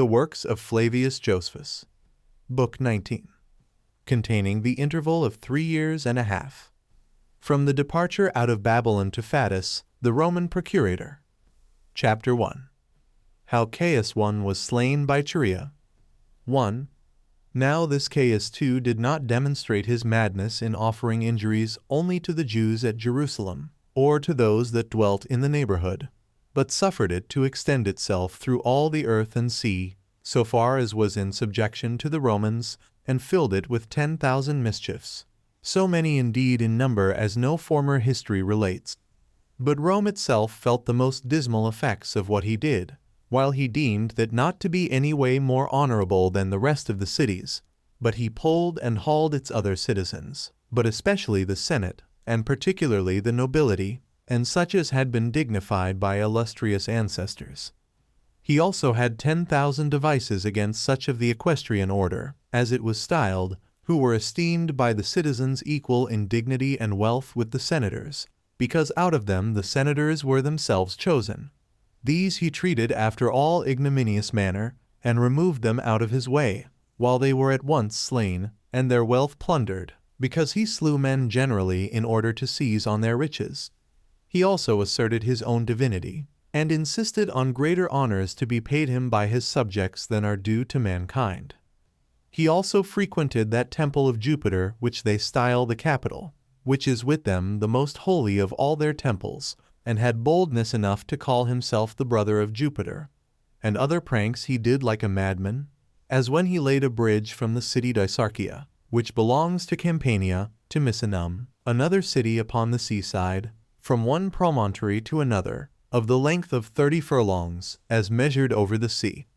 The works of Flavius Josephus. Book 19. Containing the interval of 3 years and a half. From the departure out of Babylon to Flavius, the Roman procurator. Chapter 1. How Caius I was slain by Cherea. 1. Now this Caius too did not demonstrate his madness in offering injuries only to the Jews at Jerusalem, or to those that dwelt in the neighborhood, but suffered it to extend itself through all the earth and sea, so far as was in subjection to the Romans, and filled it with 10,000 mischiefs, so many indeed in number as no former history relates. But Rome itself felt the most dismal effects of what he did, while he deemed that not to be any way more honorable than the rest of the cities, but he pulled and hauled its other citizens, but especially the Senate, and particularly the nobility, and such as had been dignified by illustrious ancestors. He also had 10,000 devices against such of the equestrian order, as it was styled, who were esteemed by the citizens equal in dignity and wealth with the senators, because out of them the senators were themselves chosen. These he treated after all ignominious manner, and removed them out of his way, while they were at once slain, and their wealth plundered, because he slew men generally in order to seize on their riches. He also asserted his own divinity, and insisted on greater honors to be paid him by his subjects than are due to mankind. He also frequented that temple of Jupiter which they style the Capitol, which is with them the most holy of all their temples, and had boldness enough to call himself the brother of Jupiter. And other pranks he did like a madman, as when he laid a bridge from the city Dicarchia, which belongs to Campania, to Misenum, another city upon the seaside, from one promontory to another, of the length of 30 furlongs, as measured over the sea.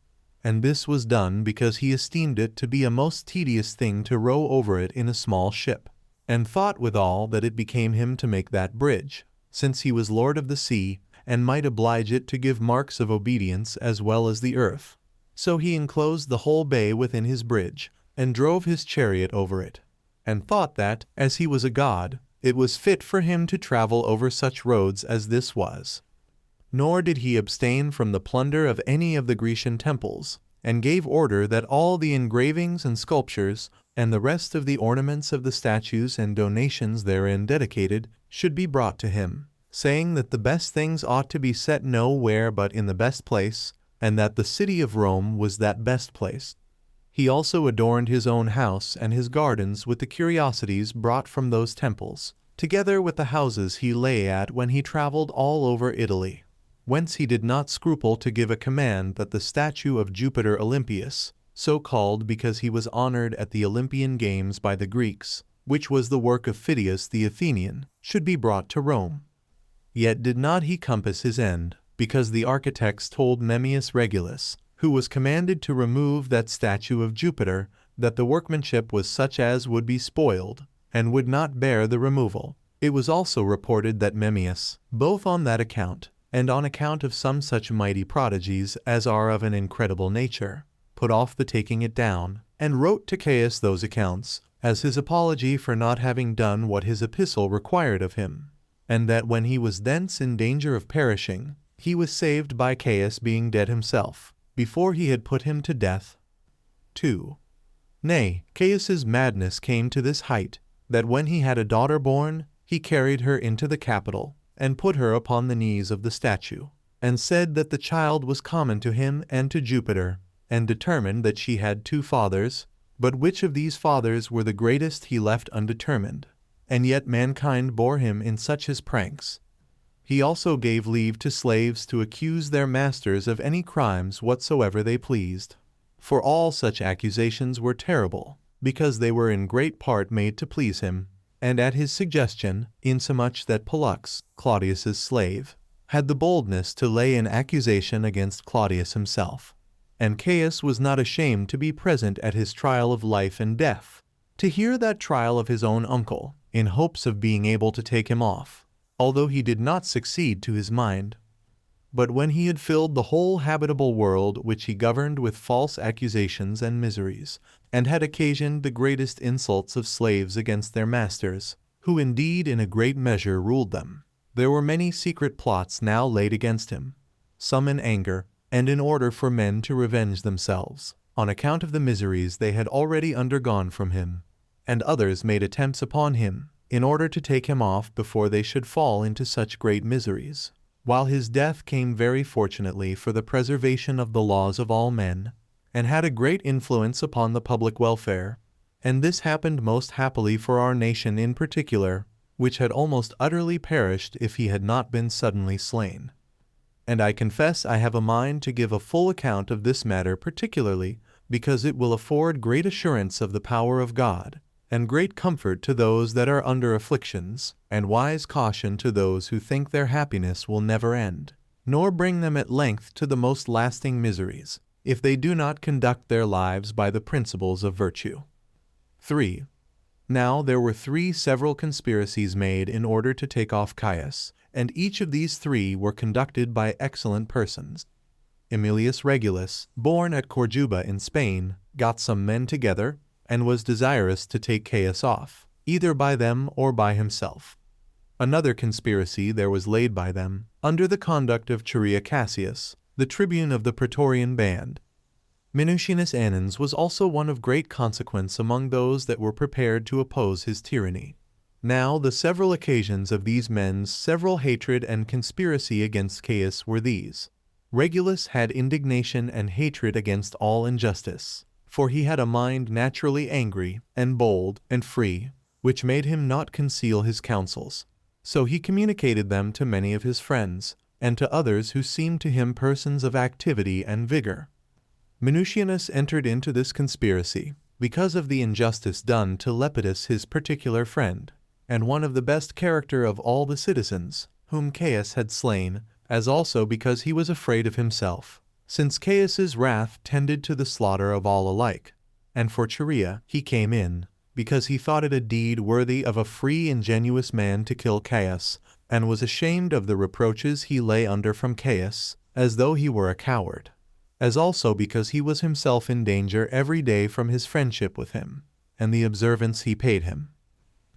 And this was done because he esteemed it to be a most tedious thing to row over it in a small ship, and thought withal that it became him to make that bridge, since he was lord of the sea, and might oblige it to give marks of obedience as well as the earth. So he enclosed the whole bay within his bridge, and drove his chariot over it, and thought that, as he was a god, it was fit for him to travel over such roads as this was. Nor did he abstain from the plunder of any of the Grecian temples, and gave order that all the engravings and sculptures, and the rest of the ornaments of the statues and donations therein dedicated, should be brought to him, saying that the best things ought to be set nowhere but in the best place, and that the city of Rome was that best place. He also adorned his own house and his gardens with the curiosities brought from those temples, together with the houses he lay at when he traveled all over Italy, whence he did not scruple to give a command that the statue of Jupiter Olympius, so called because he was honored at the Olympian Games by the Greeks, which was the work of Phidias the Athenian, should be brought to Rome. Yet did not he compass his end, because the architects told Memmius Regulus, who was commanded to remove that statue of Jupiter, that the workmanship was such as would be spoiled, and would not bear the removal. It was also reported that Memmius, both on that account, and on account of some such mighty prodigies as are of an incredible nature, put off the taking it down, and wrote to Caius those accounts, as his apology for not having done what his epistle required of him, and that when he was thence in danger of perishing, he was saved by Caius being dead himself, before he had put him to death. 2. Nay, Caius's madness came to this height, that when he had a daughter born, he carried her into the Capitol, and put her upon the knees of the statue, and said that the child was common to him and to Jupiter, and determined that she had 2 fathers, but which of these fathers were the greatest he left undetermined, and yet mankind bore him in such his pranks. He also gave leave to slaves to accuse their masters of any crimes whatsoever they pleased. For all such accusations were terrible, because they were in great part made to please him, and at his suggestion, insomuch that Pollux, Claudius's slave, had the boldness to lay an accusation against Claudius himself. And Caius was not ashamed to be present at his trial of life and death, to hear that trial of his own uncle, in hopes of being able to take him off, although he did not succeed to his mind. But when he had filled the whole habitable world which he governed with false accusations and miseries, and had occasioned the greatest insults of slaves against their masters, who indeed in a great measure ruled them, there were many secret plots now laid against him, some in anger, and in order for men to revenge themselves, on account of the miseries they had already undergone from him, and others made attempts upon him, in order to take him off before they should fall into such great miseries, while his death came very fortunately for the preservation of the laws of all men, and had a great influence upon the public welfare, and this happened most happily for our nation in particular, which had almost utterly perished if he had not been suddenly slain. And I confess I have a mind to give a full account of this matter particularly, because it will afford great assurance of the power of God, and great comfort to those that are under afflictions, and wise caution to those who think their happiness will never end, nor bring them at length to the most lasting miseries, if they do not conduct their lives by the principles of virtue. 3. Now there were 3 several conspiracies made in order to take off Caius, and each of these 3 were conducted by excellent persons. Aemilius Regulus, born at Corduba in Spain, got some men together, and was desirous to take Caius off, either by them or by himself. Another conspiracy there was laid by them, under the conduct of Chaerea Cassius, the tribune of the Praetorian band. Minucianus Annans was also one of great consequence among those that were prepared to oppose his tyranny. Now the several occasions of these men's several hatred and conspiracy against Caius were these. Regulus had indignation and hatred against all injustice, for he had a mind naturally angry, and bold, and free, which made him not conceal his counsels. So he communicated them to many of his friends, and to others who seemed to him persons of activity and vigor. Minucianus entered into this conspiracy, because of the injustice done to Lepidus his particular friend, and one of the best character of all the citizens, whom Caius had slain, as also because he was afraid of himself, since Caius's wrath tended to the slaughter of all alike. And for Chaerea he came in, because he thought it a deed worthy of a free ingenuous man to kill Caius, and was ashamed of the reproaches he lay under from Caius, as though he were a coward, as also because he was himself in danger every day from his friendship with him, and the observance he paid him.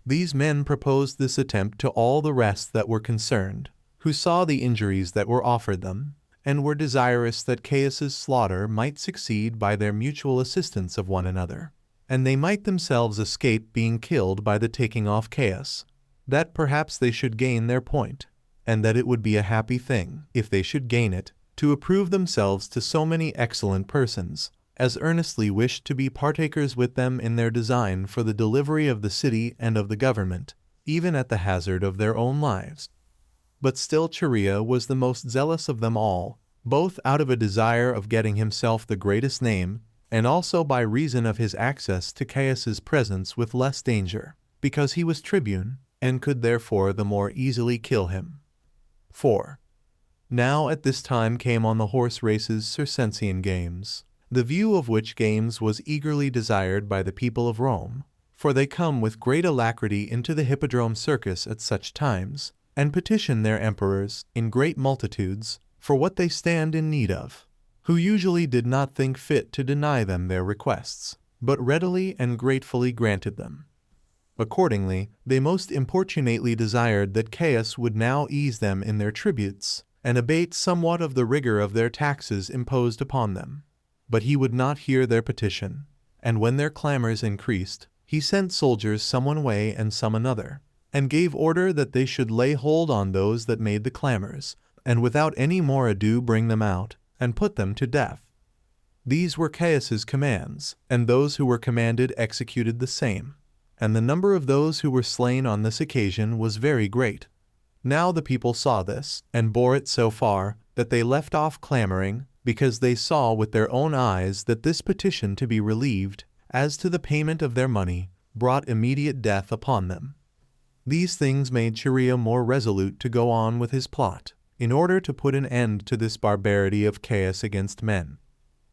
These men proposed this attempt to all the rest that were concerned, who saw the injuries that were offered them, and were desirous that Caius's slaughter might succeed by their mutual assistance of one another, and they might themselves escape being killed by the taking off Caius, that perhaps they should gain their point, and that it would be a happy thing, if they should gain it, to approve themselves to so many excellent persons, as earnestly wished to be partakers with them in their design for the delivery of the city and of the government, even at the hazard of their own lives. But still Chaerea was the most zealous of them all, both out of a desire of getting himself the greatest name, and also by reason of his access to Caius's presence with less danger, because he was tribune, and could therefore the more easily kill him. 4. Now at this time came on the horse races Circensian games, the view of which games was eagerly desired by the people of Rome, for they come with great alacrity into the hippodrome circus at such times, and petition their emperors, in great multitudes, for what they stand in need of, who usually did not think fit to deny them their requests, but readily and gratefully granted them. Accordingly, they most importunately desired that Caius would now ease them in their tributes, and abate somewhat of the rigor of their taxes imposed upon them. But he would not hear their petition, and when their clamors increased, he sent soldiers some one way and some another, and gave order that they should lay hold on those that made the clamors, and without any more ado bring them out, and put them to death. These were Caius's commands, and those who were commanded executed the same, and the number of those who were slain on this occasion was very great. Now the people saw this, and bore it so far, that they left off clamoring, because they saw with their own eyes that this petition to be relieved, as to the payment of their money, brought immediate death upon them. These things made Chaerea more resolute to go on with his plot, in order to put an end to this barbarity of Caius against men.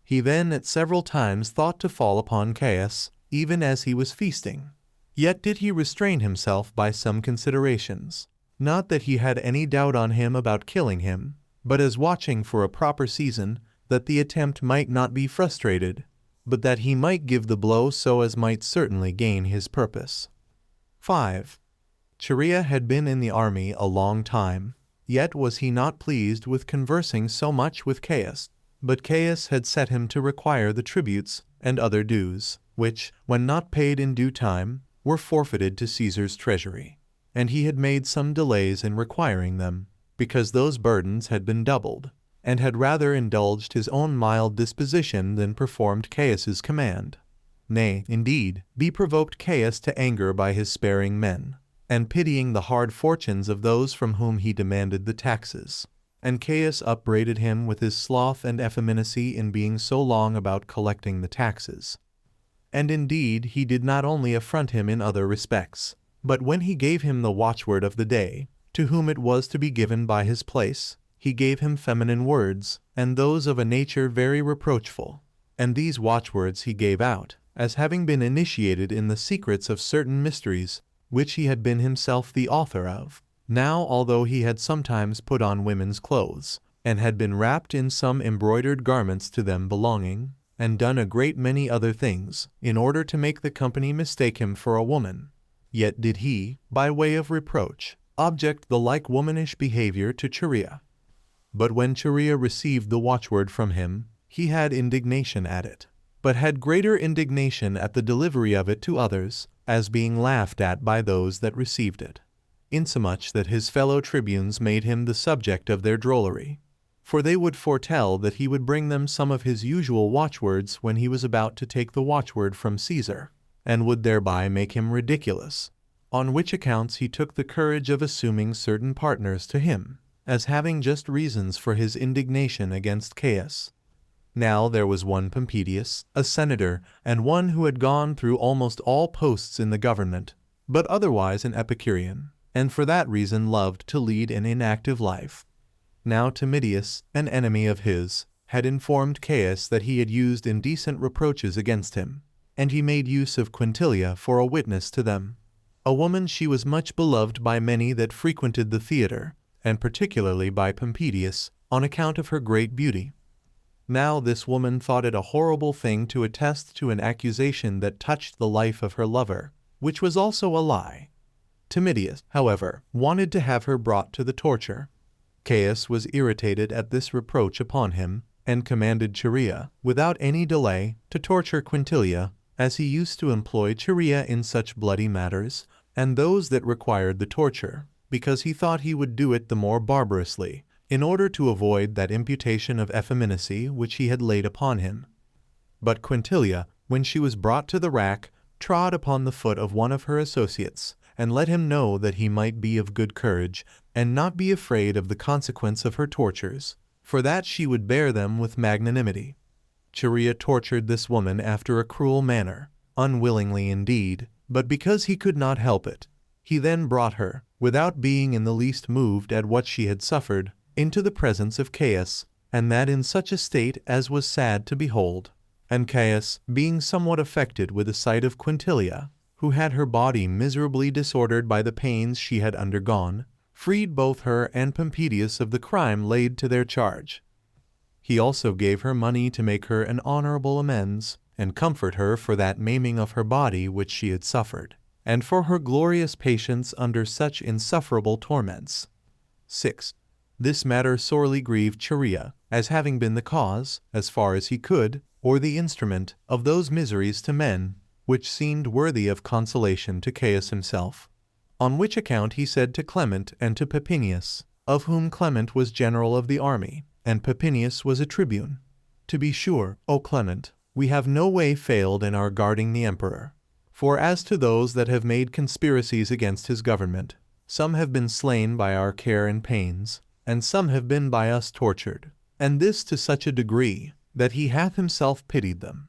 He then at several times thought to fall upon Caius, even as he was feasting. Yet did he restrain himself by some considerations, not that he had any doubt on him about killing him, but as watching for a proper season, that the attempt might not be frustrated, but that he might give the blow so as might certainly gain his purpose. 5. Chaerea had been in the army a long time, yet was he not pleased with conversing so much with Caius. But Caius had set him to require the tributes and other dues, which, when not paid in due time, were forfeited to Caesar's treasury. And he had made some delays in requiring them, because those burdens had been doubled, and had rather indulged his own mild disposition than performed Caius's command. Nay, indeed, he provoked Caius to anger by his sparing men, and pitying the hard fortunes of those from whom he demanded the taxes. And Caius upbraided him with his sloth and effeminacy in being so long about collecting the taxes. And indeed he did not only affront him in other respects, but when he gave him the watchword of the day, to whom it was to be given by his place, he gave him feminine words, and those of a nature very reproachful. And these watchwords he gave out, as having been initiated in the secrets of certain mysteries, which he had been himself the author of. Now, although he had sometimes put on women's clothes, and had been wrapped in some embroidered garments to them belonging, and done a great many other things, in order to make the company mistake him for a woman, yet did he, by way of reproach, object the like womanish behavior to Chaerea. But when Chaerea received the watchword from him, he had indignation at it, but had greater indignation at the delivery of it to others, as being laughed at by those that received it, insomuch that his fellow tribunes made him the subject of their drollery. For they would foretell that he would bring them some of his usual watchwords when he was about to take the watchword from Caesar, and would thereby make him ridiculous, on which accounts he took the courage of assuming certain partners to him, as having just reasons for his indignation against Caius. Now there was one Pompedius, a senator, and one who had gone through almost all posts in the government, but otherwise an Epicurean, and for that reason loved to lead an inactive life. Now Timidius, an enemy of his, had informed Caius that he had used indecent reproaches against him, and he made use of Quintilia for a witness to them. A woman, she was much beloved by many that frequented the theater, and particularly by Pompedius, on account of her great beauty. Now this woman thought it a horrible thing to attest to an accusation that touched the life of her lover, which was also a lie. Timidius, however, wanted to have her brought to the torture. Caius was irritated at this reproach upon him, and commanded Chaerea, without any delay, to torture Quintilia, as he used to employ Chaerea in such bloody matters, and those that required the torture, because he thought he would do it the more barbarously, in order to avoid that imputation of effeminacy which he had laid upon him. But Quintilia, when she was brought to the rack, trod upon the foot of one of her associates, and let him know that he might be of good courage, and not be afraid of the consequence of her tortures, for that she would bear them with magnanimity. Chaerea tortured this woman after a cruel manner, unwillingly indeed, but because he could not help it. He then brought her, without being in the least moved at what she had suffered, into the presence of Caius, and that in such a state as was sad to behold. And Caius, being somewhat affected with the sight of Quintilia, who had her body miserably disordered by the pains she had undergone, freed both her and Pompedius of the crime laid to their charge. He also gave her money to make her an honorable amends, and comfort her for that maiming of her body which she had suffered, and for her glorious patience under such insufferable torments. 6. This matter sorely grieved Chaerea, as having been the cause, as far as he could, or the instrument, of those miseries to men, which seemed worthy of consolation to Caius himself. On which account he said to Clement and to Papinius, of whom Clement was general of the army, and Papinius was a tribune, To be sure, O Clement, we have no way failed in our guarding the emperor. For as to those that have made conspiracies against his government, some have been slain by our care and pains, and some have been by us tortured, and this to such a degree, that he hath himself pitied them.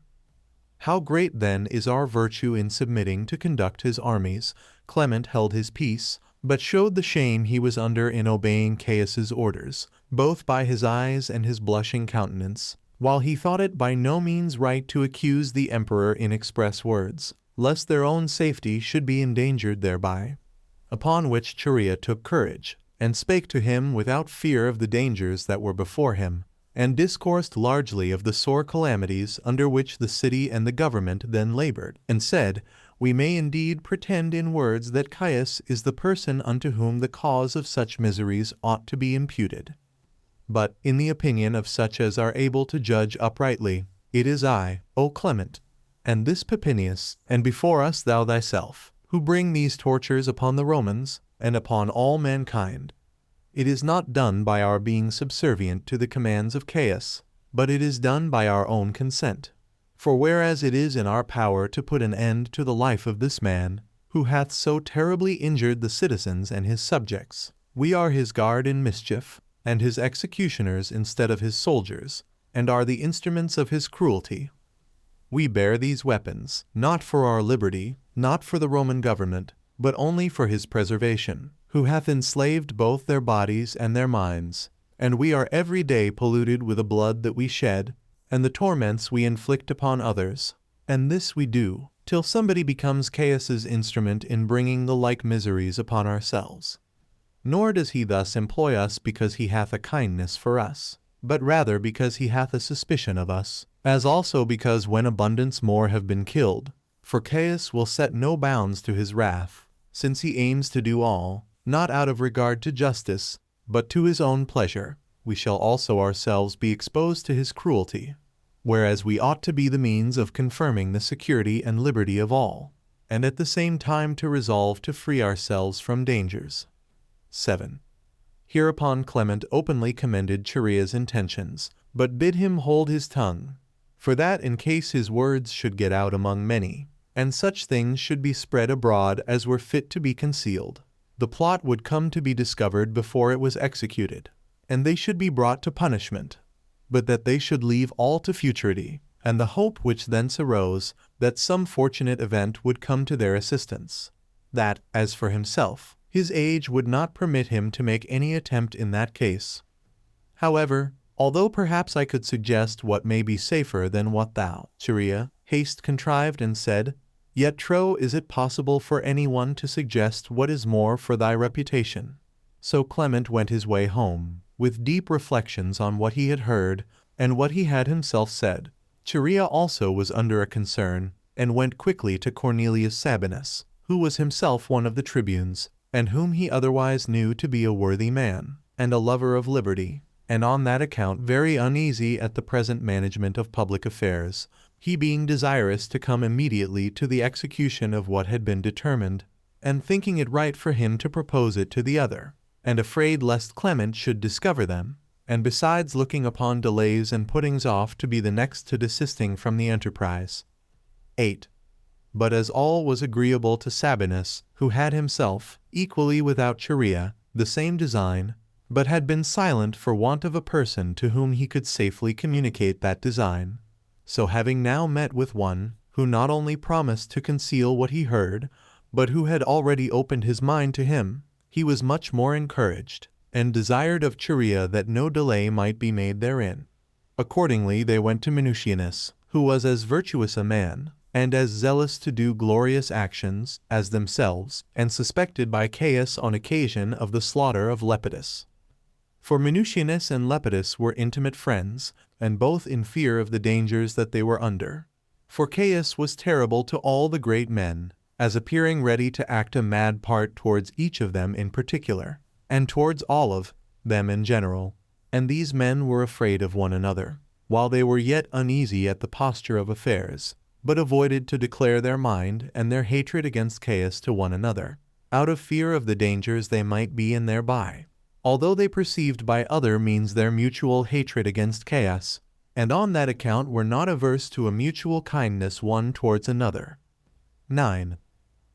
How great then is our virtue in submitting to conduct his armies! Clement held his peace, but showed the shame he was under in obeying Caius's orders, both by his eyes and his blushing countenance, while he thought it by no means right to accuse the emperor in express words, lest their own safety should be endangered thereby. Upon which Chaerea took courage, and spake to him without fear of the dangers that were before him, and discoursed largely of the sore calamities under which the city and the government then labored, and said, We may indeed pretend in words that Caius is the person unto whom the cause of such miseries ought to be imputed. but, in the opinion of such as are able to judge uprightly, it is I, O Clement, and this Papinius, and before us thou thyself, who bring these tortures upon the Romans, and upon all mankind. It is not done by our being subservient to the commands of Caius, but it is done by our own consent. For whereas it is in our power to put an end to the life of this man, who hath so terribly injured the citizens and his subjects, we are his guard in mischief, and his executioners instead of his soldiers, and are the instruments of his cruelty. We bear these weapons, not for our liberty, not for the Roman government, but only for his preservation, who hath enslaved both their bodies and their minds, and we are every day polluted with the blood that we shed, and the torments we inflict upon others. And this we do, till somebody becomes Caius's instrument in bringing the like miseries upon ourselves. Nor does he thus employ us because he hath a kindness for us, but rather because he hath a suspicion of us, as also because when abundance more have been killed, for Caius will set no bounds to his wrath, since he aims to do all, not out of regard to justice, but to his own pleasure, we shall also ourselves be exposed to his cruelty, whereas we ought to be the means of confirming the security and liberty of all, and at the same time to resolve to free ourselves from dangers. 7. Hereupon Clement openly commended Charia's intentions, but bid him hold his tongue, for that in case his words should get out among many, and such things should be spread abroad as were fit to be concealed, the plot would come to be discovered before it was executed, and they should be brought to punishment, but that they should leave all to futurity, and the hope which thence arose, that some fortunate event would come to their assistance, that, as for himself, his age would not permit him to make any attempt in that case. However, although perhaps I could suggest what may be safer than what thou, Charia, hast contrived and said, yet trow is it possible for any one to suggest what is more for thy reputation. So Clement went his way home, with deep reflections on what he had heard, and what he had himself said. Charia also was under a concern, and went quickly to Cornelius Sabinus, who was himself one of the tribunes, and whom he otherwise knew to be a worthy man, and a lover of liberty, and on that account very uneasy at the present management of public affairs, he being desirous to come immediately to the execution of what had been determined, and thinking it right for him to propose it to the other, and afraid lest Clement should discover them, and besides looking upon delays and puttings off to be the next to desisting from the enterprise. 8. But as all was agreeable to Sabinus, who had himself, equally without Charia, the same design, but had been silent for want of a person to whom he could safely communicate that design, so having now met with one, who not only promised to conceal what he heard, but who had already opened his mind to him, he was much more encouraged, and desired of Charia that no delay might be made therein. Accordingly they went to Minucianus, who was as virtuous a man, and as zealous to do glorious actions as themselves, and suspected by Caius on occasion of the slaughter of Lepidus. For Minucianus and Lepidus were intimate friends, and both in fear of the dangers that they were under. For Caius was terrible to all the great men, as appearing ready to act a mad part towards each of them in particular, and towards all of them in general, and these men were afraid of one another, while they were yet uneasy at the posture of affairs, but avoided to declare their mind and their hatred against Caius to one another, out of fear of the dangers they might be in thereby, although they perceived by other means their mutual hatred against Caius, and on that account were not averse to a mutual kindness one towards another. 9.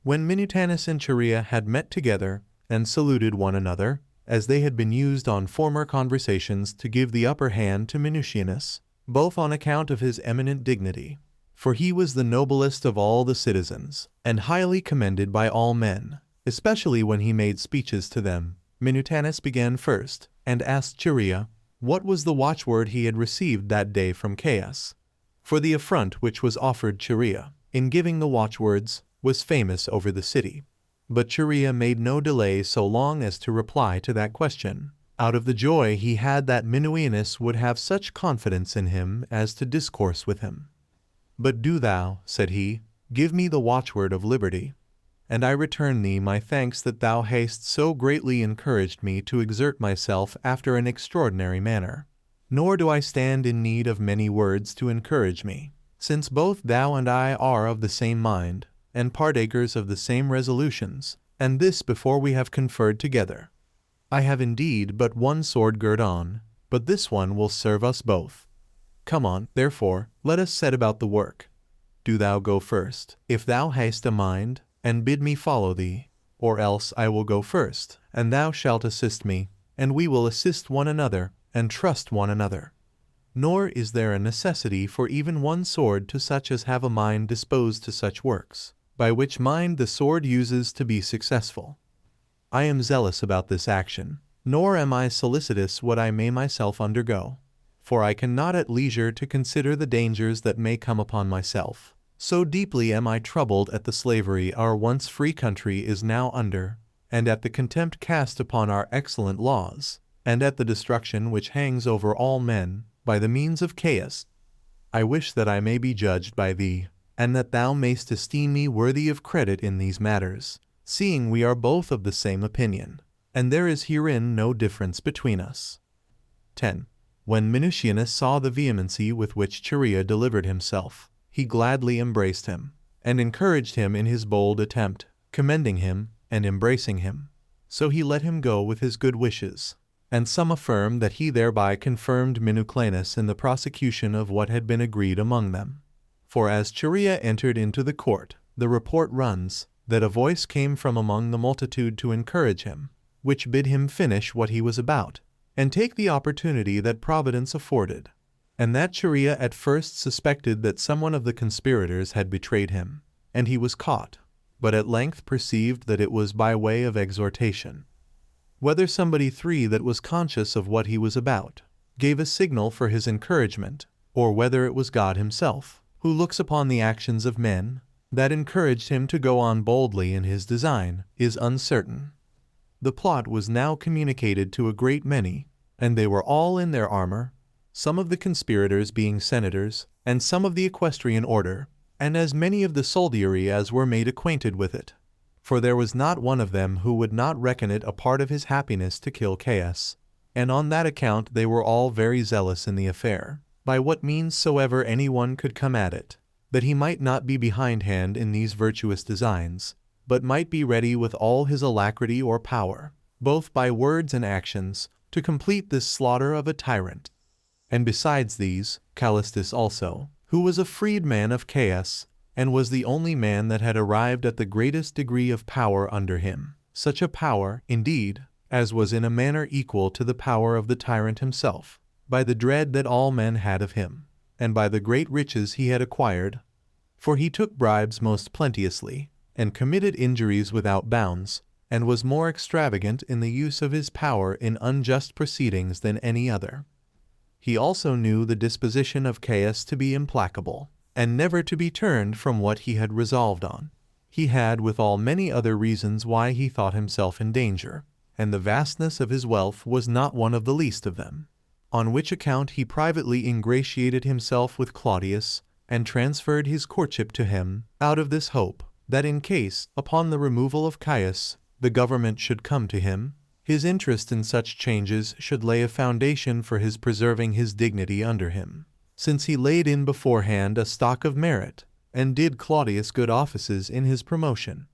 When Minutanus and Charia had met together, and saluted one another, as they had been used on former conversations to give the upper hand to Minucianus, both on account of his eminent dignity, for he was the noblest of all the citizens, and highly commended by all men, especially when he made speeches to them, Minutanus began first, and asked Charia, what was the watchword he had received that day from Caius? For the affront which was offered Charia, in giving the watchwords, was famous over the city. But Charia made no delay so long as to reply to that question, out of the joy he had that Minucianus would have such confidence in him as to discourse with him. But do thou, said he, give me the watchword of liberty. and I return thee my thanks that thou hast so greatly encouraged me to exert myself after an extraordinary manner. Nor do I stand in need of many words to encourage me, since both thou and I are of the same mind, and partakers of the same resolutions, and this before we have conferred together. I have indeed but one sword girt on, but this one will serve us both. Come on, therefore, let us set about the work. Do thou go first, if thou hast a mind, and bid me follow thee, or else I will go first, and thou shalt assist me, and we will assist one another, and trust one another. Nor is there a necessity for even one sword to such as have a mind disposed to such works, by which mind the sword uses to be successful. I am zealous about this action, nor am I solicitous what I may myself undergo, for I cannot at leisure to consider the dangers that may come upon myself. So deeply am I troubled at the slavery our once free country is now under, and at the contempt cast upon our excellent laws, and at the destruction which hangs over all men, by the means of chaos. I wish that I may be judged by thee, and that thou mayst esteem me worthy of credit in these matters, seeing we are both of the same opinion, and there is herein no difference between us. 10. When Minucianus saw the vehemency with which Chaerea delivered himself, he gladly embraced him, and encouraged him in his bold attempt, commending him, and embracing him. So he let him go with his good wishes, and some affirm that he thereby confirmed Minucianus in the prosecution of what had been agreed among them. For as Chaerea entered into the court, the report runs, that a voice came from among the multitude to encourage him, which bid him finish what he was about, and take the opportunity that Providence afforded, and that Chaerea at first suspected that someone of the conspirators had betrayed him, and he was caught, but at length perceived that it was by way of exhortation. Whether somebody that was conscious of what he was about, gave a signal for his encouragement, or whether it was God himself, who looks upon the actions of men, that encouraged him to go on boldly in his design, is uncertain. The plot was now communicated to a great many, and they were all in their armor, some of the conspirators being senators, and some of the equestrian order, and as many of the soldiery as were made acquainted with it. For there was not one of them who would not reckon it a part of his happiness to kill Caius, and on that account they were all very zealous in the affair, by what means soever any one could come at it, that he might not be behindhand in these virtuous designs, but might be ready with all his alacrity or power, both by words and actions, to complete this slaughter of a tyrant. And besides these, Callistus also, who was a freedman of Caius, and was the only man that had arrived at the greatest degree of power under him, such a power, indeed, as was in a manner equal to the power of the tyrant himself, by the dread that all men had of him, and by the great riches he had acquired. For he took bribes most plenteously, and committed injuries without bounds, and was more extravagant in the use of his power in unjust proceedings than any other. He also knew the disposition of Caius to be implacable, and never to be turned from what he had resolved on. He had withal many other reasons why he thought himself in danger, and the vastness of his wealth was not one of the least of them, on which account he privately ingratiated himself with Claudius, and transferred his courtship to him, out of this hope, that in case, upon the removal of Caius, the government should come to him, his interest in such changes should lay a foundation for his preserving his dignity under him, since he laid in beforehand a stock of merit, and did Claudius good offices in his promotion.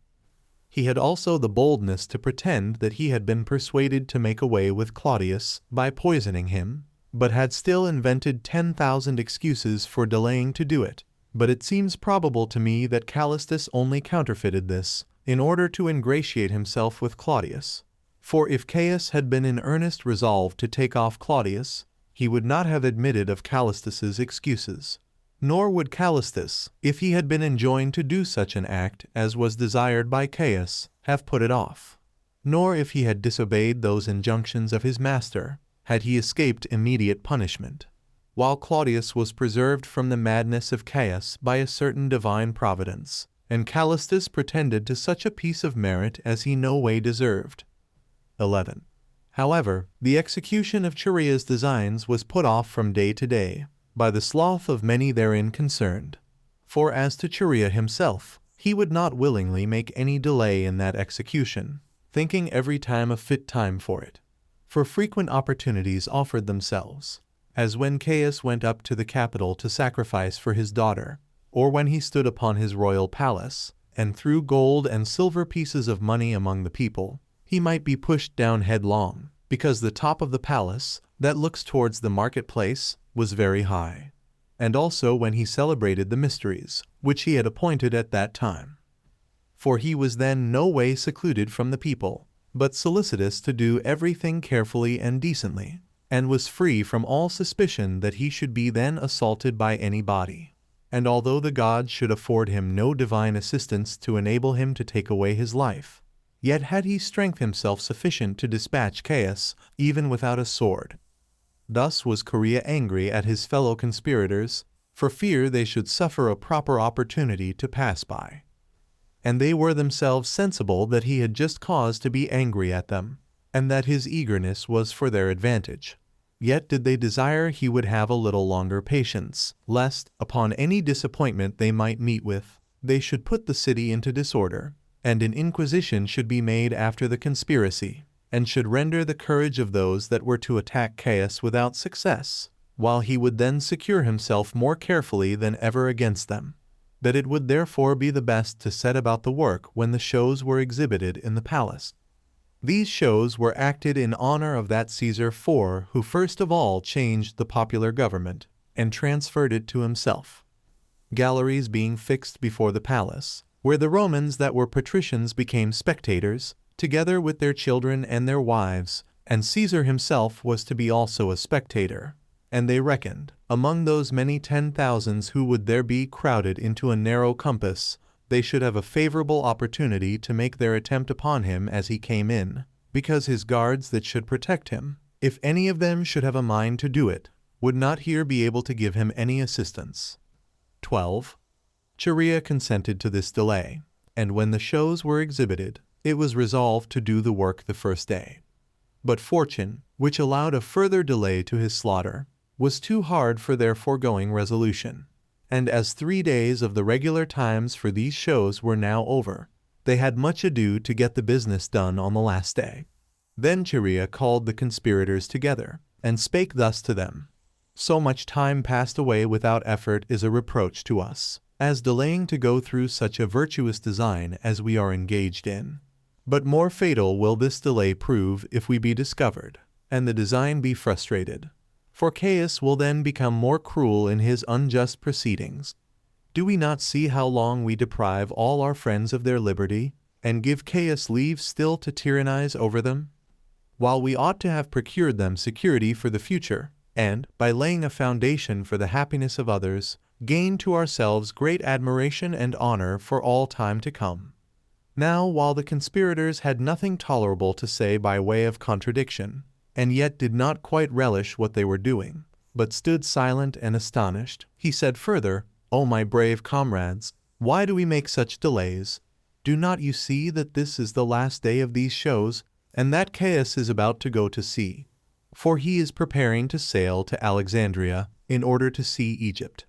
He had also the boldness to pretend that he had been persuaded to make away with Claudius by poisoning him, but had still invented 10,000 excuses for delaying to do it. But it seems probable to me that Callistus only counterfeited this, in order to ingratiate himself with Claudius. For if Caius had been in earnest resolved to take off Claudius, he would not have admitted of Callistus's excuses. Nor would Callistus, if he had been enjoined to do such an act as was desired by Caius, have put it off. Nor if he had disobeyed those injunctions of his master, had he escaped immediate punishment, while Claudius was preserved from the madness of Caius by a certain divine providence, and Callistus pretended to such a piece of merit as he no way deserved. 11. However, the execution of Chaerea's designs was put off from day to day, by the sloth of many therein concerned. For as to Chaerea himself, he would not willingly make any delay in that execution, thinking every time a fit time for it. For frequent opportunities offered themselves, as when Caius went up to the Capitol to sacrifice for his daughter, or when he stood upon his royal palace, and threw gold and silver pieces of money among the people, he might be pushed down headlong, because the top of the palace, that looks towards the marketplace, was very high. And also when he celebrated the mysteries, which he had appointed at that time. For he was then no way secluded from the people, but solicitous to do everything carefully and decently, and was free from all suspicion that he should be then assaulted by any body. And although the gods should afford him no divine assistance to enable him to take away his life, yet had he strength himself sufficient to dispatch Caius, even without a sword. Thus was Chorea angry at his fellow conspirators, for fear they should suffer a proper opportunity to pass by. And they were themselves sensible that he had just cause to be angry at them, and that his eagerness was for their advantage. Yet did they desire he would have a little longer patience, lest, upon any disappointment they might meet with, they should put the city into disorder, and an inquisition should be made after the conspiracy, and should render the courage of those that were to attack Caius without success, while he would then secure himself more carefully than ever against them. That it would therefore be the best to set about the work when the shows were exhibited in the palace. These shows were acted in honor of that Caesar who first of all changed the popular government, and transferred it to himself. Galleries being fixed before the palace, where the Romans that were patricians became spectators, together with their children and their wives, and Caesar himself was to be also a spectator. And they reckoned, among those many 10,000s who would there be crowded into a narrow compass, they should have a favorable opportunity to make their attempt upon him as he came in, because his guards that should protect him, if any of them should have a mind to do it, would not here be able to give him any assistance. 12. Chorea consented to this delay, and when the shows were exhibited, it was resolved to do the work the first day. But fortune, which allowed a further delay to his slaughter, was too hard for their foregoing resolution. And as 3 days of the regular times for these shows were now over, they had much ado to get the business done on the last day. Then Chorea called the conspirators together, and spake thus to them: So much time passed away without effort is a reproach to us, as delaying to go through such a virtuous design as we are engaged in. But more fatal will this delay prove if we be discovered, and the design be frustrated. For Caius will then become more cruel in his unjust proceedings. Do we not see how long we deprive all our friends of their liberty, and give Caius leave still to tyrannize over them? While we ought to have procured them security for the future, and, by laying a foundation for the happiness of others, gain to ourselves great admiration and honor for all time to come. Now, while the conspirators had nothing tolerable to say by way of contradiction, and yet did not quite relish what they were doing, but stood silent and astonished, he said further, O my brave comrades, why do we make such delays? Do not you see that this is the last day of these shows, and that Caius is about to go to sea? For he is preparing to sail to Alexandria in order to see Egypt.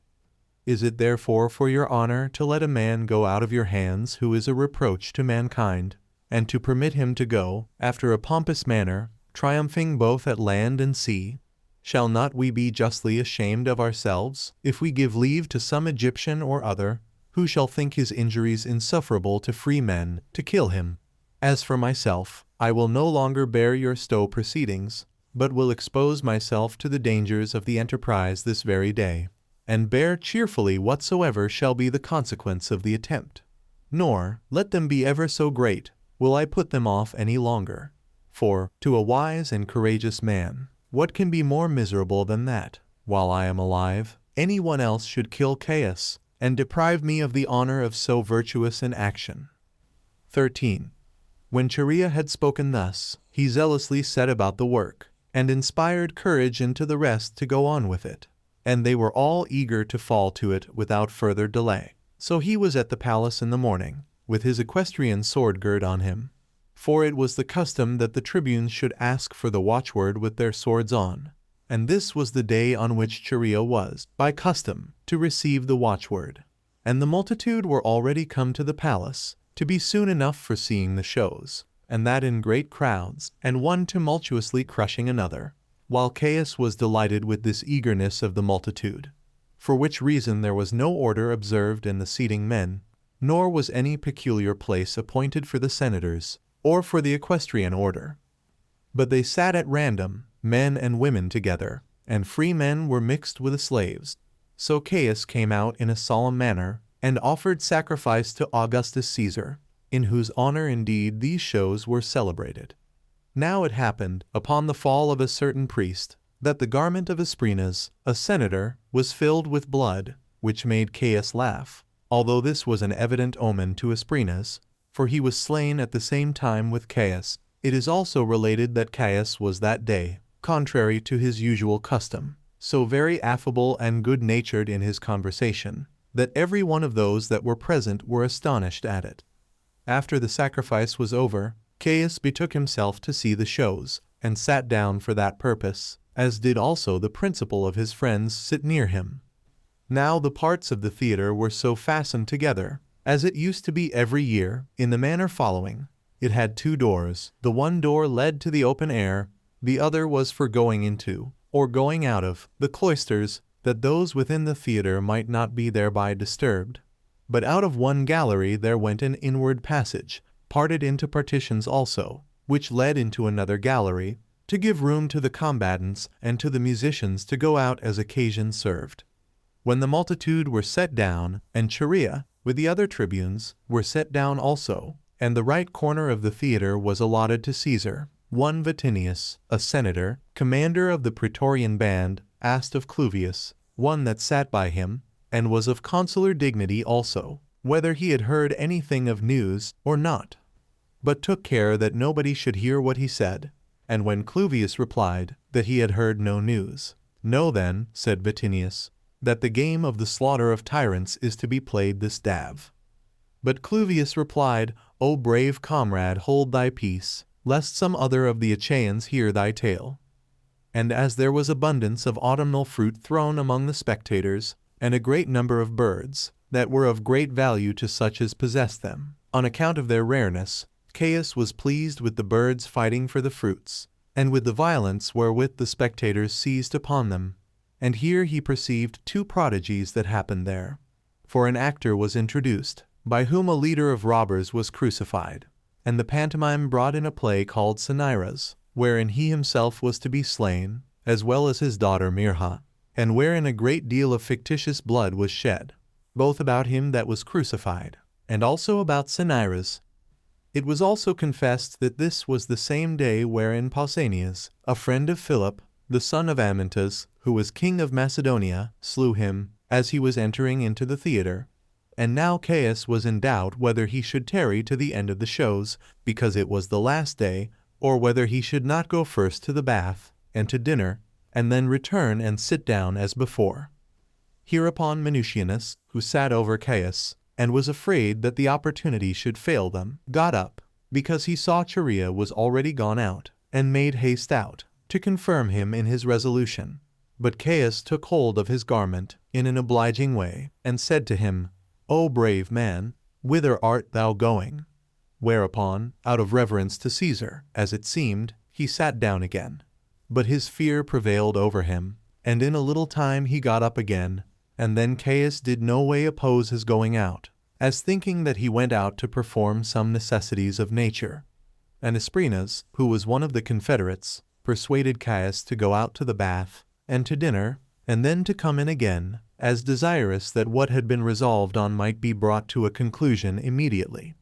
Is it therefore for your honor to let a man go out of your hands who is a reproach to mankind, and to permit him to go, after a pompous manner, triumphing both at land and sea? Shall not we be justly ashamed of ourselves, if we give leave to some Egyptian or other, who shall think his injuries insufferable to free men, to kill him? As for myself, I will no longer bear your stow proceedings, but will expose myself to the dangers of the enterprise this very day, and bear cheerfully whatsoever shall be the consequence of the attempt. Nor, let them be ever so great, will I put them off any longer. For, to a wise and courageous man, what can be more miserable than that, while I am alive, any one else should kill Caius, and deprive me of the honor of so virtuous an action? 13. When Chorea had spoken thus, he zealously set about the work, and inspired courage into the rest to go on with it. And they were all eager to fall to it without further delay. So he was at the palace in the morning, with his equestrian sword girt on him. For it was the custom that the tribunes should ask for the watchword with their swords on, and this was the day on which Chorea was, by custom, to receive the watchword. and the multitude were already come to the palace, to be soon enough for seeing the shows, and that in great crowds, and one tumultuously crushing another, while Caius was delighted with this eagerness of the multitude, for which reason there was no order observed in the seating men, nor was any peculiar place appointed for the senators, or for the equestrian order. But they sat at random, men and women together, and free men were mixed with the slaves. So Caius came out in a solemn manner, and offered sacrifice to Augustus Caesar, in whose honor indeed these shows were celebrated. Now it happened, upon the fall of a certain priest, that the garment of Asprenas, a senator, was filled with blood, which made Caius laugh, although this was an evident omen to Asprenas, for he was slain at the same time with Caius. It is also related that Caius was that day, contrary to his usual custom, so very affable and good-natured in his conversation, that every one of those that were present were astonished at it. After the sacrifice was over, Caius betook himself to see the shows, and sat down for that purpose, as did also the principal of his friends sit near him. Now the parts of the theatre were so fastened together, as it used to be every year, in the manner following. It had 2 doors. The one door led to the open air, the other was for going into, or going out of, the cloisters, that those within the theatre might not be thereby disturbed. But out of one gallery there went an inward passage, parted into partitions also, which led into another gallery, to give room to the combatants and to the musicians to go out as occasion served. When the multitude were set down, and Chaerea, with the other tribunes, were set down also, and the right corner of the theatre was allotted to Caesar, one Vatinius, a senator, commander of the praetorian band, asked of Flavius, one that sat by him, and was of consular dignity also, whether he had heard anything of news or not, but took care that nobody should hear what he said. And when Flavius replied that he had heard no news, "Know then," said Vatinius, "that the game of the slaughter of tyrants is to be played this dave." But Flavius replied, "O brave comrade, hold thy peace, lest some other of the Achaeans hear thy tale." And as there was abundance of autumnal fruit thrown among the spectators, and a great number of birds, that were of great value to such as possessed them, on account of their rareness, Caius was pleased with the birds fighting for the fruits, and with the violence wherewith the spectators seized upon them. And here he perceived 2 prodigies that happened there. For an actor was introduced, by whom a leader of robbers was crucified, and the pantomime brought in a play called Cinyras, wherein he himself was to be slain, as well as his daughter Mirha, and wherein a great deal of fictitious blood was shed, both about him that was crucified, and also about Cinyras. It was also confessed that this was the same day wherein Pausanias, a friend of Philip, the son of Amyntas, who was king of Macedonia, slew him, as he was entering into the theatre. And now Caius was in doubt whether he should tarry to the end of the shows, because it was the last day, or whether he should not go first to the bath, and to dinner, and then return and sit down as before. Hereupon Minucianus, who sat over Caius, and was afraid that the opportunity should fail them, got up, because he saw Chaerea was already gone out, and made haste out, to confirm him in his resolution. But Caius took hold of his garment, in an obliging way, and said to him, "O brave man, whither art thou going?" Whereupon, out of reverence to Caesar, as it seemed, he sat down again. But his fear prevailed over him, and in a little time he got up again, and then Caius did no way oppose his going out, as thinking that he went out to perform some necessities of nature. And Asprenas, who was one of the confederates, persuaded Caius to go out to the bath, and to dinner, and then to come in again, as desirous that what had been resolved on might be brought to a conclusion immediately.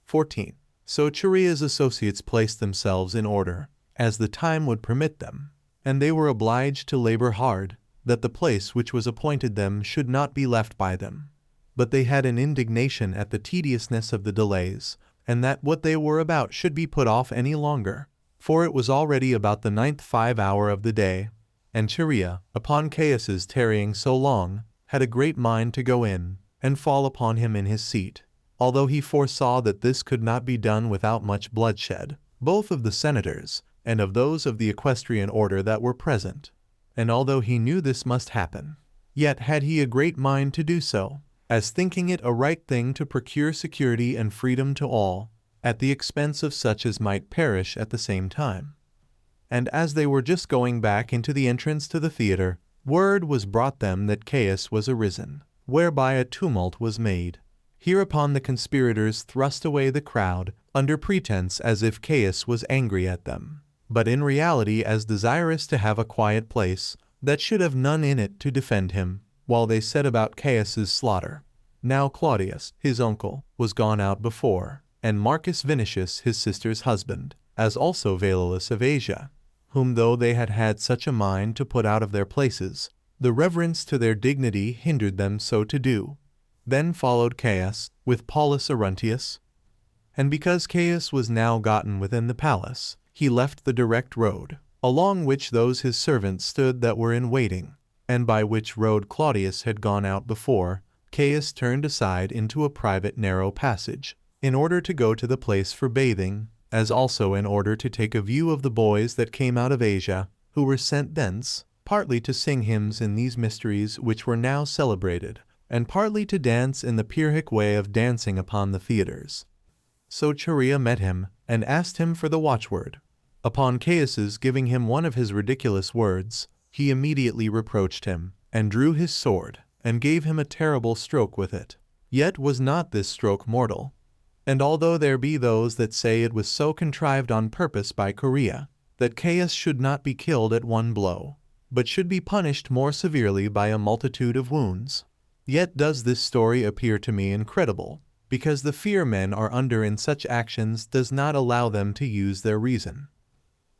14. So Chaerea's associates placed themselves in order, as the time would permit them, and they were obliged to labor hard, that the place which was appointed them should not be left by them. But they had an indignation at the tediousness of the delays, and that what they were about should be put off any longer, for it was already about the 9th 5 hour of the day, and Chaerea, upon Caius's tarrying so long, had a great mind to go in, and fall upon him in his seat, although he foresaw that this could not be done without much bloodshed, both of the senators, and of those of the equestrian order that were present. And although he knew this must happen, yet had he a great mind to do so. as thinking it a right thing to procure security and freedom to all, at the expense of such as might perish at the same time. And as they were just going back into the entrance to the theater, word was brought them that Caius was arisen, whereby a tumult was made. Hereupon the conspirators thrust away the crowd, under pretense as if Caius was angry at them, but in reality as desirous to have a quiet place, that should have none in it to defend him, while they set about Caius's slaughter. Now Claudius, his uncle, was gone out before, and Marcus Vinicius his sister's husband, as also Valerius of Asia, whom though they had had such a mind to put out of their places, the reverence to their dignity hindered them so to do. Then followed Caius, with Paulus Aruntius. And because Caius was now gotten within the palace, he left the direct road, along which those his servants stood that were in waiting, and by which road Claudius had gone out before. Caius turned aside into a private narrow passage, in order to go to the place for bathing, as also in order to take a view of the boys that came out of Asia, who were sent thence, partly to sing hymns in these mysteries which were now celebrated, and partly to dance in the Pyrrhic way of dancing upon the theatres. So Chaerea met him, and asked him for the watchword. Upon Caius's giving him one of his ridiculous words, he immediately reproached him, and drew his sword, and gave him a terrible stroke with it. Yet was not this stroke mortal. And although there be those that say it was so contrived on purpose by Chaerea, that Caius should not be killed at one blow, but should be punished more severely by a multitude of wounds, yet does this story appear to me incredible, because the fear men are under in such actions does not allow them to use their reason.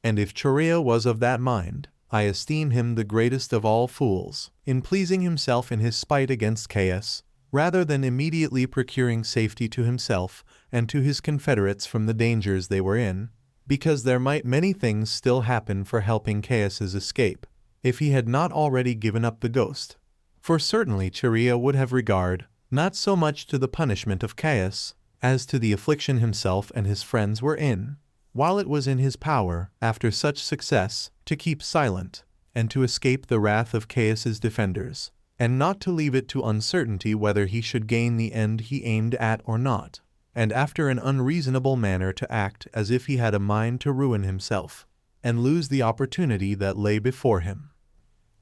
And if Chaerea was of that mind, I esteem him the greatest of all fools, in pleasing himself in his spite against Caius, rather than immediately procuring safety to himself and to his confederates from the dangers they were in, because there might many things still happen for helping Caius's escape, if he had not already given up the ghost. For certainly Chaerea would have regard, not so much to the punishment of Caius, as to the affliction himself and his friends were in, while it was in his power, after such success, to keep silent, and to escape the wrath of Caius's defenders, and not to leave it to uncertainty whether he should gain the end he aimed at or not, and after an unreasonable manner to act as if he had a mind to ruin himself, and lose the opportunity that lay before him.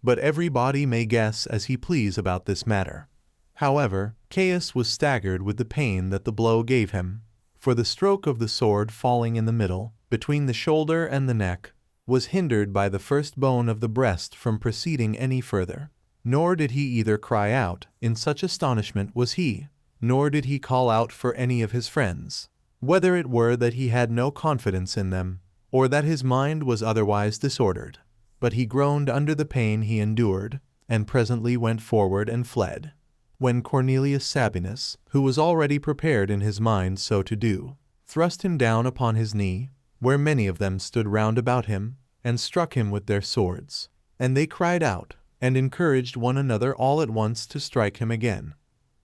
But everybody may guess as he please about this matter. However, Caius was staggered with the pain that the blow gave him, for the stroke of the sword falling in the middle, between the shoulder and the neck, was hindered by the first bone of the breast from proceeding any further. Nor did he either cry out, in such astonishment was he, nor did he call out for any of his friends, whether it were that he had no confidence in them, or that his mind was otherwise disordered. But he groaned under the pain he endured, and presently went forward and fled. When Cornelius Sabinus, who was already prepared in his mind so to do, thrust him down upon his knee, where many of them stood round about him, and struck him with their swords. And they cried out, and encouraged one another all at once to strike him again.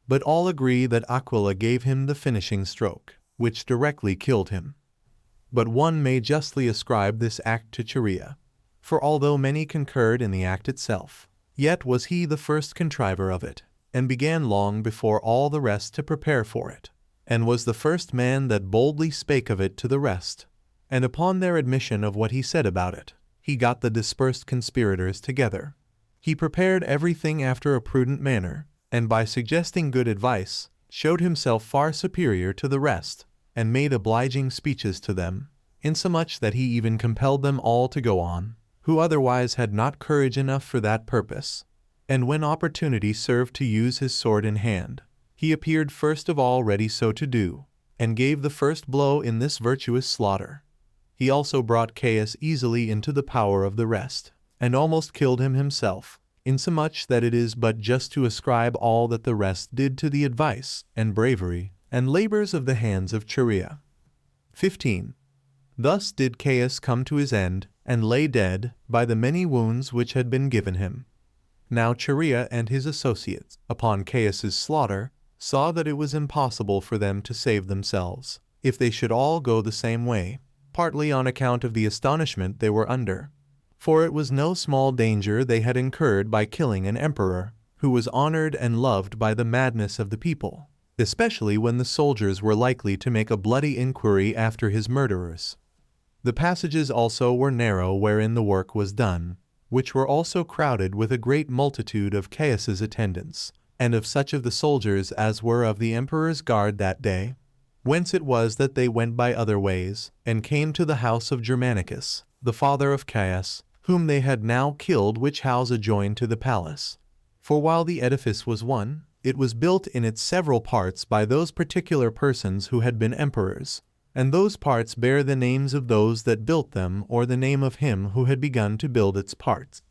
But all agree that Aquila gave him the finishing stroke, which directly killed him. But one may justly ascribe this act to Chaerea, for although many concurred in the act itself, yet was he the first contriver of it, and began long before all the rest to prepare for it, and was the first man that boldly spake of it to the rest. And upon their admission of what he said about it, he got the dispersed conspirators together. He prepared everything after a prudent manner, and by suggesting good advice, showed himself far superior to the rest, and made obliging speeches to them, insomuch that he even compelled them all to go on, who otherwise had not courage enough for that purpose. And when opportunity served to use his sword in hand, he appeared first of all ready so to do, and gave the first blow in this virtuous slaughter. He also brought Caius easily into the power of the rest, and almost killed him himself, insomuch that it is but just to ascribe all that the rest did to the advice, and bravery, and labors of the hands of Chaerea. 15. Thus did Caius come to his end, and lay dead, by the many wounds which had been given him. Now Chaerea and his associates, upon Caius's slaughter, saw that it was impossible for them to save themselves, if they should all go the same way, partly on account of the astonishment they were under. For it was no small danger they had incurred by killing an emperor, who was honored and loved by the madness of the people, especially when the soldiers were likely to make a bloody inquiry after his murderers. The passages also were narrow wherein the work was done, which were also crowded with a great multitude of Caius's attendants, and of such of the soldiers as were of the emperor's guard that day. Whence it was that they went by other ways, and came to the house of Germanicus, the father of Caius, whom they had now killed, which house adjoined to the palace. For while the edifice was one, it was built in its several parts by those particular persons who had been emperors, and those parts bear the names of those that built them, or the name of him who had begun to build its parts.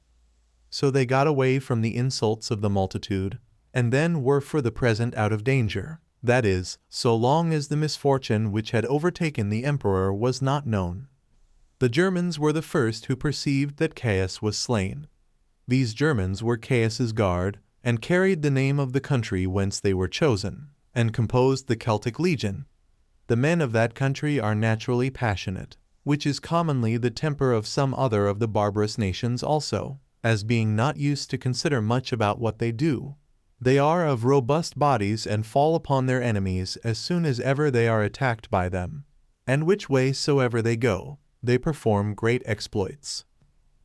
So they got away from the insults of the multitude, and then were for the present out of danger, that is, so long as the misfortune which had overtaken the emperor was not known. The Germans were the first who perceived that Caius was slain. These Germans were Caius's guard, and carried the name of the country whence they were chosen, and composed the Celtic legion. The men of that country are naturally passionate, which is commonly the temper of some other of the barbarous nations also, as being not used to consider much about what they do. They are of robust bodies, and fall upon their enemies as soon as ever they are attacked by them, and which way soever they go, they perform great exploits.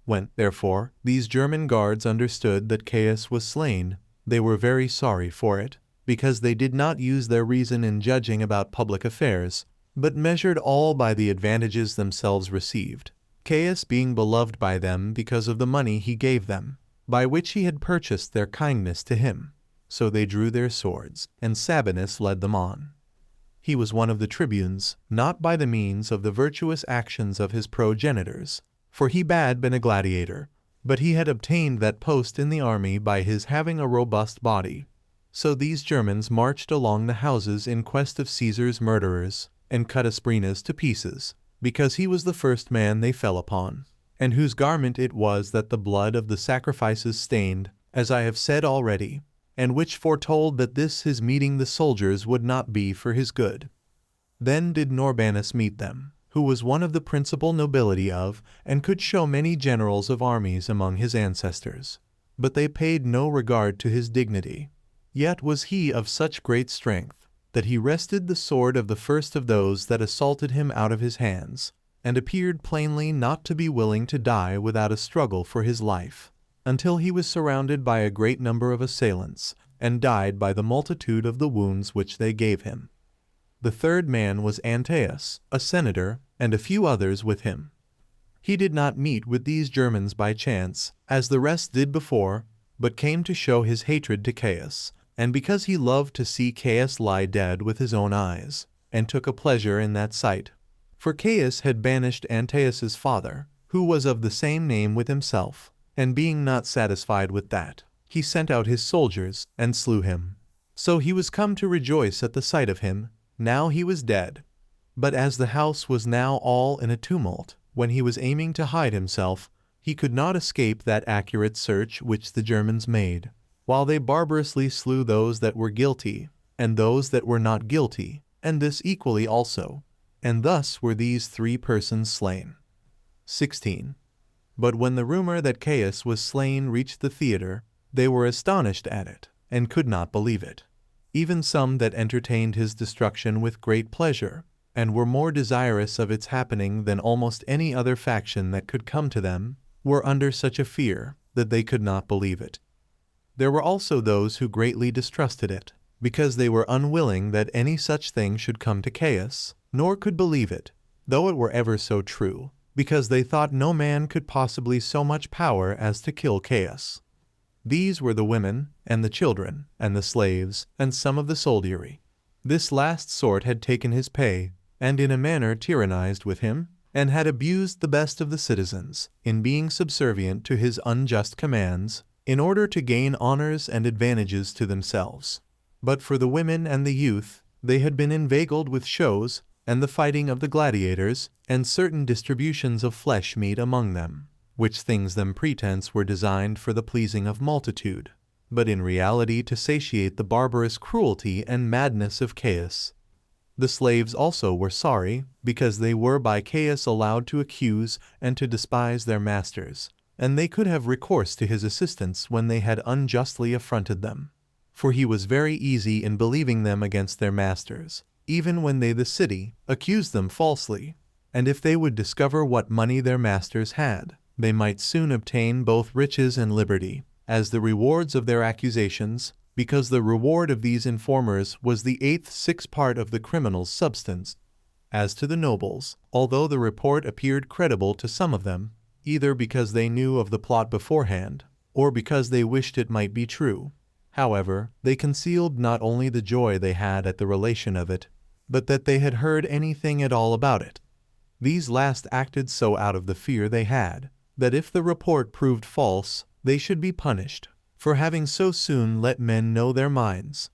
When, therefore, these German guards understood that Caius was slain, they were very sorry for it, because they did not use their reason in judging about public affairs, but measured all by the advantages themselves received, Caius being beloved by them because of the money he gave them, by which he had purchased their kindness to him. So they drew their swords, and Sabinus led them on. He was one of the tribunes, not by the means of the virtuous actions of his progenitors, for he had been a gladiator, but he had obtained that post in the army by his having a robust body. So these Germans marched along the houses in quest of Caesar's murderers, and cut Asprenas to pieces, because he was the first man they fell upon, and whose garment it was that the blood of the sacrifices stained, as I have said already, and which foretold that this his meeting the soldiers would not be for his good. Then did Norbanus meet them, who was one of the principal nobility of, and could show many generals of armies among his ancestors. But they paid no regard to his dignity. Yet was he of such great strength, that he wrested the sword of the first of those that assaulted him out of his hands, and appeared plainly not to be willing to die without a struggle for his life, until he was surrounded by a great number of assailants, and died by the multitude of the wounds which they gave him. The third man was Antaeus, a senator, and a few others with him. He did not meet with these Germans by chance, as the rest did before, but came to show his hatred to Caius, and because he loved to see Caius lie dead with his own eyes, and took a pleasure in that sight. For Caius had banished Antaeus's father, who was of the same name with himself, and being not satisfied with that, he sent out his soldiers, and slew him. So he was come to rejoice at the sight of him, now he was dead. But as the house was now all in a tumult, when he was aiming to hide himself, he could not escape that accurate search which the Germans made, while they barbarously slew those that were guilty, and those that were not guilty, and this equally also. And thus were these 3 persons slain. 16. But when the rumor that Caius was slain reached the theater, they were astonished at it, and could not believe it. Even some that entertained his destruction with great pleasure, and were more desirous of its happening than almost any other faction that could come to them, were under such a fear that they could not believe it. There were also those who greatly distrusted it, because they were unwilling that any such thing should come to Caius, nor could believe it, though it were ever so true, because they thought no man could possibly so much power as to kill Caius. These were the women, and the children, and the slaves, and some of the soldiery. This last sort had taken his pay, and in a manner tyrannized with him, and had abused the best of the citizens, in being subservient to his unjust commands, in order to gain honors and advantages to themselves. But for the women and the youth, they had been inveigled with shows, and the fighting of the gladiators, and certain distributions of flesh meat among them, which things them pretense were designed for the pleasing of multitude, but in reality to satiate the barbarous cruelty and madness of Caius. The slaves also were sorry, because they were by Caius allowed to accuse and to despise their masters, and they could have recourse to his assistance when they had unjustly affronted them. For he was very easy in believing them against their masters, even when they the city accused them falsely. And if they would discover what money their masters had, they might soon obtain both riches and liberty, as the rewards of their accusations, because the reward of these informers was the 1/8 part of the criminal's substance. As to the nobles, although the report appeared credible to some of them, either because they knew of the plot beforehand, or because they wished it might be true, however, they concealed not only the joy they had at the relation of it, but that they had heard anything at all about it. These last acted so out of the fear they had, that if the report proved false, they should be punished, for having so soon let men know their minds.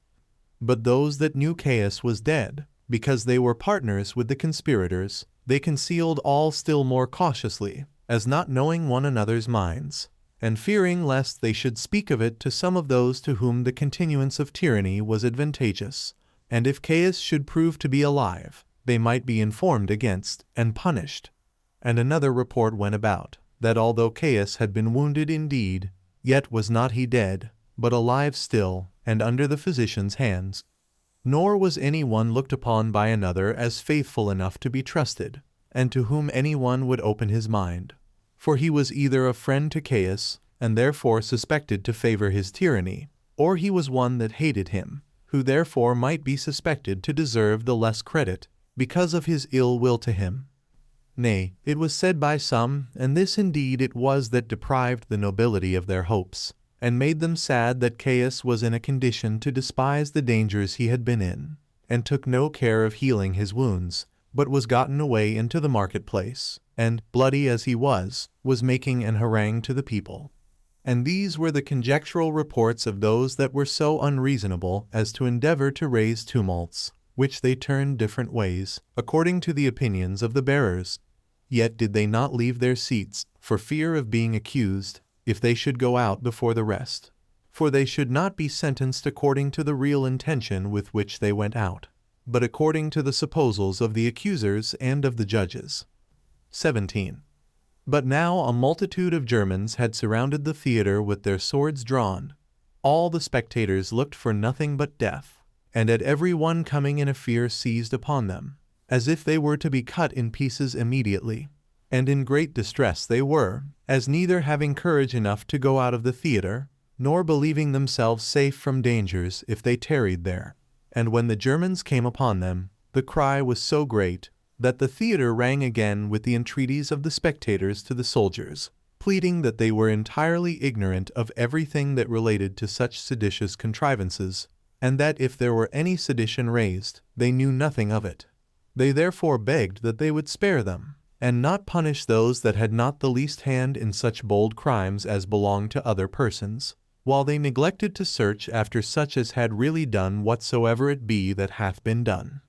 But those that knew Caius was dead, because they were partners with the conspirators, they concealed all still more cautiously, as not knowing one another's minds, and fearing lest they should speak of it to some of those to whom the continuance of tyranny was advantageous, and if Caius should prove to be alive, they might be informed against and punished. And another report went about, that although Caius had been wounded indeed, yet was not he dead, but alive still, and under the physician's hands. Nor was any one looked upon by another as faithful enough to be trusted, and to whom any one would open his mind. For he was either a friend to Caius, and therefore suspected to favor his tyranny, or he was one that hated him, who therefore might be suspected to deserve the less credit, because of his ill will to him. Nay, it was said by some, and this indeed it was that deprived the nobility of their hopes, and made them sad, that Caius was in a condition to despise the dangers he had been in, and took no care of healing his wounds, but was gotten away into the marketplace, and, bloody as he was making an harangue to the people. And these were the conjectural reports of those that were so unreasonable as to endeavor to raise tumults, which they turned different ways, according to the opinions of the bearers. Yet did they not leave their seats, for fear of being accused, if they should go out before the rest. For they should not be sentenced according to the real intention with which they went out, but according to the supposals of the accusers and of the judges. 17. But now a multitude of Germans had surrounded the theater with their swords drawn. All the spectators looked for nothing but death, and at every one coming in a fear seized upon them, as if they were to be cut in pieces immediately. And in great distress they were, as neither having courage enough to go out of the theater, nor believing themselves safe from dangers if they tarried there. And when the Germans came upon them, the cry was so great, that the theater rang again with the entreaties of the spectators to the soldiers, pleading that they were entirely ignorant of everything that related to such seditious contrivances, and that if there were any sedition raised, they knew nothing of it. They therefore begged that they would spare them, and not punish those that had not the least hand in such bold crimes as belonged to other persons, while they neglected to search after such as had really done whatsoever it be that hath been done.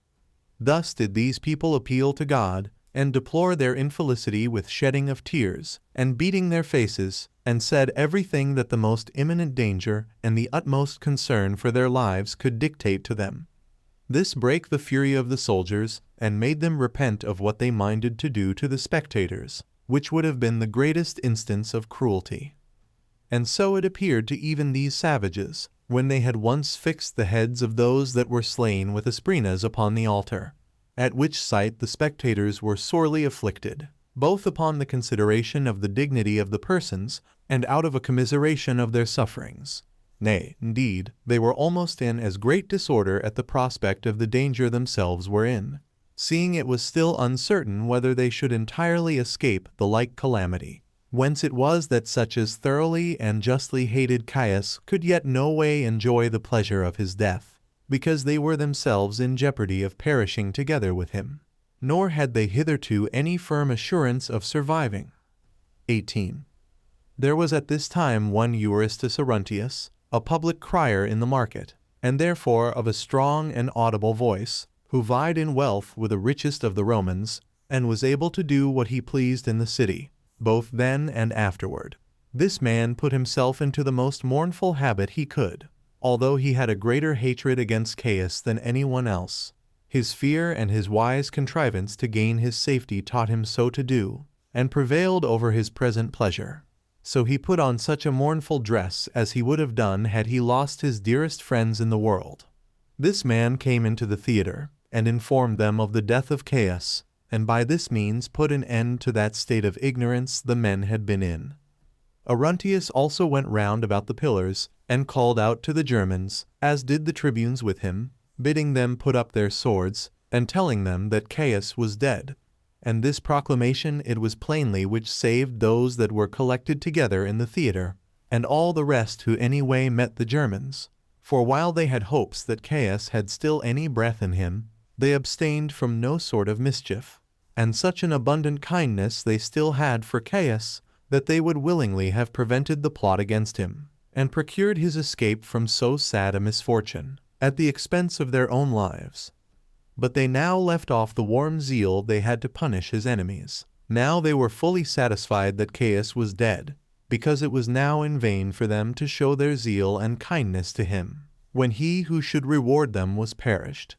Thus did these people appeal to God, and deplore their infelicity with shedding of tears, and beating their faces, and said everything that the most imminent danger and the utmost concern for their lives could dictate to them. This brake the fury of the soldiers, and made them repent of what they minded to do to the spectators, which would have been the greatest instance of cruelty. And so it appeared to even these savages, when they had once fixed the heads of those that were slain with asprinas upon the altar, at which sight the spectators were sorely afflicted, both upon the consideration of the dignity of the persons, and out of a commiseration of their sufferings. Nay, indeed, they were almost in as great disorder at the prospect of the danger themselves were in, seeing it was still uncertain whether they should entirely escape the like calamity. Whence it was that such as thoroughly and justly hated Caius could yet no way enjoy the pleasure of his death, because they were themselves in jeopardy of perishing together with him, nor had they hitherto any firm assurance of surviving. 18. There was at this time one Euaristus Aruntius, a public crier in the market, and therefore of a strong and audible voice, who vied in wealth with the richest of the Romans, and was able to do what he pleased in the city, both then and afterward. This man put himself into the most mournful habit he could, although he had a greater hatred against Caius than anyone else. His fear and his wise contrivance to gain his safety taught him so to do, and prevailed over his present pleasure. So he put on such a mournful dress as he would have done had he lost his dearest friends in the world. This man came into the theater, and informed them of the death of Caius, and by this means put an end to that state of ignorance the men had been in. Aruntius also went round about the pillars, and called out to the Germans, as did the tribunes with him, bidding them put up their swords, and telling them that Caius was dead. And this proclamation it was plainly which saved those that were collected together in the theater, and all the rest who any way met the Germans. For while they had hopes that Caius had still any breath in him, they abstained from no sort of mischief, and such an abundant kindness they still had for Caius, that they would willingly have prevented the plot against him, and procured his escape from so sad a misfortune, at the expense of their own lives. But they now left off the warm zeal they had to punish his enemies. Now they were fully satisfied that Caius was dead, because it was now in vain for them to show their zeal and kindness to him, when he who should reward them was perished.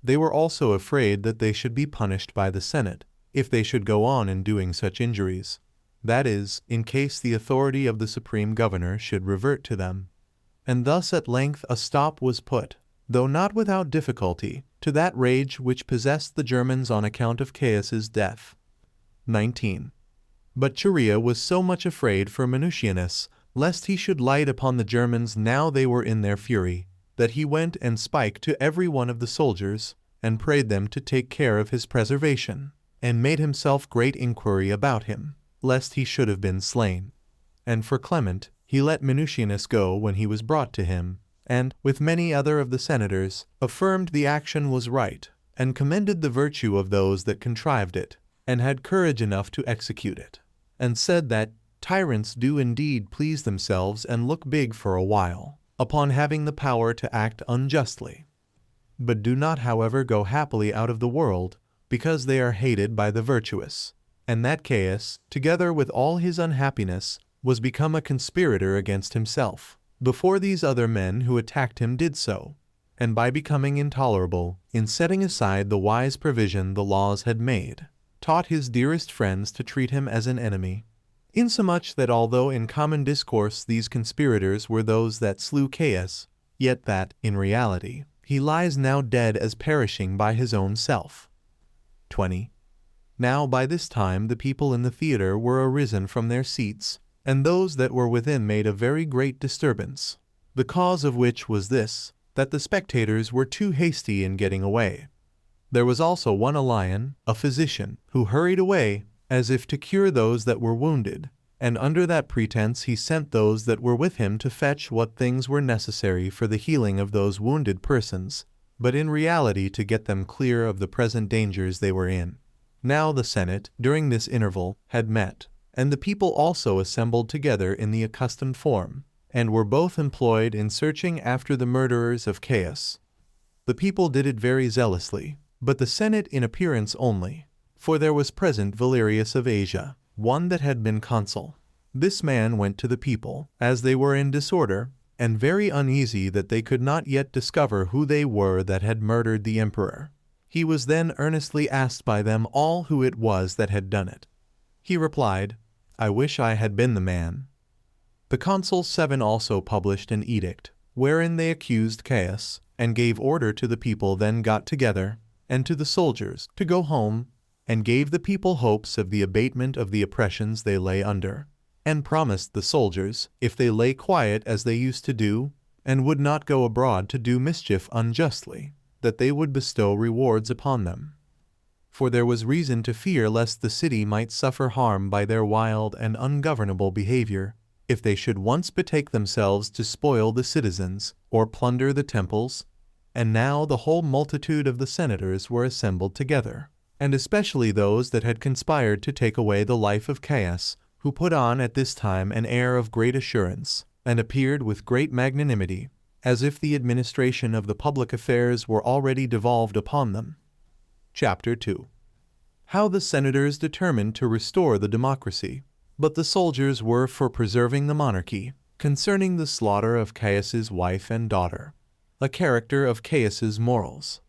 They were also afraid that they should be punished by the Senate, if they should go on in doing such injuries. That is, in case the authority of the supreme governor should revert to them. And thus at length a stop was put, though not without difficulty, to that rage which possessed the Germans on account of Caius's death. 19. But Chaerea was so much afraid for Minucianus, lest he should light upon the Germans now they were in their fury, that he went and spake to every one of the soldiers, and prayed them to take care of his preservation, and made himself great inquiry about him, lest he should have been slain. And for Clement, he let Minucianus go when he was brought to him, and, with many other of the senators, affirmed the action was right, and commended the virtue of those that contrived it, and had courage enough to execute it, and said that tyrants do indeed please themselves and look big for a while, upon having the power to act unjustly, but do not however go happily out of the world, because they are hated by the virtuous, and that Caius, together with all his unhappiness, was become a conspirator against himself, before these other men who attacked him did so, and by becoming intolerable, in setting aside the wise provision the laws had made, taught his dearest friends to treat him as an enemy, insomuch that although in common discourse these conspirators were those that slew Caius, yet that, in reality, he lies now dead as perishing by his own self. 20. Now by this time the people in the theater were arisen from their seats, and those that were within made a very great disturbance, the cause of which was this, that the spectators were too hasty in getting away. There was also one Elian, a physician, who hurried away, as if to cure those that were wounded, and under that pretense he sent those that were with him to fetch what things were necessary for the healing of those wounded persons, but in reality to get them clear of the present dangers they were in. Now the Senate, during this interval, had met, and the people also assembled together in the accustomed form, and were both employed in searching after the murderers of Caius. The people did it very zealously, but the Senate in appearance only, for there was present Valerius of Asia, one that had been consul. This man went to the people, as they were in disorder, and very uneasy that they could not yet discover who they were that had murdered the emperor. He was then earnestly asked by them all who it was that had done it. He replied, I wish I had been the man. The consuls 7 also published an edict, wherein they accused Caius, and gave order to the people then got together, and to the soldiers, to go home, and gave the people hopes of the abatement of the oppressions they lay under, and promised the soldiers, if they lay quiet as they used to do, and would not go abroad to do mischief unjustly, that they would bestow rewards upon them. For there was reason to fear lest the city might suffer harm by their wild and ungovernable behavior, if they should once betake themselves to spoil the citizens, or plunder the temples. And now the whole multitude of the senators were assembled together, and especially those that had conspired to take away the life of Caius, who put on at this time an air of great assurance, and appeared with great magnanimity, as if the administration of the public affairs were already devolved upon them. Chapter 2. How the senators determined to restore the democracy, but the soldiers were for preserving the monarchy, concerning the slaughter of Caius's wife and daughter. A character of Caius's morals.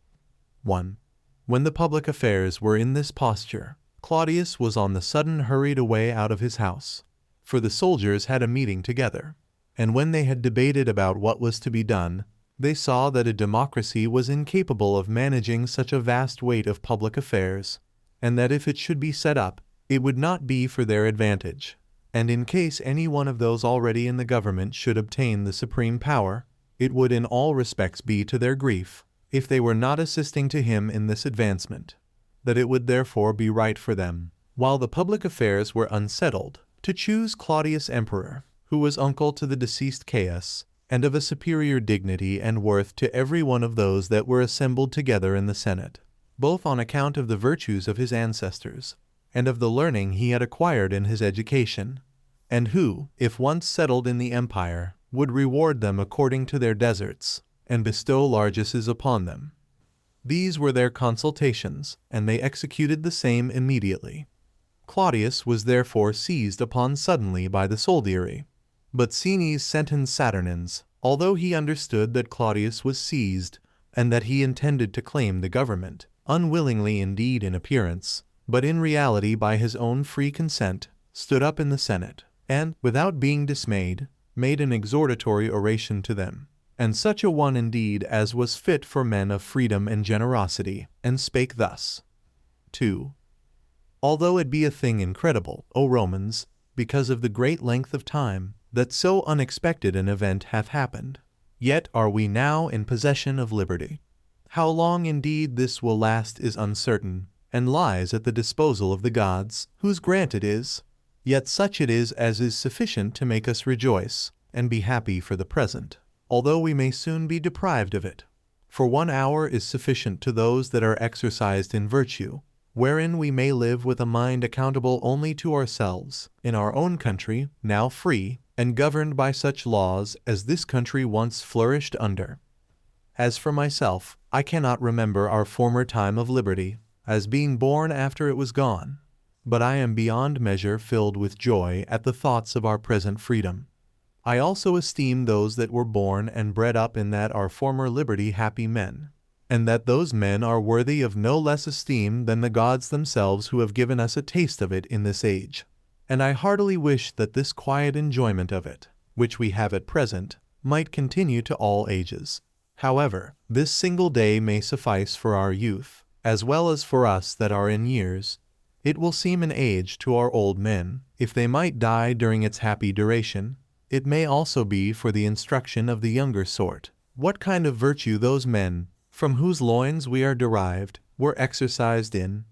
1. When the public affairs were in this posture, Claudius was on the sudden hurried away out of his house, for the soldiers had a meeting together. And when they had debated about what was to be done, they saw that a democracy was incapable of managing such a vast weight of public affairs, and that if it should be set up, it would not be for their advantage. And in case any one of those already in the government should obtain the supreme power, it would in all respects be to their grief, if they were not assisting to him in this advancement, that it would therefore be right for them, while the public affairs were unsettled, to choose Claudius emperor, who was uncle to the deceased Caius, and of a superior dignity and worth to every one of those that were assembled together in the Senate, both on account of the virtues of his ancestors, and of the learning he had acquired in his education, and who, if once settled in the empire, would reward them according to their deserts, and bestow largesses upon them. These were their consultations, and they executed the same immediately. Claudius was therefore seized upon suddenly by the soldiery. But Caenis sent in Saturnines, although he understood that Claudius was seized, and that he intended to claim the government, unwillingly indeed in appearance, but in reality by his own free consent, stood up in the Senate, and, without being dismayed, made an exhortatory oration to them, and such a one indeed as was fit for men of freedom and generosity, and spake thus. 2. Although it be a thing incredible, O Romans, because of the great length of time, that so unexpected an event hath happened, yet are we now in possession of liberty. How long indeed this will last is uncertain, and lies at the disposal of the gods, whose grant it is, yet such it is as is sufficient to make us rejoice, and be happy for the present, although we may soon be deprived of it. For 1 hour is sufficient to those that are exercised in virtue, wherein we may live with a mind accountable only to ourselves, in our own country, now free, and governed by such laws as this country once flourished under. As for myself, I cannot remember our former time of liberty, as being born after it was gone, but I am beyond measure filled with joy at the thoughts of our present freedom. I also esteem those that were born and bred up in that our former liberty happy men, and that those men are worthy of no less esteem than the gods themselves who have given us a taste of it in this age. And I heartily wish that this quiet enjoyment of it, which we have at present, might continue to all ages. However, this single day may suffice for our youth, as well as for us that are in years. It will seem an age to our old men, if they might die during its happy duration. It may also be for the instruction of the younger sort, what kind of virtue those men, from whose loins we are derived, were exercised in.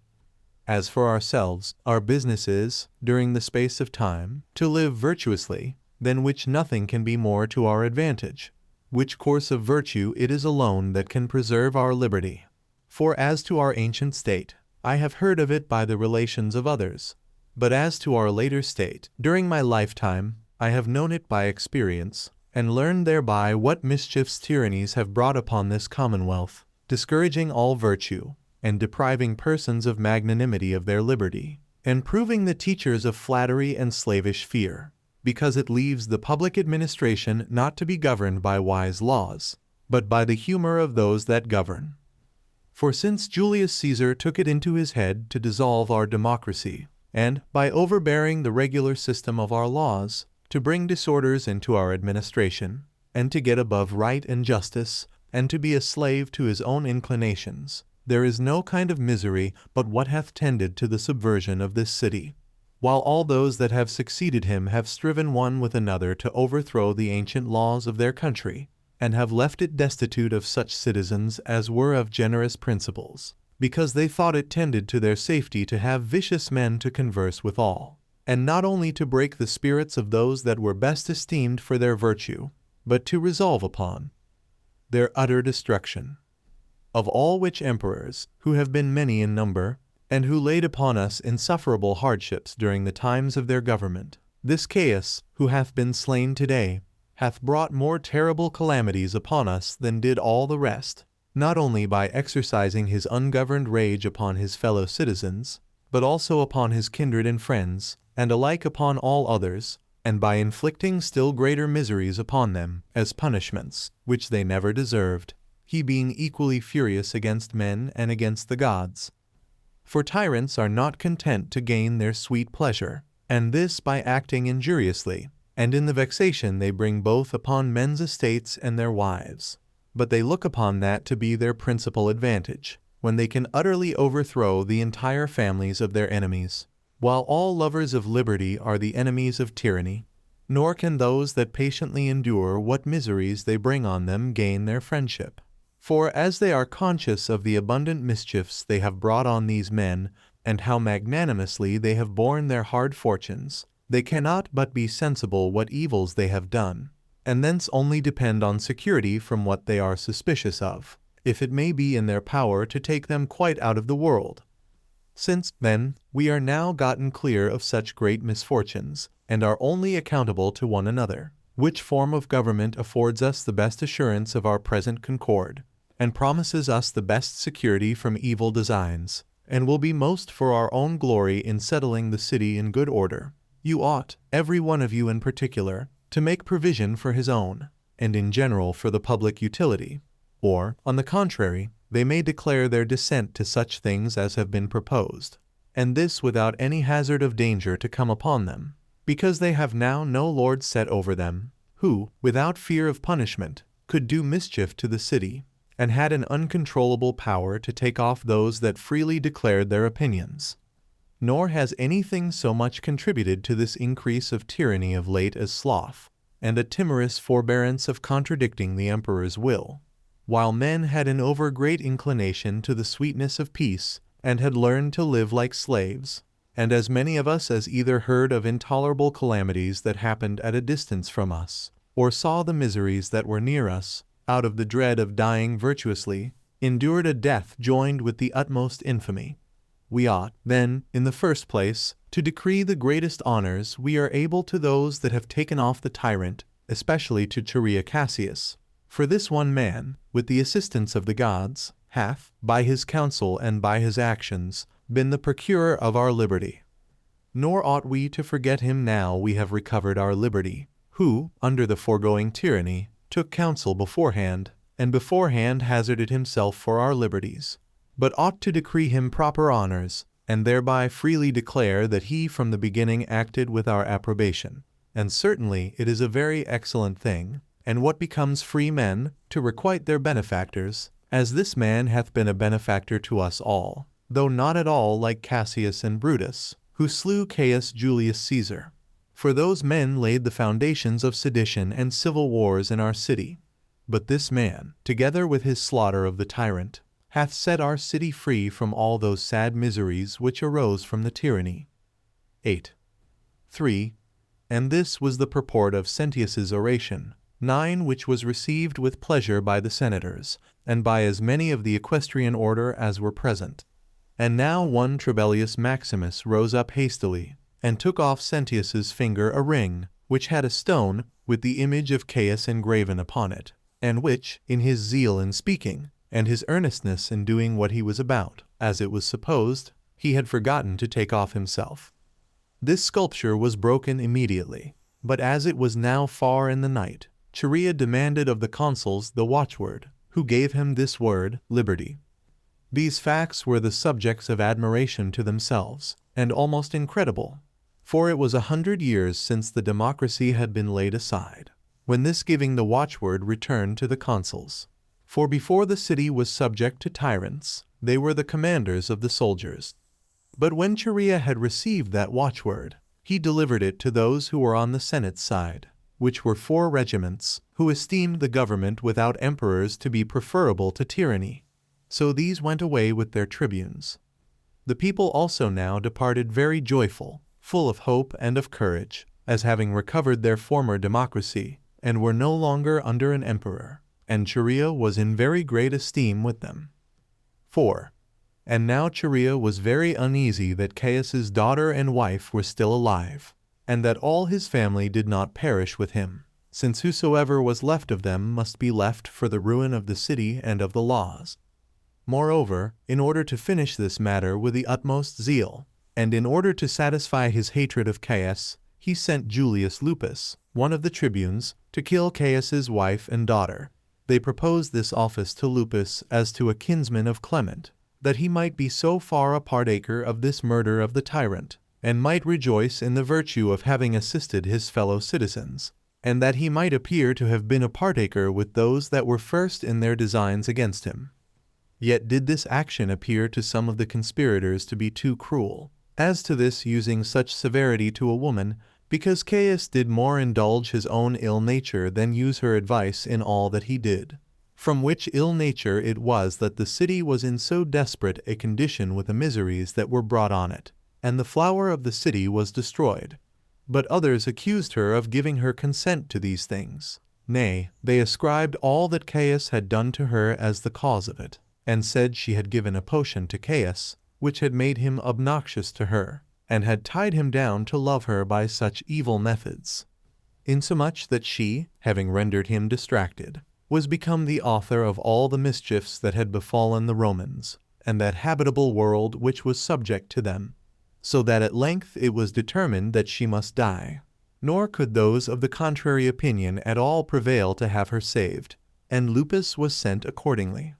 As for ourselves, our business is, during the space of time, to live virtuously, than which nothing can be more to our advantage, which course of virtue it is alone that can preserve our liberty. For as to our ancient state, I have heard of it by the relations of others, but as to our later state, during my lifetime, I have known it by experience, and learned thereby what mischiefs tyrannies have brought upon this commonwealth, discouraging all virtue, and depriving persons of magnanimity of their liberty, and proving the teachers of flattery and slavish fear, because it leaves the public administration not to be governed by wise laws, but by the humor of those that govern. For since Julius Caesar took it into his head to dissolve our democracy, and, by overbearing the regular system of our laws, to bring disorders into our administration, and to get above right and justice, and to be a slave to his own inclinations, there is no kind of misery but what hath tended to the subversion of this city, while all those that have succeeded him have striven one with another to overthrow the ancient laws of their country, and have left it destitute of such citizens as were of generous principles, because they thought it tended to their safety to have vicious men to converse withal, and not only to break the spirits of those that were best esteemed for their virtue, but to resolve upon their utter destruction. Of all which emperors, who have been many in number, and who laid upon us insufferable hardships during the times of their government, this Caius, who hath been slain today, hath brought more terrible calamities upon us than did all the rest, not only by exercising his ungoverned rage upon his fellow citizens, but also upon his kindred and friends, and alike upon all others, and by inflicting still greater miseries upon them, as punishments, which they never deserved, he being equally furious against men and against the gods. For tyrants are not content to gain their sweet pleasure, and this by acting injuriously, and in the vexation they bring both upon men's estates and their wives. But they look upon that to be their principal advantage, when they can utterly overthrow the entire families of their enemies, while all lovers of liberty are the enemies of tyranny. Nor can those that patiently endure what miseries they bring on them gain their friendship. For as they are conscious of the abundant mischiefs they have brought on these men, and how magnanimously they have borne their hard fortunes, they cannot but be sensible what evils they have done, and thence only depend on security from what they are suspicious of, if it may be in their power to take them quite out of the world. Since, then, we are now gotten clear of such great misfortunes, and are only accountable to one another, which form of government affords us the best assurance of our present concord, and promises us the best security from evil designs, and will be most for our own glory in settling the city in good order, you ought, every one of you in particular, to make provision for his own, and in general for the public utility. Or, on the contrary, they may declare their dissent to such things as have been proposed, and this without any hazard of danger to come upon them, because they have now no lord set over them, who, without fear of punishment, could do mischief to the city, and had an uncontrollable power to take off those that freely declared their opinions. Nor has anything so much contributed to this increase of tyranny of late as sloth, and a timorous forbearance of contradicting the emperor's will. While men had an over-great inclination to the sweetness of peace, and had learned to live like slaves, and as many of us as either heard of intolerable calamities that happened at a distance from us, or saw the miseries that were near us, out of the dread of dying virtuously, endured a death joined with the utmost infamy. We ought, then, in the first place, to decree the greatest honors we are able to those that have taken off the tyrant, especially to Cherea Cassius. For this one man, with the assistance of the gods, hath, by his counsel and by his actions, been the procurer of our liberty. Nor ought we to forget him now we have recovered our liberty, who, under the foregoing tyranny, took counsel beforehand, and beforehand hazarded himself for our liberties, but ought to decree him proper honors, and thereby freely declare that he from the beginning acted with our approbation. And certainly it is a very excellent thing, and what becomes free men, to requite their benefactors, as this man hath been a benefactor to us all, though not at all like Cassius and Brutus, who slew Caius Julius Caesar. For those men laid the foundations of sedition and civil wars in our city. But this man, together with his slaughter of the tyrant, hath set our city free from all those sad miseries which arose from the tyranny. 8. 3. And this was the purport of Sentius's oration. 9. Which was received with pleasure by the senators, and by as many of the equestrian order as were present. And now one Trebellius Maximus rose up hastily, and took off Sentius's finger a ring, which had a stone, with the image of Caius engraven upon it, and which, in his zeal in speaking, and his earnestness in doing what he was about, as it was supposed, he had forgotten to take off himself. This sculpture was broken immediately, but as it was now far in the night, Cherea demanded of the consuls the watchword, who gave him this word, liberty. These facts were the subjects of admiration to themselves, and almost incredible, for it was 100 years since the democracy had been laid aside, when this giving the watchword returned to the consuls. For before the city was subject to tyrants, they were the commanders of the soldiers. But when Cherea had received that watchword, he delivered it to those who were on the Senate's side, which were 4 regiments, who esteemed the government without emperors to be preferable to tyranny. So these went away with their tribunes. The people also now departed very joyful, full of hope and of courage, as having recovered their former democracy, and were no longer under an emperor, and Cherea was in very great esteem with them. 4. And now Cherea was very uneasy that Caius's daughter and wife were still alive, and that all his family did not perish with him, since whosoever was left of them must be left for the ruin of the city and of the laws. Moreover, in order to finish this matter with the utmost zeal, and in order to satisfy his hatred of Caius, he sent Julius Lupus, one of the tribunes, to kill Caius's wife and daughter. They proposed this office to Lupus as to a kinsman of Clement, that he might be so far a partaker of this murder of the tyrant, and might rejoice in the virtue of having assisted his fellow citizens, and that he might appear to have been a partaker with those that were first in their designs against him. Yet did this action appear to some of the conspirators to be too cruel, as to this using such severity to a woman, because Caius did more indulge his own ill nature than use her advice in all that he did. From which ill nature it was that the city was in so desperate a condition with the miseries that were brought on it, and the flower of the city was destroyed. But others accused her of giving her consent to these things. Nay, they ascribed all that Caius had done to her as the cause of it, and said she had given a potion to Caius, which had made him obnoxious to her, and had tied him down to love her by such evil methods, insomuch that she, having rendered him distracted, was become the author of all the mischiefs that had befallen the Romans, and that habitable world which was subject to them, so that at length it was determined that she must die. Nor could those of the contrary opinion at all prevail to have her saved, and Lupus was sent accordingly.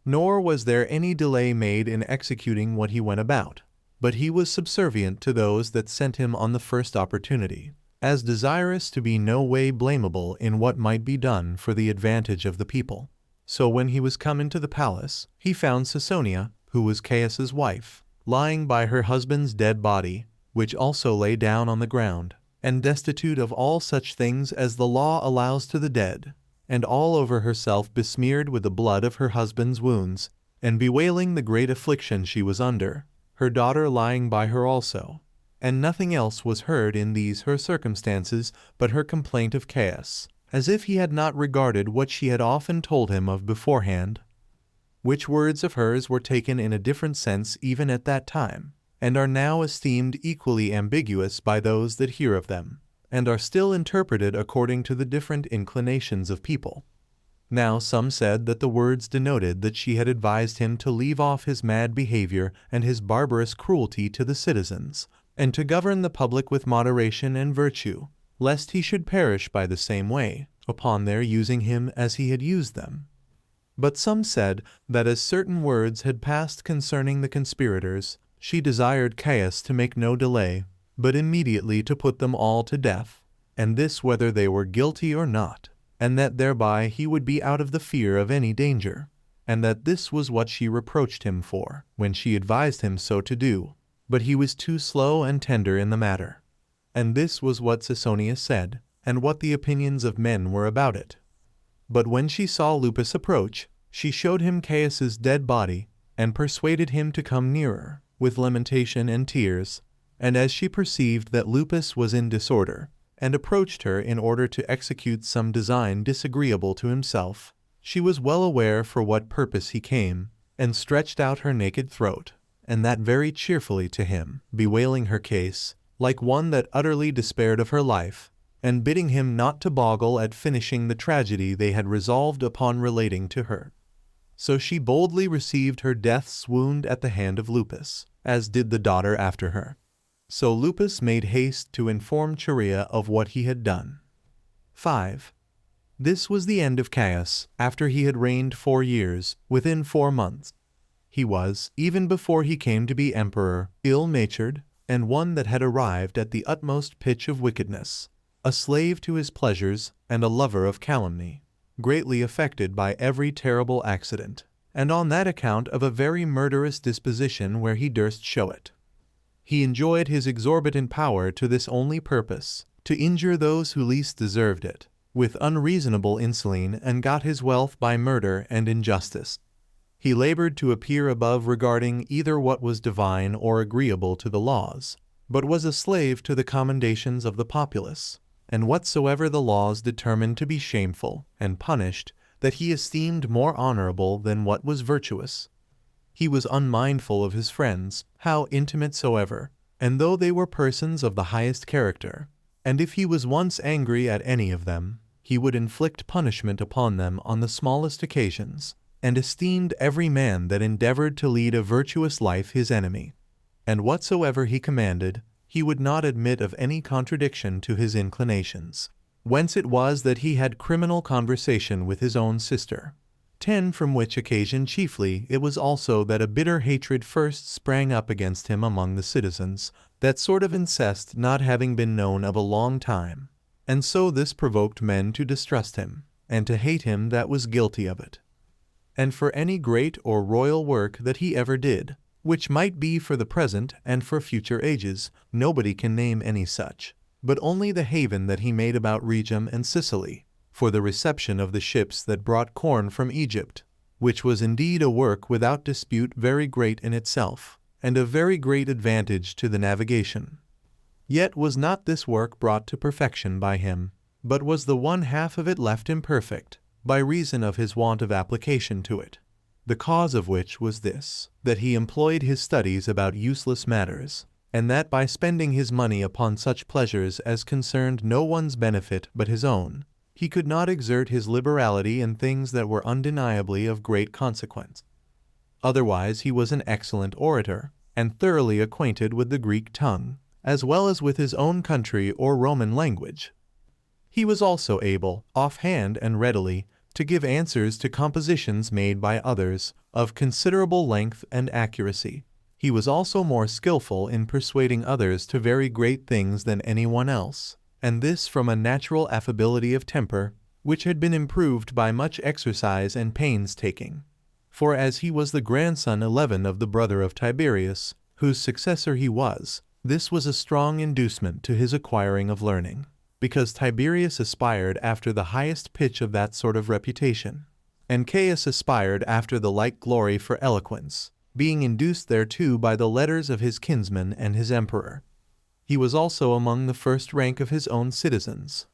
Nor was there any delay made in executing what he went about, but he was subservient to those that sent him on the first opportunity, as desirous to be no way blamable in what might be done for the advantage of the people. So when he was come into the palace, he found Caesonia, who was Caius's wife, lying by her husband's dead body, which also lay down on the ground, and destitute of all such things as the law allows to the dead, and all over herself besmeared with the blood of her husband's wounds, and bewailing the great affliction she was under, her daughter lying by her also. And nothing else was heard in these her circumstances but her complaint of Caius, as if he had not regarded what she had often told him of beforehand, which words of hers were taken in a different sense even at that time, and are now esteemed equally ambiguous by those that hear of them, and are still interpreted according to the different inclinations of people. Now some said that the words denoted that she had advised him to leave off his mad behavior and his barbarous cruelty to the citizens, and to govern the public with moderation and virtue, lest he should perish by the same way, upon their using him as he had used them. But some said that as certain words had passed concerning the conspirators, she desired Caius to make no delay, but immediately to put them all to death, and this whether they were guilty or not, and that thereby he would be out of the fear of any danger, and that this was what she reproached him for, when she advised him so to do, but he was too slow and tender in the matter. And this was what Caesonia said, and what the opinions of men were about it. But when she saw Lupus approach, she showed him Caius's dead body, and persuaded him to come nearer, with lamentation and tears, and as she perceived that Lupus was in disorder, and approached her in order to execute some design disagreeable to himself, she was well aware for what purpose he came, and stretched out her naked throat, and that very cheerfully to him, bewailing her case, like one that utterly despaired of her life, and bidding him not to boggle at finishing the tragedy they had resolved upon relating to her. So she boldly received her death's wound at the hand of Lupus, as did the daughter after her. So Lupus made haste to inform Chaerea of what he had done. 5. This was the end of Caius, after he had reigned 4 years, within 4 months. He was, even before he came to be emperor, ill-natured, and one that had arrived at the utmost pitch of wickedness, a slave to his pleasures, and a lover of calumny, greatly affected by every terrible accident, and on that account of a very murderous disposition where he durst show it. He enjoyed his exorbitant power to this only purpose, to injure those who least deserved it, with unreasonable insolence, and got his wealth by murder and injustice. He labored to appear above regarding either what was divine or agreeable to the laws, but was a slave to the commendations of the populace, and whatsoever the laws determined to be shameful and punished, that he esteemed more honorable than what was virtuous. He was unmindful of his friends, how intimate soever, and though they were persons of the highest character, and if he was once angry at any of them, he would inflict punishment upon them on the smallest occasions, and esteemed every man that endeavored to lead a virtuous life his enemy. And whatsoever he commanded, he would not admit of any contradiction to his inclinations. Whence it was that he had criminal conversation with his own sister. 10. From which occasion chiefly it was also that a bitter hatred first sprang up against him among the citizens, that sort of incest not having been known of a long time, and so this provoked men to distrust him, and to hate him that was guilty of it. And for any great or royal work that he ever did, which might be for the present and for future ages, nobody can name any such, but only the haven that he made about Rhegium and Sicily, for the reception of the ships that brought corn from Egypt, which was indeed a work without dispute very great in itself, and of very great advantage to the navigation. Yet was not this work brought to perfection by him, but was the one half of it left imperfect, by reason of his want of application to it. The cause of which was this, that he employed his studies about useless matters, and that by spending his money upon such pleasures as concerned no one's benefit but his own, he could not exert his liberality in things that were undeniably of great consequence. Otherwise he was an excellent orator, and thoroughly acquainted with the Greek tongue, as well as with his own country or Roman language. He was also able, offhand and readily, to give answers to compositions made by others, of considerable length and accuracy. He was also more skillful in persuading others to very great things than anyone else, and this from a natural affability of temper, which had been improved by much exercise and pains-taking. For as he was the grandson 11 of the brother of Tiberius, whose successor he was, this was a strong inducement to his acquiring of learning, because Tiberius aspired after the highest pitch of that sort of reputation, and Caius aspired after the like glory for eloquence, being induced thereto by the letters of his kinsman and his emperor. He was also among the first rank of his own citizens.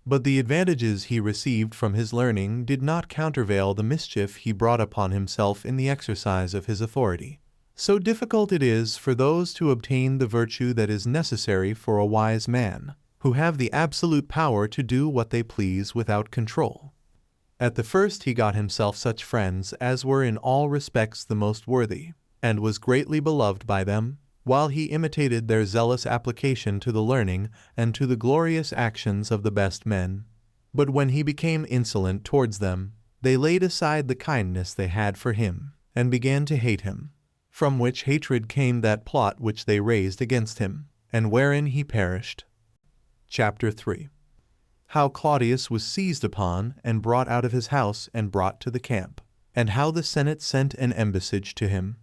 But the advantages he received from his learning did not countervail the mischief he brought upon himself in the exercise of his authority. So difficult it is for those to obtain the virtue that is necessary for a wise man, who have the absolute power to do what they please without control. At the first he got himself such friends as were in all respects the most worthy, and was greatly beloved by them, while he imitated their zealous application to the learning and to the glorious actions of the best men. But when he became insolent towards them, they laid aside the kindness they had for him, and began to hate him, from which hatred came that plot which they raised against him, and wherein he perished. Chapter 3. How Claudius was seized upon and brought out of his house and brought to the camp, and how the Senate sent an embassage to him.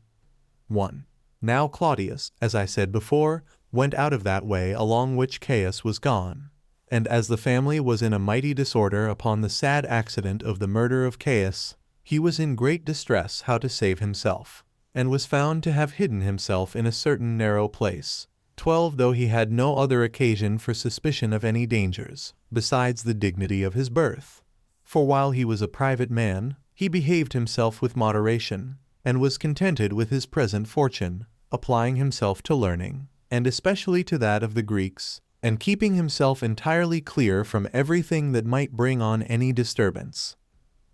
1. Now Claudius, as I said before, went out of that way along which Caius was gone, and as the family was in a mighty disorder upon the sad accident of the murder of Caius, he was in great distress how to save himself, and was found to have hidden himself in a certain narrow place, 12 though he had no other occasion for suspicion of any dangers, besides the dignity of his birth. For while he was a private man, he behaved himself with moderation, and was contented with his present fortune, applying himself to learning, and especially to that of the Greeks, and keeping himself entirely clear from everything that might bring on any disturbance.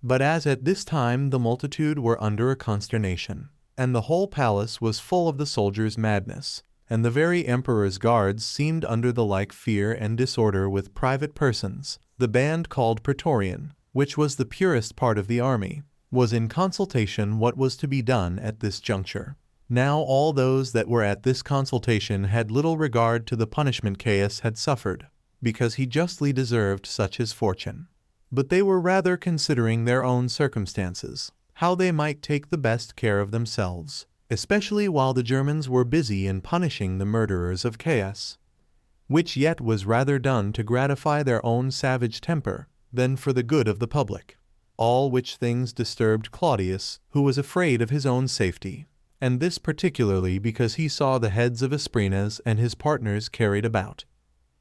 But as at this time the multitude were under a consternation, and the whole palace was full of the soldiers' madness, and the very emperor's guards seemed under the like fear and disorder with private persons, the band called Praetorian, which was the purest part of the army, was in consultation what was to be done at this juncture. Now all those that were at this consultation had little regard to the punishment Caius had suffered, because he justly deserved such his fortune. But they were rather considering their own circumstances, how they might take the best care of themselves, especially while the Germans were busy in punishing the murderers of Caius, which yet was rather done to gratify their own savage temper than for the good of the public. All which things disturbed Claudius, who was afraid of his own safety, and this particularly because he saw the heads of Asprenas and his partners carried about.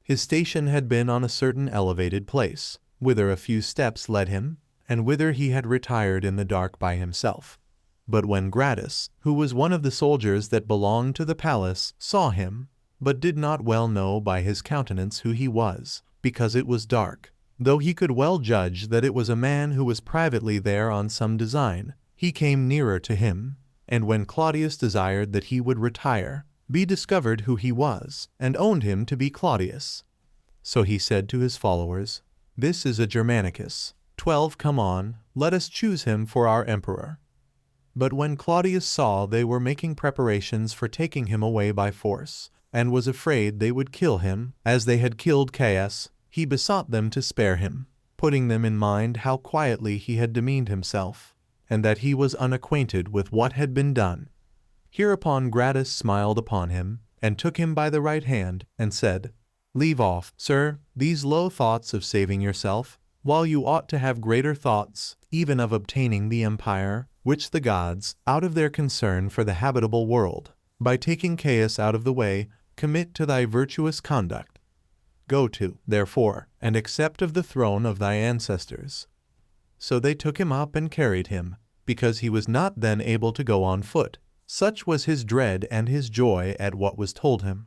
His station had been on a certain elevated place, whither a few steps led him, and whither he had retired in the dark by himself. But when Gratus, who was one of the soldiers that belonged to the palace, saw him, but did not well know by his countenance who he was, because it was dark, though he could well judge that it was a man who was privately there on some design, he came nearer to him, and when Claudius desired that he would retire, be discovered who he was, and owned him to be Claudius. So he said to his followers, "This is a Germanicus. 12 come on, let us choose him for our emperor." But when Claudius saw they were making preparations for taking him away by force, and was afraid they would kill him, as they had killed Caius. He besought them to spare him, putting them in mind how quietly he had demeaned himself, and that he was unacquainted with what had been done. Hereupon Gratus smiled upon him, and took him by the right hand, and said, "Leave off, sir, these low thoughts of saving yourself, while you ought to have greater thoughts, even of obtaining the empire, which the gods, out of their concern for the habitable world, by taking Caius out of the way, commit to thy virtuous conduct. Go to, therefore, and accept of the throne of thy ancestors." So they took him up and carried him, because he was not then able to go on foot. Such was his dread and his joy at what was told him.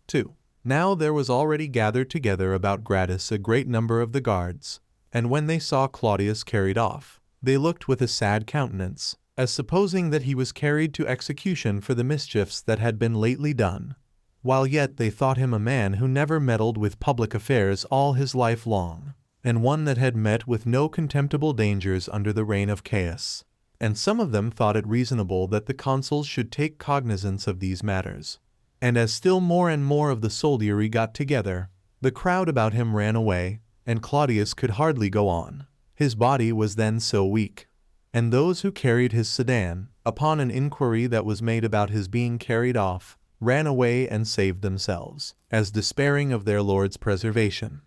2. Now there was already gathered together about Gratus a great number of the guards, and when they saw Claudius carried off, they looked with a sad countenance, as supposing that he was carried to execution for the mischiefs that had been lately done, while yet they thought him a man who never meddled with public affairs all his life long, and one that had met with no contemptible dangers under the reign of Caius. And some of them thought it reasonable that the consuls should take cognizance of these matters. And as still more and more of the soldiery got together, the crowd about him ran away, and Claudius could hardly go on. His body was then so weak. And those who carried his sedan, upon an inquiry that was made about his being carried off, ran away and saved themselves, as despairing of their lord's preservation.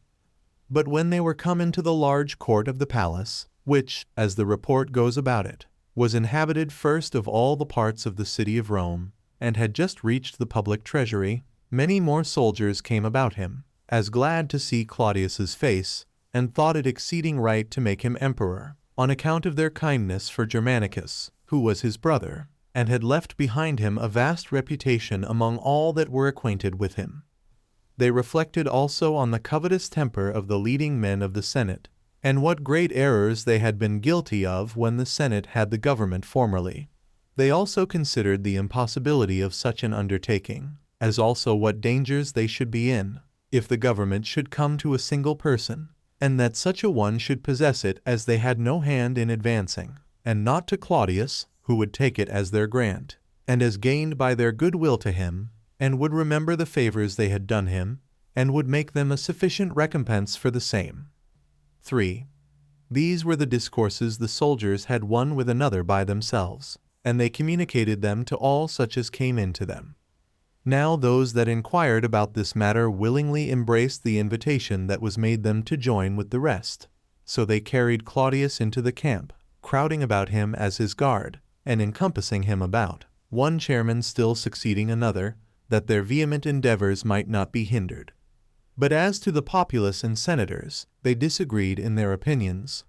But when they were come into the large court of the palace, which, as the report goes about it, was inhabited first of all the parts of the city of Rome, and had just reached the public treasury, many more soldiers came about him, as glad to see Claudius's face, and thought it exceeding right to make him emperor, on account of their kindness for Germanicus, who was his brother, and had left behind him a vast reputation among all that were acquainted with him. They reflected also on the covetous temper of the leading men of the Senate, and what great errors they had been guilty of when the Senate had the government formerly. They also considered the impossibility of such an undertaking, as also what dangers they should be in, if the government should come to a single person, and that such a one should possess it as they had no hand in advancing, and not to Claudius, who would take it as their grant, and as gained by their good will to him, and would remember the favors they had done him, and would make them a sufficient recompense for the same. 3. These were the discourses the soldiers had one with another by themselves, and they communicated them to all such as came in to them. Now those that inquired about this matter willingly embraced the invitation that was made them to join with the rest. So they carried Claudius into the camp, crowding about him as his guard, and encompassing him about, one chairman still succeeding another, that their vehement endeavors might not be hindered. But as to the populace and senators, they disagreed in their opinions.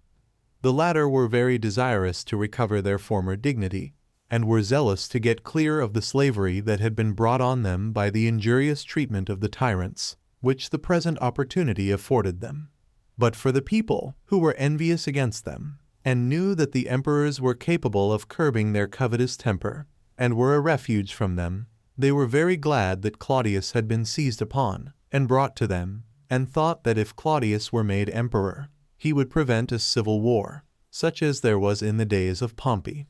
The latter were very desirous to recover their former dignity, and were zealous to get clear of the slavery that had been brought on them by the injurious treatment of the tyrants, which the present opportunity afforded them. But for the people, who were envious against them, and knew that the emperors were capable of curbing their covetous temper, and were a refuge from them, they were very glad that Claudius had been seized upon, and brought to them, and thought that if Claudius were made emperor, he would prevent a civil war, such as there was in the days of Pompey.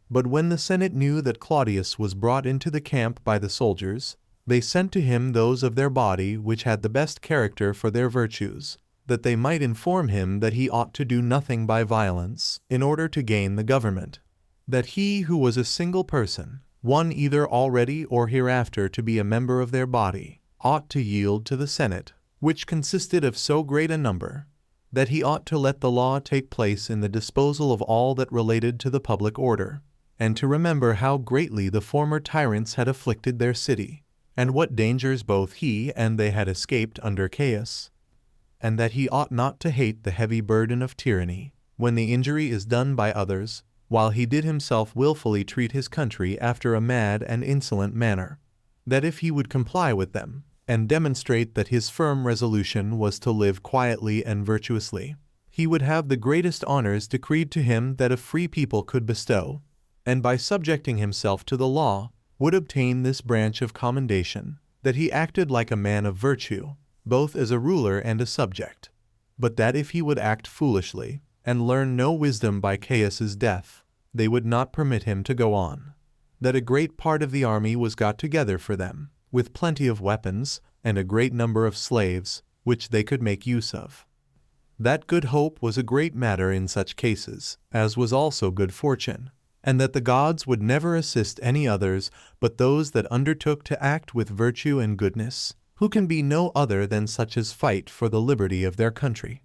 But when the Senate knew that Claudius was brought into the camp by the soldiers, they sent to him those of their body which had the best character for their virtues, that they might inform him that he ought to do nothing by violence, in order to gain the government; that he who was a single person, one either already or hereafter to be a member of their body, ought to yield to the Senate, which consisted of so great a number, that he ought to let the law take place in the disposal of all that related to the public order, and to remember how greatly the former tyrants had afflicted their city, and what dangers both he and they had escaped under Caius, and that he ought not to hate the heavy burden of tyranny, when the injury is done by others, while he did himself wilfully treat his country after a mad and insolent manner; that if he would comply with them, and demonstrate that his firm resolution was to live quietly and virtuously, he would have the greatest honors decreed to him that a free people could bestow, and by subjecting himself to the law, would obtain this branch of commendation, that he acted like a man of virtue, both as a ruler and a subject; but that if he would act foolishly, and learn no wisdom by Caius's death, they would not permit him to go on; that a great part of the army was got together for them, with plenty of weapons, and a great number of slaves, which they could make use of. That good hope was a great matter in such cases, as was also good fortune, and that the gods would never assist any others but those that undertook to act with virtue and goodness, who can be no other than such as fight for the liberty of their country.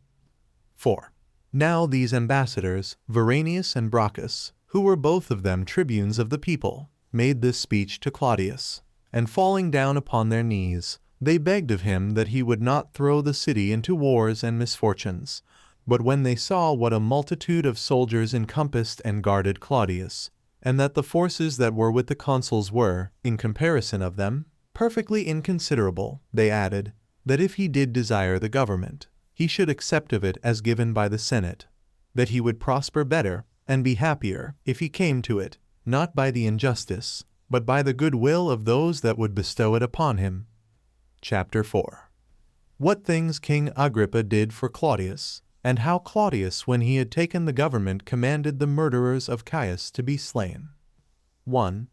4. Now these ambassadors, Veranius and Brachus, who were both of them tribunes of the people, made this speech to Claudius, and falling down upon their knees, they begged of him that he would not throw the city into wars and misfortunes. But when they saw what a multitude of soldiers encompassed and guarded Claudius, and that the forces that were with the consuls were, in comparison of them, perfectly inconsiderable, they added, that if he did desire the government, he should accept of it as given by the Senate, that he would prosper better and be happier if he came to it, not by the injustice, but by the good will of those that would bestow it upon him. Chapter 4. What things King Agrippa did for Claudius, and how Claudius, when he had taken the government, commanded the murderers of Caius to be slain. 1.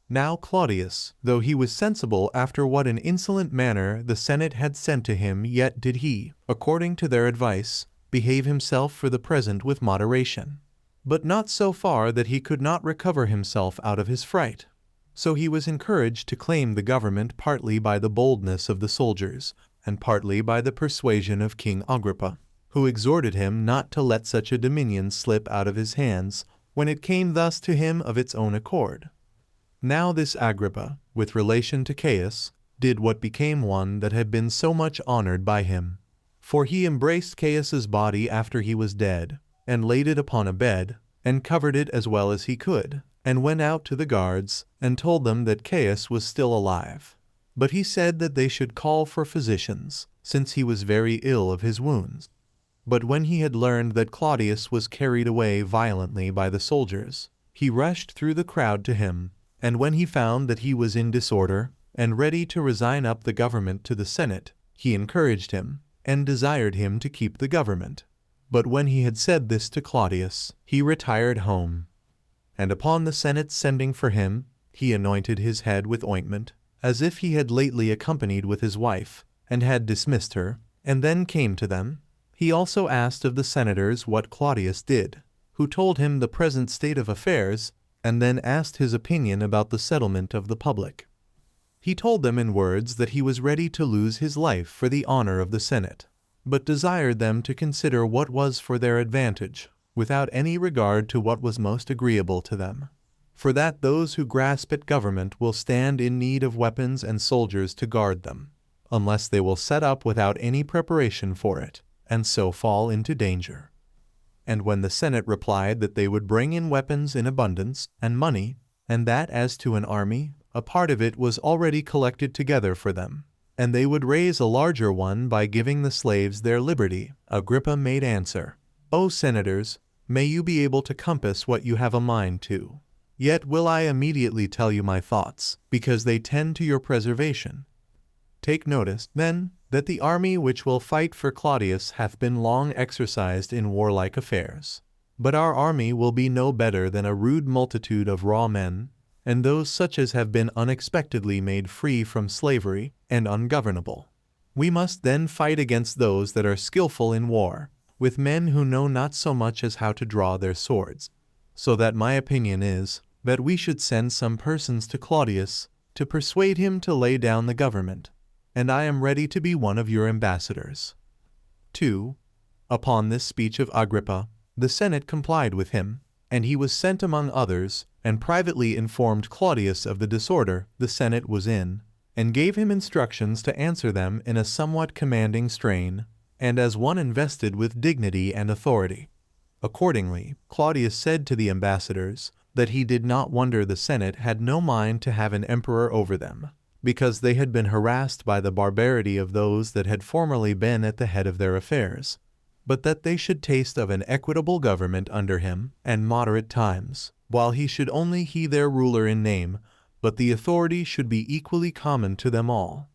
Now Claudius, though he was sensible after what an insolent manner the Senate had sent to him, yet did he, according to their advice, behave himself for the present with moderation, but not so far that he could not recover himself out of his fright. So he was encouraged to claim the government partly by the boldness of the soldiers, and partly by the persuasion of King Agrippa, who exhorted him not to let such a dominion slip out of his hands, when it came thus to him of its own accord. Now this Agrippa, with relation to Caius, did what became one that had been so much honored by him. For he embraced Caius's body after he was dead, and laid it upon a bed, and covered it as well as he could, and went out to the guards, and told them that Caius was still alive. But he said that they should call for physicians, since he was very ill of his wounds. But when he had learned that Claudius was carried away violently by the soldiers, he rushed through the crowd to him, and when he found that he was in disorder, and ready to resign up the government to the Senate, he encouraged him, and desired him to keep the government. But when he had said this to Claudius, he retired home. And upon the Senate sending for him, he anointed his head with ointment, as if he had lately accompanied with his wife, and had dismissed her, and then came to them. He also asked of the senators what Claudius did, who told him the present state of affairs, and then asked his opinion about the settlement of the public. He told them in words that he was ready to lose his life for the honor of the Senate, but desired them to consider what was for their advantage, without any regard to what was most agreeable to them. For that those who grasp at government will stand in need of weapons and soldiers to guard them, unless they will set up without any preparation for it, and so fall into danger. And when the Senate replied that they would bring in weapons in abundance, and money, and that as to an army, a part of it was already collected together for them, and they would raise a larger one by giving the slaves their liberty, Agrippa made answer, O senators, may you be able to compass what you have a mind to. Yet will I immediately tell you my thoughts, because they tend to your preservation. Take notice, then, that the army which will fight for Claudius hath been long exercised in warlike affairs. But our army will be no better than a rude multitude of raw men, and those such as have been unexpectedly made free from slavery, and ungovernable. We must then fight against those that are skillful in war, with men who know not so much as how to draw their swords. So that my opinion is, that we should send some persons to Claudius, to persuade him to lay down the government, and I am ready to be one of your ambassadors. 2. Upon this speech of Agrippa, the Senate complied with him, and he was sent among others, and privately informed Claudius of the disorder the Senate was in, and gave him instructions to answer them in a somewhat commanding strain, and as one invested with dignity and authority. Accordingly, Claudius said to the ambassadors that he did not wonder the Senate had no mind to have an emperor over them, because they had been harassed by the barbarity of those that had formerly been at the head of their affairs, but that they should taste of an equitable government under him, and moderate times, while he should only be their ruler in name, but the authority should be equally common to them all.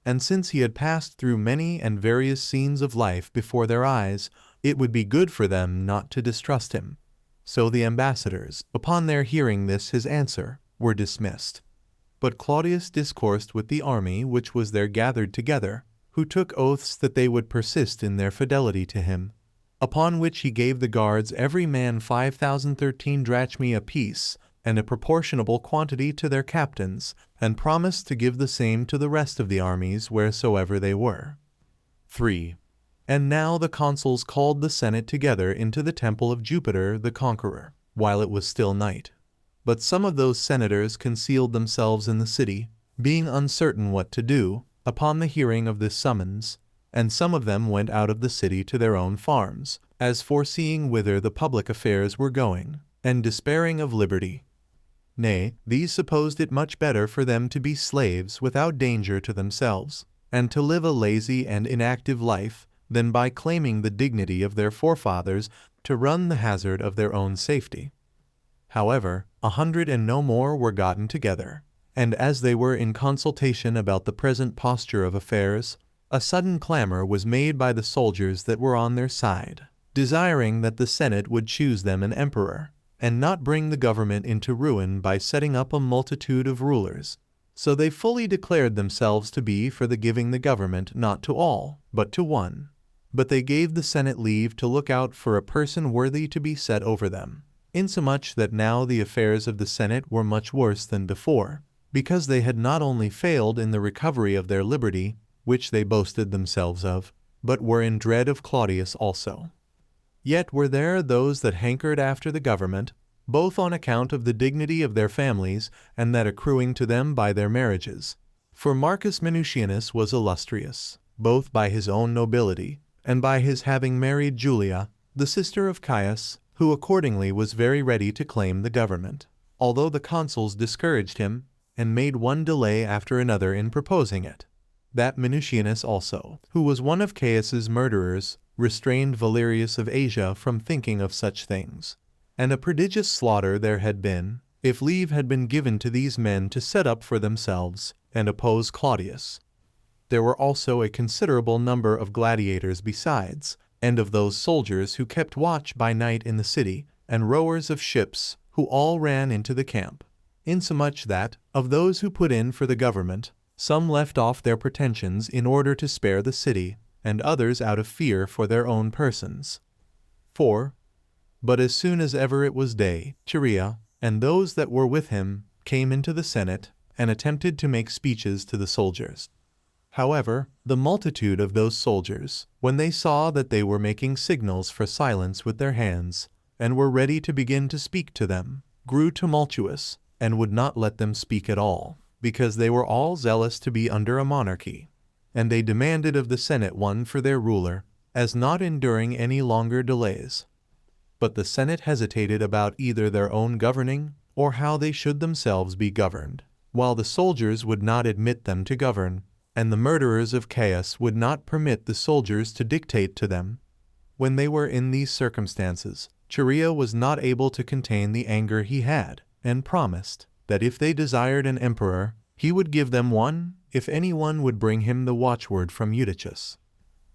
And since he had passed through many and various scenes of life before their eyes, it would be good for them not to distrust him. So the ambassadors, upon their hearing this his answer, were dismissed. But Claudius discoursed with the army which was there gathered together, who took oaths that they would persist in their fidelity to him. Upon which he gave the guards every man 5,013 drachmae apiece, and a proportionable quantity to their captains, and promised to give the same to the rest of the armies wheresoever they were. 3. And now the consuls called the Senate together into the temple of Jupiter the Conqueror, while it was still night. But some of those senators concealed themselves in the city, being uncertain what to do, upon the hearing of this summons, and some of them went out of the city to their own farms, as foreseeing whither the public affairs were going, and despairing of liberty. Nay, these supposed it much better for them to be slaves without danger to themselves, and to live a lazy and inactive life, than by claiming the dignity of their forefathers to run the hazard of their own safety. However, 100 and no more were gotten together, and as they were in consultation about the present posture of affairs, a sudden clamor was made by the soldiers that were on their side, desiring that the Senate would choose them an emperor, and not bring the government into ruin by setting up a multitude of rulers. So they fully declared themselves to be for the giving the government not to all, but to one. But they gave the Senate leave to look out for a person worthy to be set over them, insomuch that now the affairs of the Senate were much worse than before, because they had not only failed in the recovery of their liberty, which they boasted themselves of, but were in dread of Claudius also. Yet were there those that hankered after the government, both on account of the dignity of their families and that accruing to them by their marriages. For Marcus Minucianus was illustrious, both by his own nobility, and by his having married Julia, the sister of Caius, who accordingly was very ready to claim the government, although the consuls discouraged him, and made one delay after another in proposing it. That Minucianus also, who was one of Caius's murderers, restrained Valerius of Asia from thinking of such things. And a prodigious slaughter there had been, if leave had been given to these men to set up for themselves, and oppose Claudius. There were also a considerable number of gladiators besides, and of those soldiers who kept watch by night in the city, and rowers of ships, who all ran into the camp, insomuch that, of those who put in for the government, some left off their pretensions in order to spare the city, and others out of fear for their own persons. 4. But as soon as ever it was day, Chaerea, and those that were with him, came into the Senate, and attempted to make speeches to the soldiers. However, the multitude of those soldiers, when they saw that they were making signals for silence with their hands, and were ready to begin to speak to them, grew tumultuous, and would not let them speak at all, because they were all zealous to be under a monarchy. And they demanded of the Senate one for their ruler, as not enduring any longer delays. But the Senate hesitated about either their own governing, or how they should themselves be governed, while the soldiers would not admit them to govern, and the murderers of Caius would not permit the soldiers to dictate to them. When they were in these circumstances, Chaerea was not able to contain the anger he had, and promised that if they desired an emperor, he would give them one, if any one would bring him the watchword from Eutychus.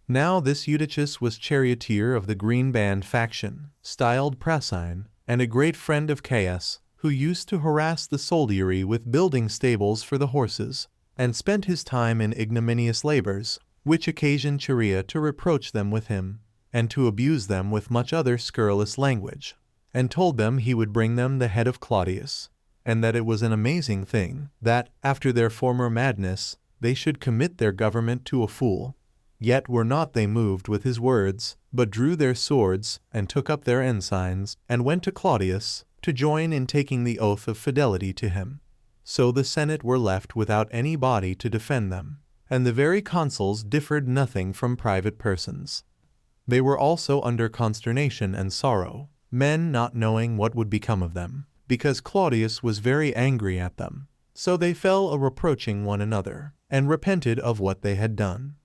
Now this Eutychus was charioteer of the Green Band faction, styled Prasine, and a great friend of Caius, who used to harass the soldiery with building stables for the horses, and spent his time in ignominious labors, which occasioned Chaerea to reproach them with him, and to abuse them with much other scurrilous language, and told them he would bring them the head of Claudius, and that it was an amazing thing, that, after their former madness, they should commit their government to a fool. Yet were not they moved with his words, but drew their swords, and took up their ensigns, and went to Claudius, to join in taking the oath of fidelity to him. So the Senate were left without any body to defend them, and the very consuls differed nothing from private persons. They were also under consternation and sorrow, men not knowing what would become of them, because Claudius was very angry at them. So they fell a reproaching one another, and repented of what they had done.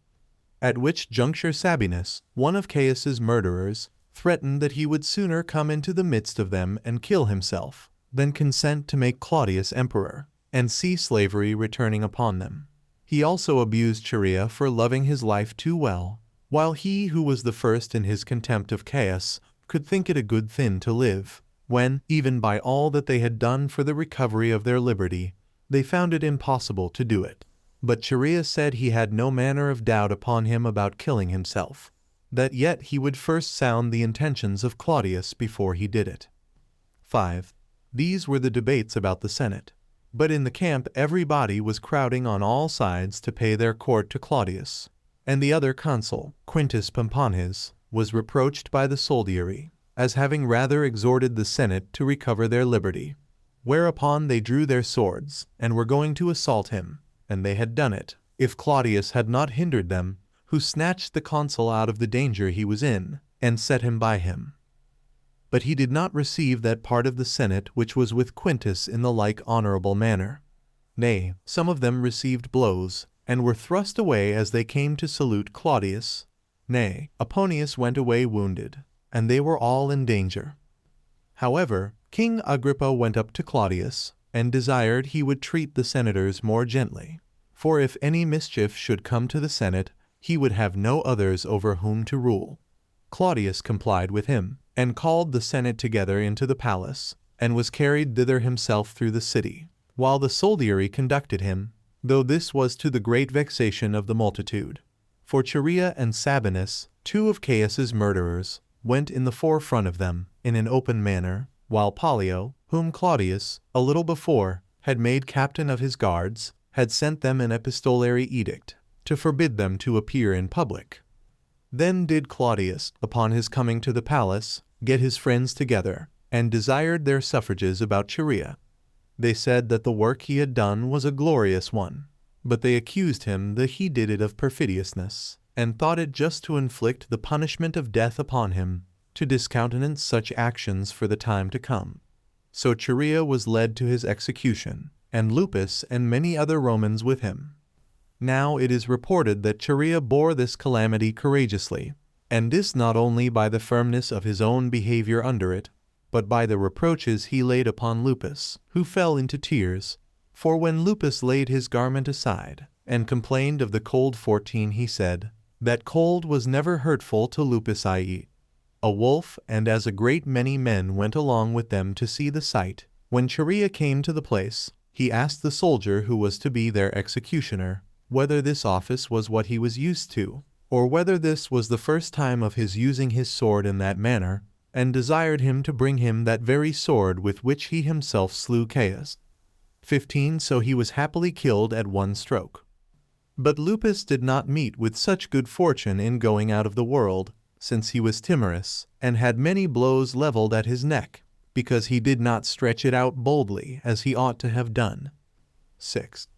At which juncture Sabinus, one of Caius's murderers, threatened that he would sooner come into the midst of them and kill himself, than consent to make Claudius emperor, and see slavery returning upon them. He also abused Chaerea for loving his life too well, while he who was the first in his contempt of Caius could think it a good thing to live, when, even by all that they had done for the recovery of their liberty, they found it impossible to do it. But Cherea said he had no manner of doubt upon him about killing himself, that yet he would first sound the intentions of Claudius before he did it. 5. These were the debates about the Senate. But in the camp everybody was crowding on all sides to pay their court to Claudius, and the other consul, Quintus Pomponius, was reproached by the soldiery, as having rather exhorted the Senate to recover their liberty. Whereupon they drew their swords, and were going to assault him, and they had done it, if Claudius had not hindered them, who snatched the consul out of the danger he was in, and set him by him. But he did not receive that part of the Senate which was with Quintus in the like honorable manner. Nay, some of them received blows, and were thrust away as they came to salute Claudius. Nay, Aponius went away wounded, and they were all in danger. However, King Agrippa went up to Claudius, and desired he would treat the senators more gently. For if any mischief should come to the Senate, he would have no others over whom to rule. Claudius complied with him, and called the Senate together into the palace, and was carried thither himself through the city, while the soldiery conducted him, though this was to the great vexation of the multitude. For Cherea and Sabinus, two of Caius's murderers, went in the forefront of them, in an open manner, while Pollio, whom Claudius, a little before, had made captain of his guards, had sent them an epistolary edict, to forbid them to appear in public. Then did Claudius, upon his coming to the palace, get his friends together, and desired their suffrages about Cherea. They said that the work he had done was a glorious one, but they accused him that he did it of perfidiousness, and thought it just to inflict the punishment of death upon him, to discountenance such actions for the time to come. So Cherea was led to his execution, and Lupus and many other Romans with him. Now it is reported that Cherea bore this calamity courageously, and this not only by the firmness of his own behavior under it, but by the reproaches he laid upon Lupus, who fell into tears. For when Lupus laid his garment aside, and complained of the cold 14, he said, that cold was never hurtful to Lupus, i.e. a wolf, and as a great many men went along with them to see the sight, when Cherea came to the place, he asked the soldier who was to be their executioner, whether this office was what he was used to, or whether this was the first time of his using his sword in that manner, and desired him to bring him that very sword with which he himself slew Caius. 15. So he was happily killed at one stroke. But Lupus did not meet with such good fortune in going out of the world, since he was timorous, and had many blows levelled at his neck, because he did not stretch it out boldly as he ought to have done. 6.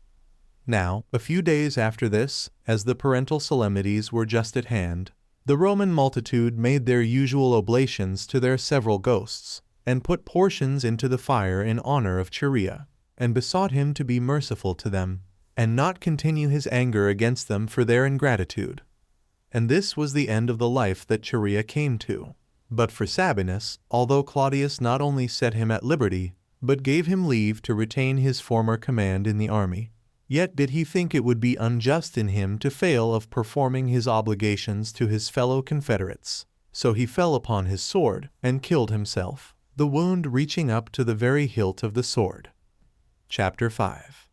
Now, a few days after this, as the parental solemnities were just at hand, the Roman multitude made their usual oblations to their several ghosts, and put portions into the fire in honor of Cherea, and besought him to be merciful to them, and not continue his anger against them for their ingratitude. And this was the end of the life that Cherea came to. But for Sabinus, although Claudius not only set him at liberty, but gave him leave to retain his former command in the army, yet did he think it would be unjust in him to fail of performing his obligations to his fellow confederates. So he fell upon his sword, and killed himself, the wound reaching up to the very hilt of the sword. Chapter 5.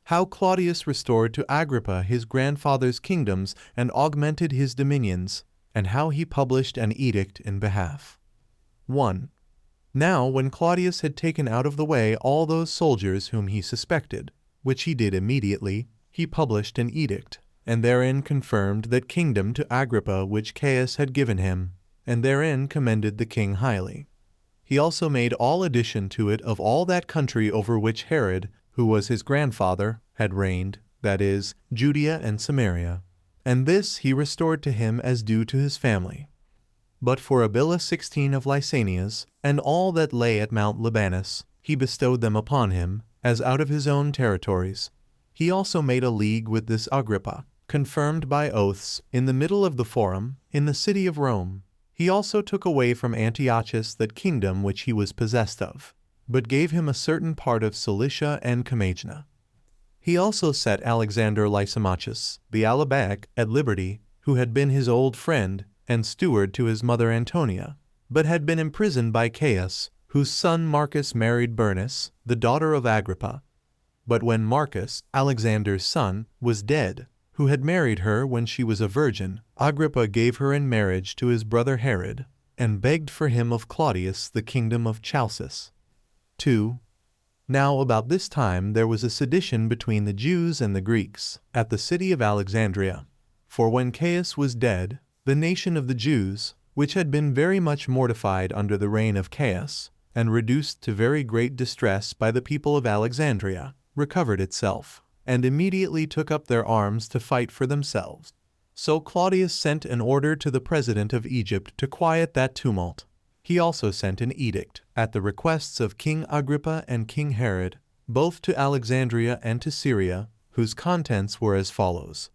How Claudius restored to Agrippa his grandfather's kingdoms and augmented his dominions, and how he published an edict in behalf. 1. Now when Claudius had taken out of the way all those soldiers whom he suspected, which he did immediately, he published an edict, and therein confirmed that kingdom to Agrippa which Caius had given him, and therein commended the king highly. He also made all addition to it of all that country over which Herod, who was his grandfather, had reigned, that is, Judea and Samaria, and this he restored to him as due to his family. But for Abila 16 of Lysanias, and all that lay at Mount Libanus, he bestowed them upon him, as out of his own territories. He also made a league with this Agrippa, confirmed by oaths, in the middle of the Forum, in the city of Rome. He also took away from Antiochus that kingdom which he was possessed of, but gave him a certain part of Cilicia and Commagena. He also set Alexander Lysimachus, the Alabac, at liberty, who had been his old friend, and steward to his mother Antonia, but had been imprisoned by Caius, whose son Marcus married Bernice, the daughter of Agrippa. But when Marcus, Alexander's son, was dead, who had married her when she was a virgin, Agrippa gave her in marriage to his brother Herod, and begged for him of Claudius the kingdom of Chalcis. 2. Now about this time there was a sedition between the Jews and the Greeks, at the city of Alexandria. For when Caius was dead, the nation of the Jews, which had been very much mortified under the reign of Caius, and reduced to very great distress by the people of Alexandria, recovered itself, and immediately took up their arms to fight for themselves. So Claudius sent an order to the president of Egypt to quiet that tumult. He also sent an edict, at the requests of King Agrippa and King Herod, both to Alexandria and to Syria, whose contents were as follows.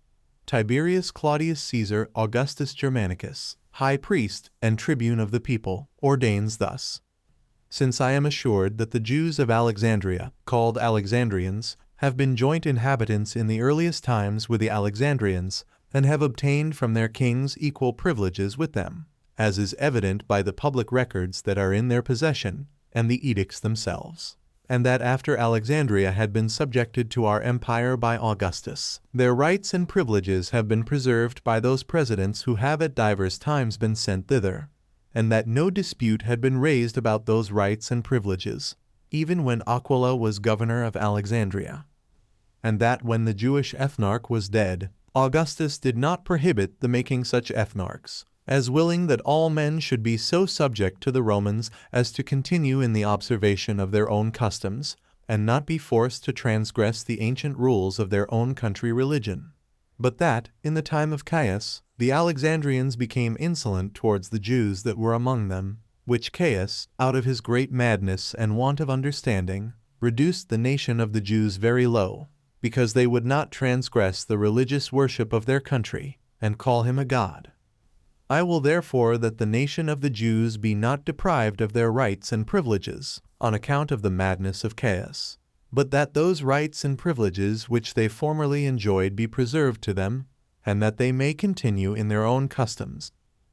Tiberius Claudius Caesar Augustus Germanicus, high priest and tribune of the people, ordains thus. Since I am assured that the Jews of Alexandria, called Alexandrians, have been joint inhabitants in the earliest times with the Alexandrians, and have obtained from their kings equal privileges with them, as is evident by the public records that are in their possession, and the edicts themselves, and that after Alexandria had been subjected to our empire by Augustus, their rights and privileges have been preserved by those presidents who have at divers times been sent thither, and that no dispute had been raised about those rights and privileges, even when Aquila was governor of Alexandria, and that when the Jewish ethnarch was dead, Augustus did not prohibit the making such ethnarchs, as willing that all men should be so subject to the Romans as to continue in the observation of their own customs, and not be forced to transgress the ancient rules of their own country religion. But that, in the time of Caius, the Alexandrians became insolent towards the Jews that were among them, which Caius, out of his great madness and want of understanding, reduced the nation of the Jews very low, because they would not transgress the religious worship of their country, and call him a god. I will therefore that the nation of the Jews be not deprived of their rights and privileges, on account of the madness of Caius, but that those rights and privileges which they formerly enjoyed be preserved to them, and that they may continue in their own customs.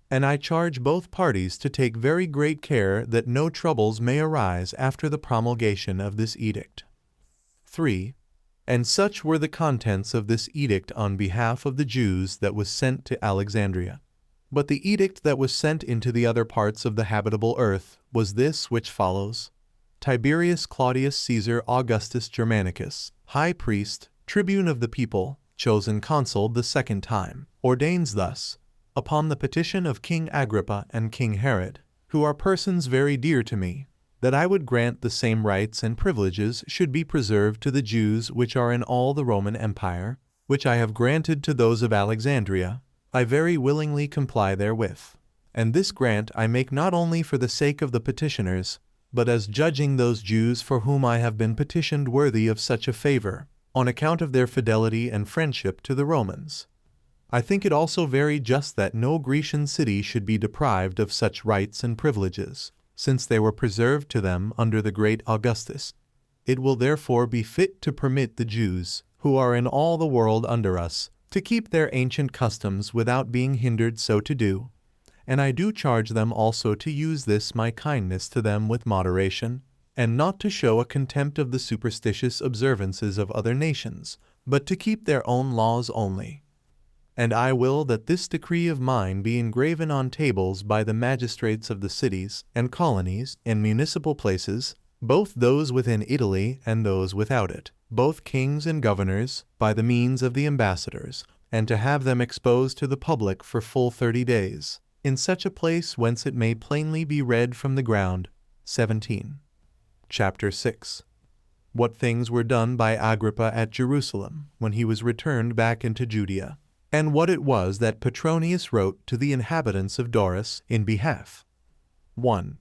And I charge both parties to take very great care that no troubles may arise after the promulgation of this edict. 3. And such were the contents of this edict on behalf of the Jews that was sent to Alexandria. But the edict that was sent into the other parts of the habitable earth was this which follows. Tiberius Claudius Caesar Augustus Germanicus, high priest, tribune of the people, chosen consul the second time, ordains thus, upon the petition of King Agrippa and King Herod, who are persons very dear to me, that I would grant the same rights and privileges should be preserved to the Jews which are in all the Roman Empire, which I have granted to those of Alexandria. I very willingly comply therewith. And this grant I make not only for the sake of the petitioners, but as judging those Jews for whom I have been petitioned worthy of such a favor, on account of their fidelity and friendship to the Romans. I think it also very just that no Grecian city should be deprived of such rights and privileges, since they were preserved to them under the great Augustus. It will therefore be fit to permit the Jews, who are in all the world under us, to keep their ancient customs without being hindered so to do. And I do charge them also to use this my kindness to them with moderation, and not to show a contempt of the superstitious observances of other nations, but to keep their own laws only. And I will that this decree of mine be engraven on tables by the magistrates of the cities and colonies and municipal places, both those within Italy and those without it, both kings and governors, by the means of the ambassadors, and to have them exposed to the public for full 30 days, in such a place whence it may plainly be read from the ground. 17. Chapter 6. What things were done by Agrippa at Jerusalem when he was returned back into Judea, and what it was that Petronius wrote to the inhabitants of Doris in behalf. 1.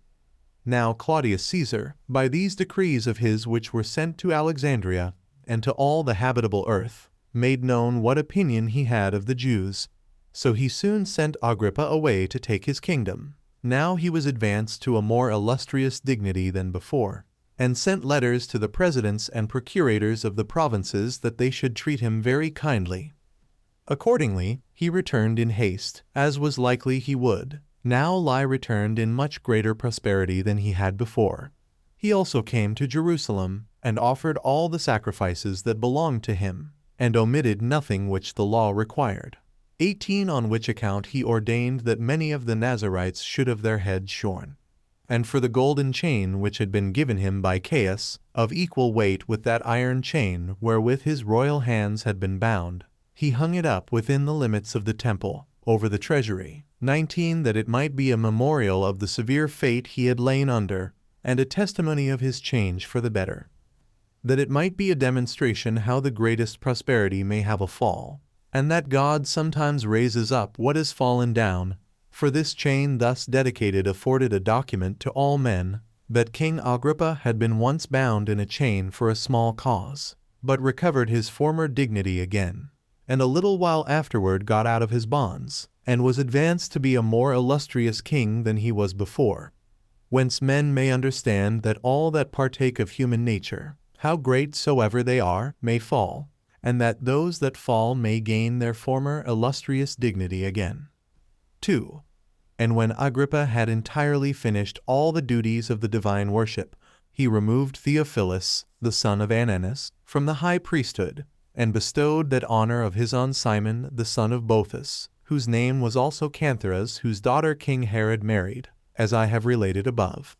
Now Claudius Caesar, by these decrees of his which were sent to Alexandria, and to all the habitable earth, made known what opinion he had of the Jews. So he soon sent Agrippa away to take his kingdom. Now he was advanced to a more illustrious dignity than before, and sent letters to the presidents and procurators of the provinces that they should treat him very kindly. Accordingly, he returned in haste, as was likely he would. Now returned in much greater prosperity than he had before. He also came to Jerusalem, and offered all the sacrifices that belonged to him, and omitted nothing which the law required. 18 On which account he ordained that many of the Nazarites should have their heads shorn. And for the golden chain which had been given him by Caius, of equal weight with that iron chain wherewith his royal hands had been bound, he hung it up within the limits of the temple, over the treasury. 19 That it might be a memorial of the severe fate he had lain under, and a testimony of his change for the better. That it might be a demonstration how the greatest prosperity may have a fall, and that God sometimes raises up what is fallen down. For this chain thus dedicated afforded a document to all men, that King Agrippa had been once bound in a chain for a small cause, but recovered his former dignity again, and a little while afterward got out of his bonds, and was advanced to be a more illustrious king than he was before. Whence men may understand that all that partake of human nature, how great soever they are, may fall, and that those that fall may gain their former illustrious dignity again. 2. And when Agrippa had entirely finished all the duties of the divine worship, he removed Theophilus, the son of Ananus, from the high priesthood, and bestowed that honor of his on Simon, the son of Boethus, whose name was also Cantharas, whose daughter King Herod married, as I have related above.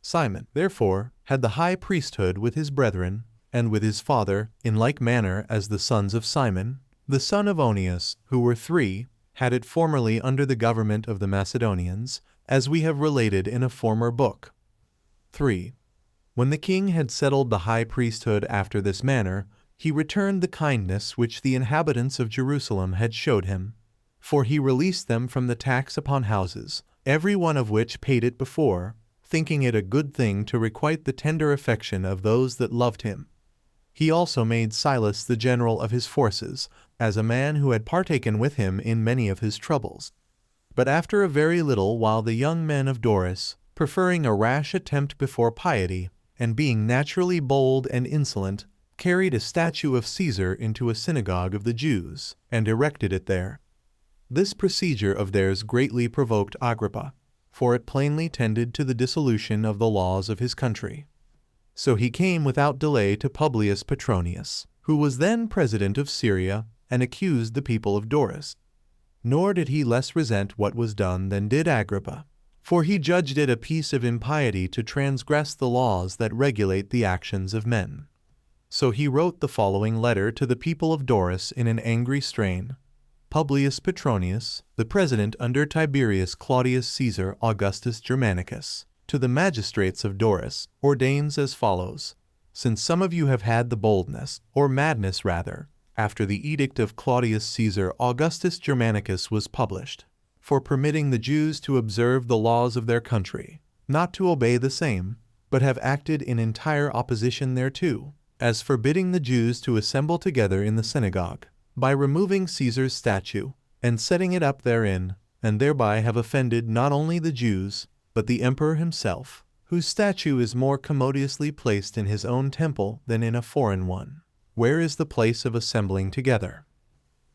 Simon, therefore, had the high priesthood with his brethren, and with his father, in like manner as the sons of Simon, the son of Onias, who were 3, had it formerly under the government of the Macedonians, as we have related in a former book. 3. When the king had settled the high priesthood after this manner, he returned the kindness which the inhabitants of Jerusalem had showed him. For he released them from the tax upon houses, every one of which paid it before, thinking it a good thing to requite the tender affection of those that loved him. He also made Silas the general of his forces, as a man who had partaken with him in many of his troubles. But after a very little while the young men of Doris, preferring a rash attempt before piety, and being naturally bold and insolent, carried a statue of Caesar into a synagogue of the Jews, and erected it there. This procedure of theirs greatly provoked Agrippa, for it plainly tended to the dissolution of the laws of his country. So he came without delay to Publius Petronius, who was then president of Syria, and accused the people of Doris. Nor did he less resent what was done than did Agrippa, for he judged it a piece of impiety to transgress the laws that regulate the actions of men. So he wrote the following letter to the people of Doris in an angry strain. Publius Petronius, the president under Tiberius Claudius Caesar Augustus Germanicus, to the magistrates of Doris, ordains as follows: Since some of you have had the boldness, or madness rather, after the edict of Claudius Caesar Augustus Germanicus was published, for permitting the Jews to observe the laws of their country, not to obey the same, but have acted in entire opposition thereto, as forbidding the Jews to assemble together in the synagogue, by removing Caesar's statue, and setting it up therein, and thereby have offended not only the Jews, but the emperor himself, whose statue is more commodiously placed in his own temple than in a foreign one, where is the place of assembling together.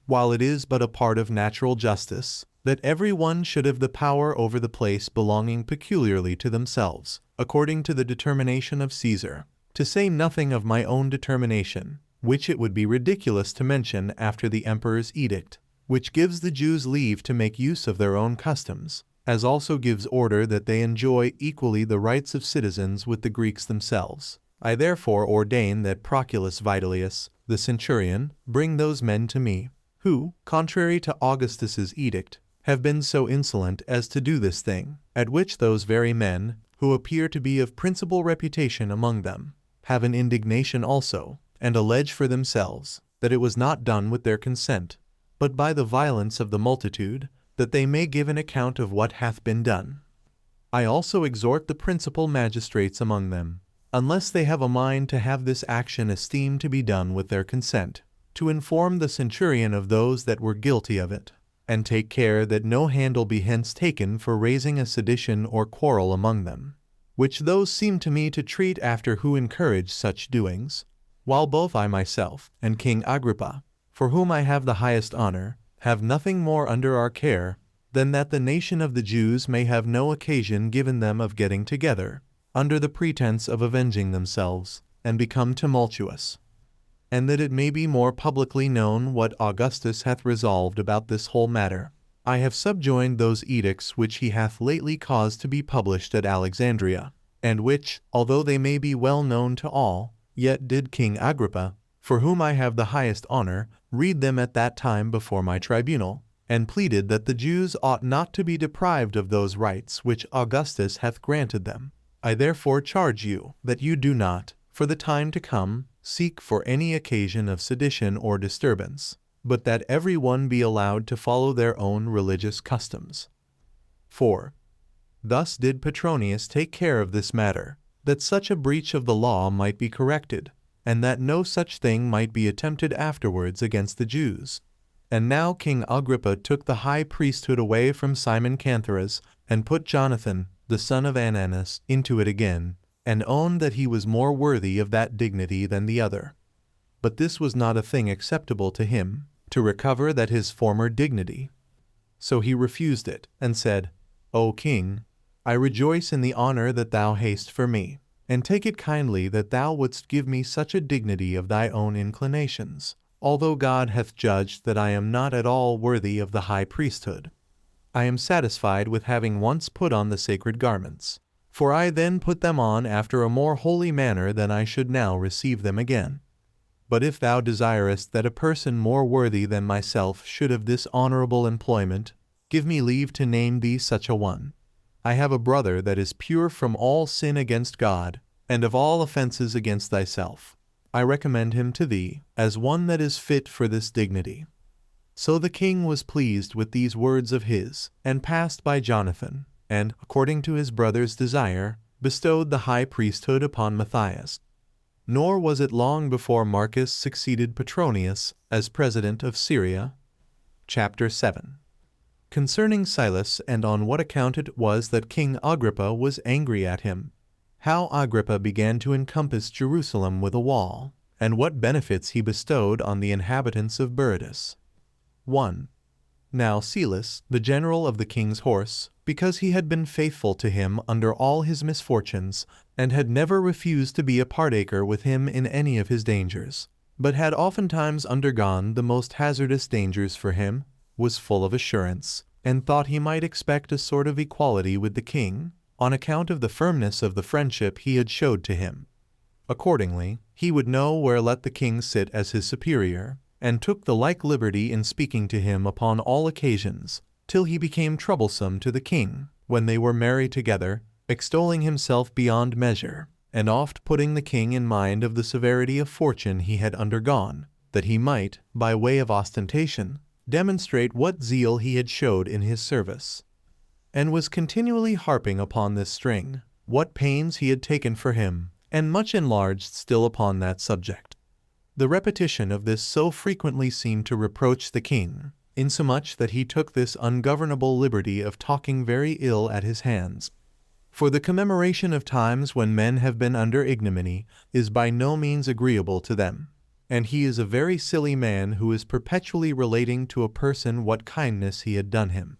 While it is but a part of natural justice, that every one should have the power over the place belonging peculiarly to themselves, according to the determination of Caesar, to say nothing of my own determination, which it would be ridiculous to mention after the emperor's edict, which gives the Jews leave to make use of their own customs, as also gives order that they enjoy equally the rights of citizens with the Greeks themselves. I therefore ordain that Proculus Vitellius, the centurion, bring those men to me, who, contrary to Augustus's edict, have been so insolent as to do this thing, at which those very men, who appear to be of principal reputation among them, have an indignation also, and allege for themselves that it was not done with their consent, but by the violence of the multitude, that they may give an account of what hath been done. I also exhort the principal magistrates among them, unless they have a mind to have this action esteemed to be done with their consent, to inform the centurion of those that were guilty of it, and take care that no handle be hence taken for raising a sedition or quarrel among them, which those seem to me to treat after who encourage such doings, while both I myself and King Agrippa, for whom I have the highest honor, have nothing more under our care than that the nation of the Jews may have no occasion given them of getting together, under the pretense of avenging themselves, and become tumultuous. And that it may be more publicly known what Augustus hath resolved about this whole matter, I have subjoined those edicts which he hath lately caused to be published at Alexandria, and which, although they may be well known to all, yet did King Agrippa, for whom I have the highest honor, read them at that time before my tribunal, and pleaded that the Jews ought not to be deprived of those rights which Augustus hath granted them. I therefore charge you that you do not, for the time to come, seek for any occasion of sedition or disturbance, but that every one be allowed to follow their own religious customs. 4. Thus did Petronius take care of this matter, that such a breach of the law might be corrected, and that no such thing might be attempted afterwards against the Jews. And now King Agrippa took the high priesthood away from Simon Cantheras, and put Jonathan, the son of Ananus, into it again, and owned that he was more worthy of that dignity than the other. But this was not a thing acceptable to him, to recover that his former dignity. So he refused it, and said, O king, I rejoice in the honor that thou hast for me, and take it kindly that thou wouldst give me such a dignity of thy own inclinations, although God hath judged that I am not at all worthy of the high priesthood. I am satisfied with having once put on the sacred garments, for I then put them on after a more holy manner than I should now receive them again. But if thou desirest that a person more worthy than myself should have this honorable employment, give me leave to name thee such a one. I have a brother that is pure from all sin against God, and of all offenses against thyself. I recommend him to thee, as one that is fit for this dignity. So the king was pleased with these words of his, and passed by Jonathan, and, according to his brother's desire, bestowed the high priesthood upon Matthias. Nor was it long before Marcus succeeded Petronius as president of Syria. Chapter 7. Concerning Silas, and on what account it was that King Agrippa was angry at him, how Agrippa began to encompass Jerusalem with a wall, and what benefits he bestowed on the inhabitants of Berytus. 1. Now Silas, the general of the king's horse, because he had been faithful to him under all his misfortunes, and had never refused to be a partaker with him in any of his dangers, but had oftentimes undergone the most hazardous dangers for him, was full of assurance, and thought he might expect a sort of equality with the king, on account of the firmness of the friendship he had showed to him. Accordingly, he would know where let the king sit as his superior, and took the like liberty in speaking to him upon all occasions, till he became troublesome to the king, when they were merry together, extolling himself beyond measure, and oft putting the king in mind of the severity of fortune he had undergone, that he might, by way of ostentation, demonstrate what zeal he had showed in his service. And was continually harping upon this string, what pains he had taken for him, and much enlarged still upon that subject. The repetition of this so frequently seemed to reproach the king, insomuch that he took this ungovernable liberty of talking very ill at his hands. For the commemoration of times when men have been under ignominy is by no means agreeable to them, and he is a very silly man who is perpetually relating to a person what kindness he had done him.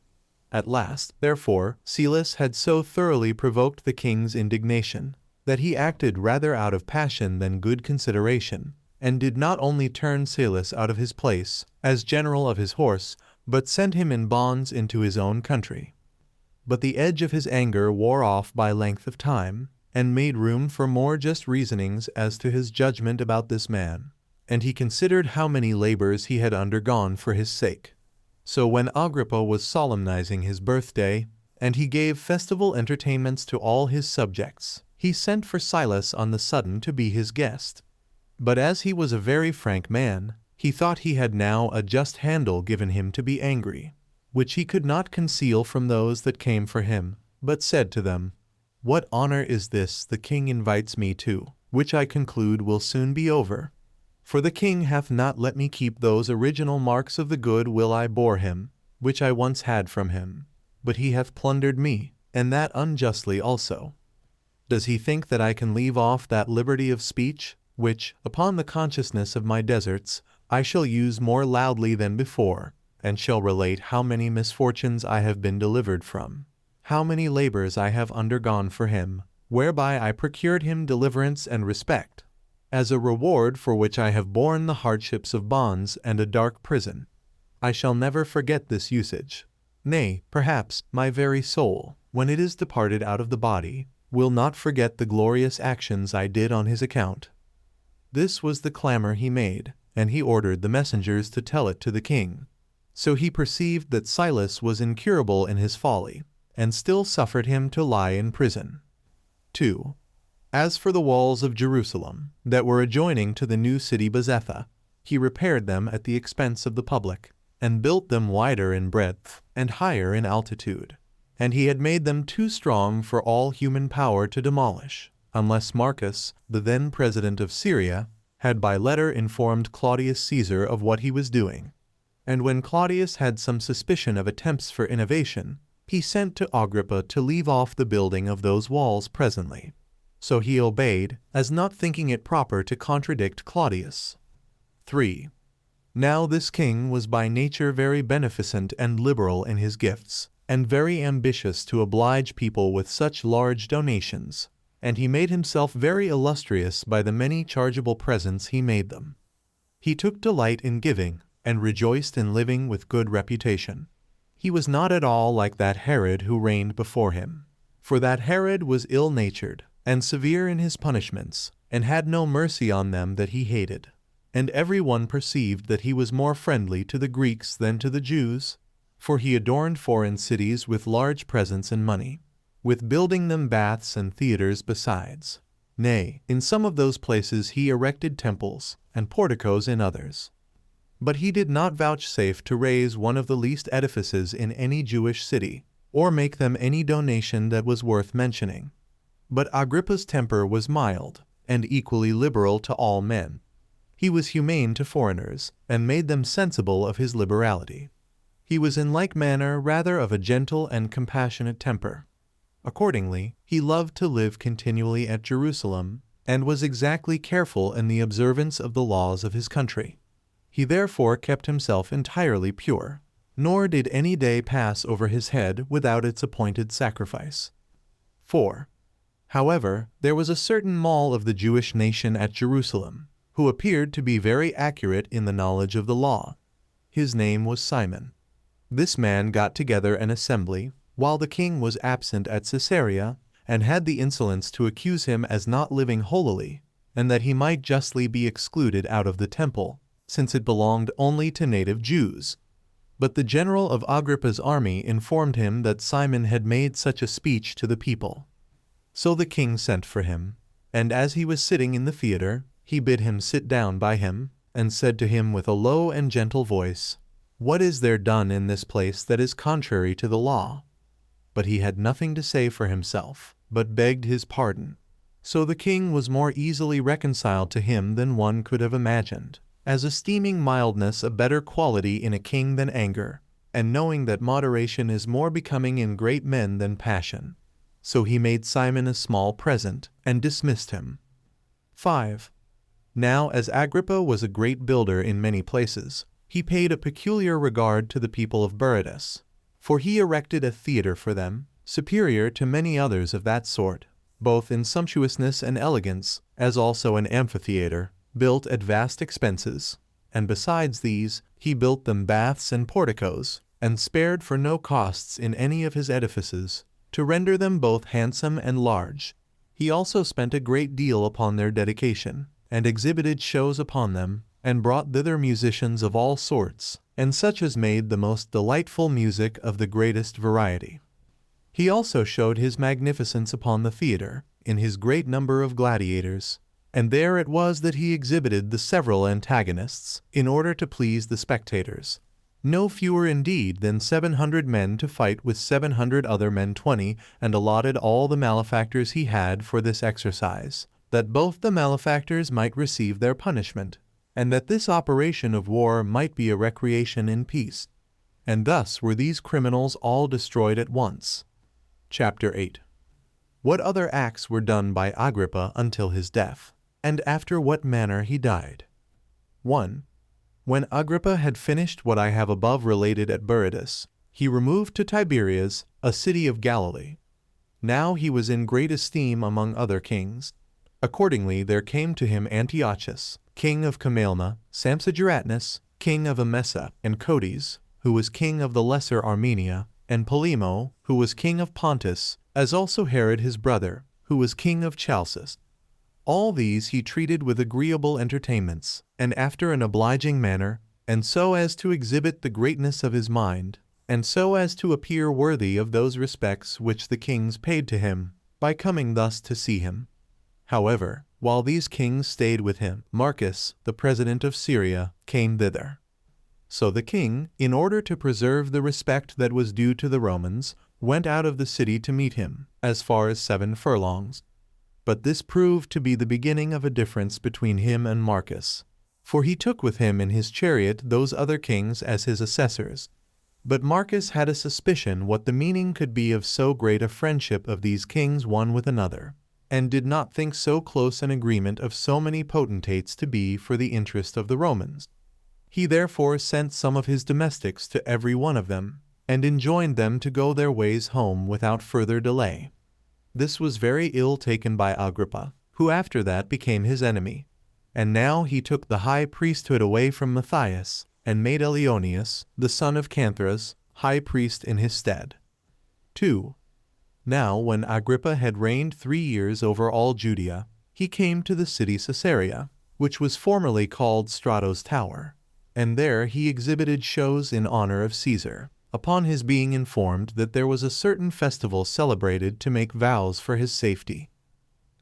At last, therefore, Silas had so thoroughly provoked the king's indignation, that he acted rather out of passion than good consideration, and did not only turn Silas out of his place, as general of his horse, but sent him in bonds into his own country. But the edge of his anger wore off by length of time, and made room for more just reasonings as to his judgment about this man, and he considered how many labors he had undergone for his sake. So when Agrippa was solemnizing his birthday, and he gave festival entertainments to all his subjects, he sent for Silas on the sudden to be his guest. But as he was a very frank man, he thought he had now a just handle given him to be angry, which he could not conceal from those that came for him, but said to them, What honor is this the king invites me to, which I conclude will soon be over? For the king hath not let me keep those original marks of the good will I bore him, which I once had from him, but he hath plundered me, and that unjustly also. Does he think that I can leave off that liberty of speech, which, upon the consciousness of my deserts, I shall use more loudly than before, and shall relate how many misfortunes I have been delivered from, how many labors I have undergone for him, whereby I procured him deliverance and respect, as a reward for which I have borne the hardships of bonds and a dark prison. I shall never forget this usage. Nay, perhaps, my very soul, when it is departed out of the body, will not forget the glorious actions I did on his account. This was the clamor he made, and he ordered the messengers to tell it to the king. So he perceived that Silas was incurable in his folly, and still suffered him to lie in prison. 2. As for the walls of Jerusalem, that were adjoining to the new city Bezetha, he repaired them at the expense of the public, and built them wider in breadth, and higher in altitude. And he had made them too strong for all human power to demolish, unless Marcus, the then president of Syria, had by letter informed Claudius Caesar of what he was doing. And when Claudius had some suspicion of attempts for innovation, he sent to Agrippa to leave off the building of those walls presently. So he obeyed, as not thinking it proper to contradict Claudius. 3. Now this king was by nature very beneficent and liberal in his gifts, and very ambitious to oblige people with such large donations, and he made himself very illustrious by the many chargeable presents he made them. He took delight in giving, and rejoiced in living with good reputation. He was not at all like that Herod who reigned before him, for that Herod was ill-natured, and severe in his punishments, and had no mercy on them that he hated. And every one perceived that he was more friendly to the Greeks than to the Jews, for he adorned foreign cities with large presents and money, with building them baths and theaters besides. Nay, in some of those places he erected temples, and porticos in others. But he did not vouchsafe to raise one of the least edifices in any Jewish city, or make them any donation that was worth mentioning. But Agrippa's temper was mild, and equally liberal to all men. He was humane to foreigners, and made them sensible of his liberality. He was in like manner rather of a gentle and compassionate temper. Accordingly, he loved to live continually at Jerusalem, and was exactly careful in the observance of the laws of his country. He therefore kept himself entirely pure, nor did any day pass over his head without its appointed sacrifice. 4. However, there was a certain mall of the Jewish nation at Jerusalem, who appeared to be very accurate in the knowledge of the law. His name was Simon. This man got together an assembly, while the king was absent at Caesarea, and had the insolence to accuse him as not living holily, and that he might justly be excluded out of the temple, since it belonged only to native Jews. But the general of Agrippa's army informed him that Simon had made such a speech to the people. So the king sent for him, and as he was sitting in the theater, he bid him sit down by him, and said to him with a low and gentle voice, "What is there done in this place that is contrary to the law?" But he had nothing to say for himself, but begged his pardon. So the king was more easily reconciled to him than one could have imagined, as esteeming mildness a better quality in a king than anger, and knowing that moderation is more becoming in great men than passion. So he made Simon a small present, and dismissed him. 5. Now as Agrippa was a great builder in many places, he paid a peculiar regard to the people of Berytus, for he erected a theater for them, superior to many others of that sort, both in sumptuousness and elegance, as also an amphitheater, built at vast expenses, and besides these, he built them baths and porticos, and spared for no costs in any of his edifices, to render them both handsome and large. He also spent a great deal upon their dedication, and exhibited shows upon them, and brought thither musicians of all sorts, and such as made the most delightful music of the greatest variety. He also showed his magnificence upon the theater, in his great number of gladiators, and there it was that he exhibited the several antagonists, in order to please the spectators. No fewer indeed than 700 men to fight with 700 other men 20, and allotted all the malefactors he had for this exercise, that both the malefactors might receive their punishment, and that this operation of war might be a recreation in peace. And thus were these criminals all destroyed at once. Chapter 8. What other acts were done by Agrippa until his death, and after what manner he died. 1. When Agrippa had finished what I have above related at Berytus, he removed to Tiberias, a city of Galilee. Now he was in great esteem among other kings. Accordingly there came to him Antiochus, king of Camalma, Samsageratnus, king of Emesa, and Codies, who was king of the Lesser Armenia, and Polemo, who was king of Pontus, as also Herod his brother, who was king of Chalcis. All these he treated with agreeable entertainments, and after an obliging manner, and so as to exhibit the greatness of his mind, and so as to appear worthy of those respects which the kings paid to him, by coming thus to see him. However, while these kings stayed with him, Marcus, the president of Syria, came thither. So the king, in order to preserve the respect that was due to the Romans, went out of the city to meet him, as far as 7 furlongs. But this proved to be the beginning of a difference between him and Marcus, for he took with him in his chariot those other kings as his assessors. But Marcus had a suspicion what the meaning could be of so great a friendship of these kings one with another, and did not think so close an agreement of so many potentates to be for the interest of the Romans. He therefore sent some of his domestics to every one of them, and enjoined them to go their ways home without further delay. This was very ill taken by Agrippa, who after that became his enemy. And now he took the high priesthood away from Matthias, and made Eleonius, the son of Canthras, high priest in his stead. 2. Now when Agrippa had reigned 3 years over all Judea, he came to the city Caesarea, which was formerly called Strato's Tower, and there he exhibited shows in honor of Caesar, upon his being informed that there was a certain festival celebrated to make vows for his safety.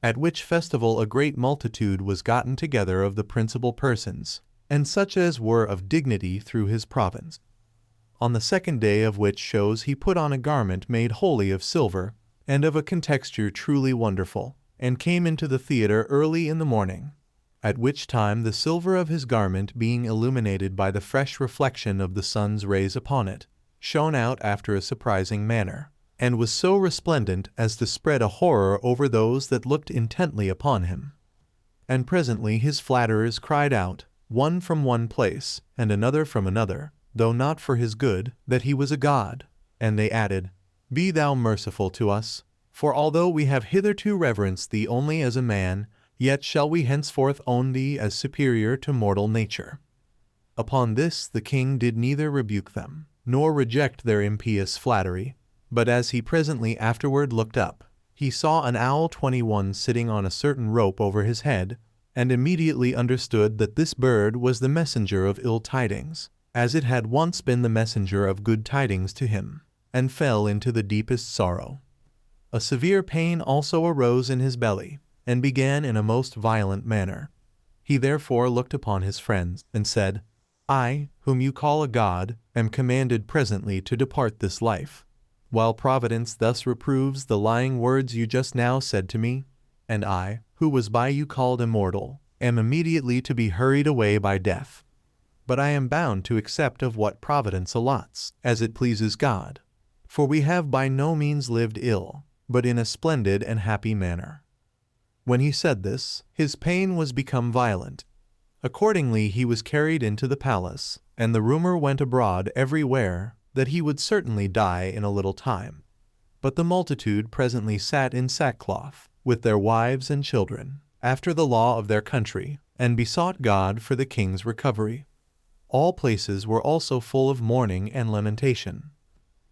At which festival a great multitude was gotten together of the principal persons, and such as were of dignity through his province. On the 2nd day of which shows he put on a garment made wholly of silver, and of a contexture truly wonderful, and came into the theatre early in the morning, at which time the silver of his garment being illuminated by the fresh reflection of the sun's rays upon it, shone out after a surprising manner, and was so resplendent as to spread a horror over those that looked intently upon him. And presently his flatterers cried out, one from one place, and another from another, though not for his good, that he was a god. And they added, Be thou merciful to us, for although we have hitherto reverenced thee only as a man, yet shall we henceforth own thee as superior to mortal nature. Upon this the king did neither rebuke them, nor reject their impious flattery, but as he presently afterward looked up, he saw an owl 21 sitting on a certain rope over his head, and immediately understood that this bird was the messenger of ill tidings, as it had once been the messenger of good tidings to him, and fell into the deepest sorrow. A severe pain also arose in his belly, and began in a most violent manner. He therefore looked upon his friends, and said, I, whom you call a god, am commanded presently to depart this life, while Providence thus reproves the lying words you just now said to me, and I, who was by you called immortal, am immediately to be hurried away by death. But I am bound to accept of what Providence allots, as it pleases God, for we have by no means lived ill, but in a splendid and happy manner. When he said this, his pain was become violent. Accordingly he was carried into the palace, and the rumor went abroad everywhere that he would certainly die in a little time. But the multitude presently sat in sackcloth, with their wives and children, after the law of their country, and besought God for the king's recovery. All places were also full of mourning and lamentation.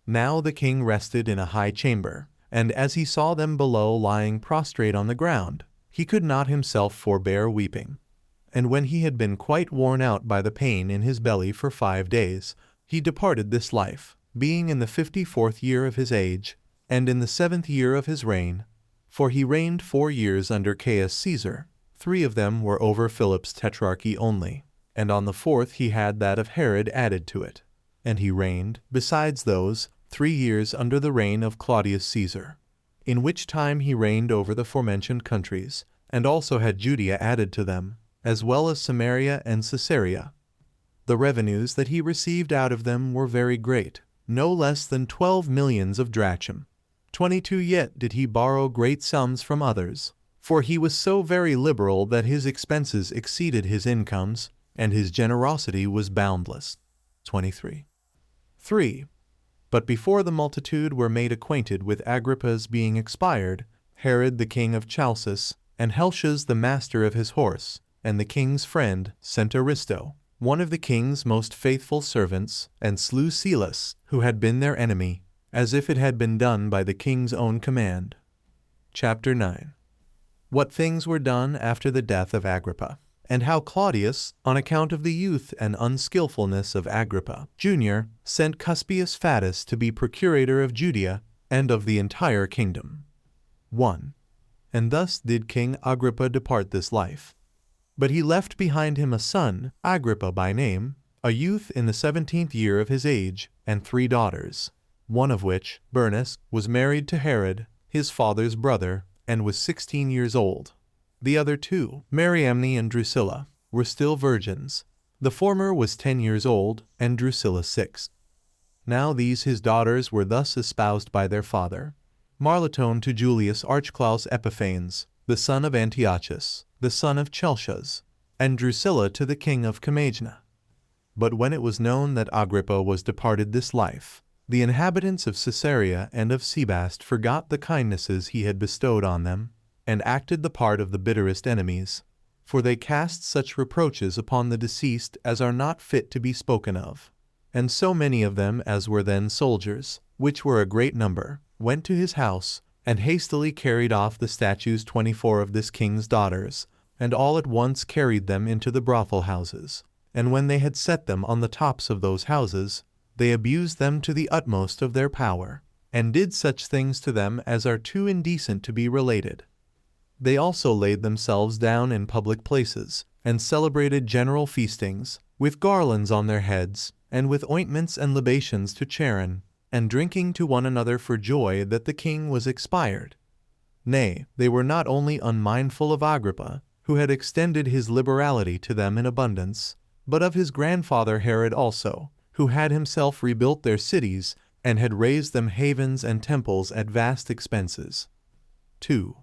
Now the king rested in a high chamber, and as he saw them below lying prostrate on the ground, he could not himself forbear weeping. And when he had been quite worn out by the pain in his belly for 5 days, he departed this life, being in the 54th year of his age, and in the 7th year of his reign. For he reigned 4 years under Caius Caesar, 3 of them were over Philip's tetrarchy only, and on the 4th he had that of Herod added to it. And he reigned, besides those, 3 years under the reign of Claudius Caesar, in which time he reigned over the forementioned countries, and also had Judea added to them, as well as Samaria and Caesarea. The revenues that he received out of them were very great, no less than 12 millions of drachm. 22 yet did he borrow great sums from others, for he was so very liberal that his expenses exceeded his incomes, and his generosity was boundless. 23. 3. But before the multitude were made acquainted with Agrippa's being expired, Herod the king of Chalcis, and Helcias the master of his horse, and the king's friend, sent Aristo, one of the king's most faithful servants, and slew Silas, who had been their enemy, as if it had been done by the king's own command. Chapter 9. What things were done after the death of Agrippa, and how Claudius, on account of the youth and unskillfulness of Agrippa, Jr., sent Cuspius Fadus to be procurator of Judea and of the entire kingdom. 1. And thus did King Agrippa depart this life. But he left behind him a son, Agrippa by name, a youth in the 17th year of his age, and 3 daughters, one of which, Bernice, was married to Herod, his father's brother, and was 16 years old. The other 2, Mariamne and Drusilla, were still virgins. The former was 10 years old, and Drusilla 6. Now these his daughters were thus espoused by their father: Marlatone to Julius Archelaus Epiphanes, the son of Antiochus, the son of Chelcias, and Drusilla to the king of Commagena. But when it was known that Agrippa was departed this life, the inhabitants of Caesarea and of Sebaste forgot the kindnesses he had bestowed on them, and acted the part of the bitterest enemies, for they cast such reproaches upon the deceased as are not fit to be spoken of. And so many of them as were then soldiers, which were a great number, went to his house, and hastily carried off the statues 24 of this king's daughters, and all at once carried them into the brothel houses. And when they had set them on the tops of those houses, they abused them to the utmost of their power, and did such things to them as are too indecent to be related. They also laid themselves down in public places, and celebrated general feastings, with garlands on their heads, and with ointments and libations to Charon, and drinking to one another for joy that the king was expired. Nay, they were not only unmindful of Agrippa, who had extended his liberality to them in abundance, but of his grandfather Herod also, who had himself rebuilt their cities, and had raised them havens and temples at vast expenses. 2.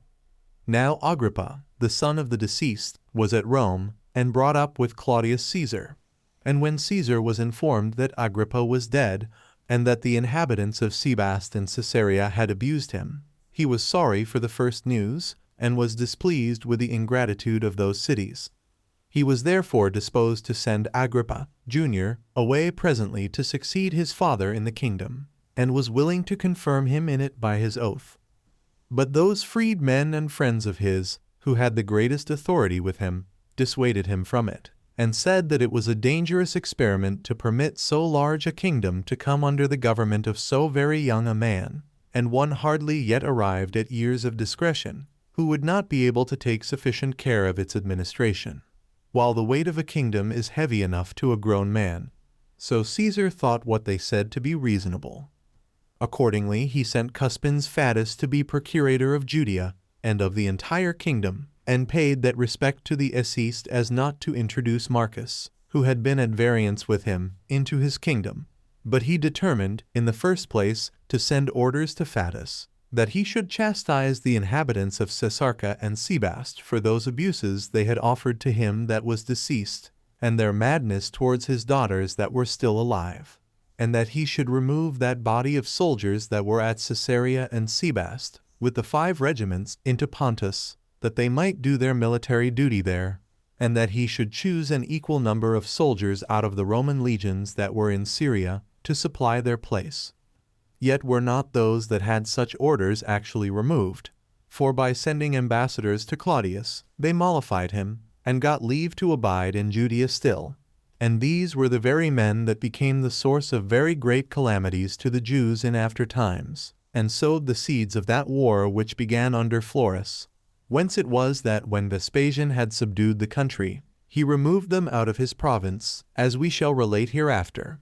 Now Agrippa, the son of the deceased, was at Rome, and brought up with Claudius Caesar. And when Caesar was informed that Agrippa was dead, and that the inhabitants of Sebaste and Caesarea had abused him, he was sorry for the first news, and was displeased with the ingratitude of those cities. He was therefore disposed to send Agrippa, Jr., away presently to succeed his father in the kingdom, and was willing to confirm him in it by his oath. But those freed men and friends of his, who had the greatest authority with him, dissuaded him from it, and said that it was a dangerous experiment to permit so large a kingdom to come under the government of so very young a man, and one hardly yet arrived at years of discretion, who would not be able to take sufficient care of its administration, while the weight of a kingdom is heavy enough to a grown man. So Caesar thought what they said to be reasonable. Accordingly he sent Cuspius Fadus to be procurator of Judea and of the entire kingdom, and paid that respect to the deceased as not to introduce Marcus, who had been at variance with him, into his kingdom. But he determined, in the first place, to send orders to Fadus, that he should chastise the inhabitants of Caesarea and Sebaste for those abuses they had offered to him that was deceased, and their madness towards his daughters that were still alive, and that he should remove that body of soldiers that were at Caesarea and Sebaste, with the 5 regiments, into Pontus, that they might do their military duty there, and that he should choose an equal number of soldiers out of the Roman legions that were in Syria, to supply their place. Yet were not those that had such orders actually removed, for by sending ambassadors to Claudius, they mollified him, and got leave to abide in Judea still. And these were the very men that became the source of very great calamities to the Jews in after times, and sowed the seeds of that war which began under Florus. Whence it was that when Vespasian had subdued the country, he removed them out of his province, as we shall relate hereafter.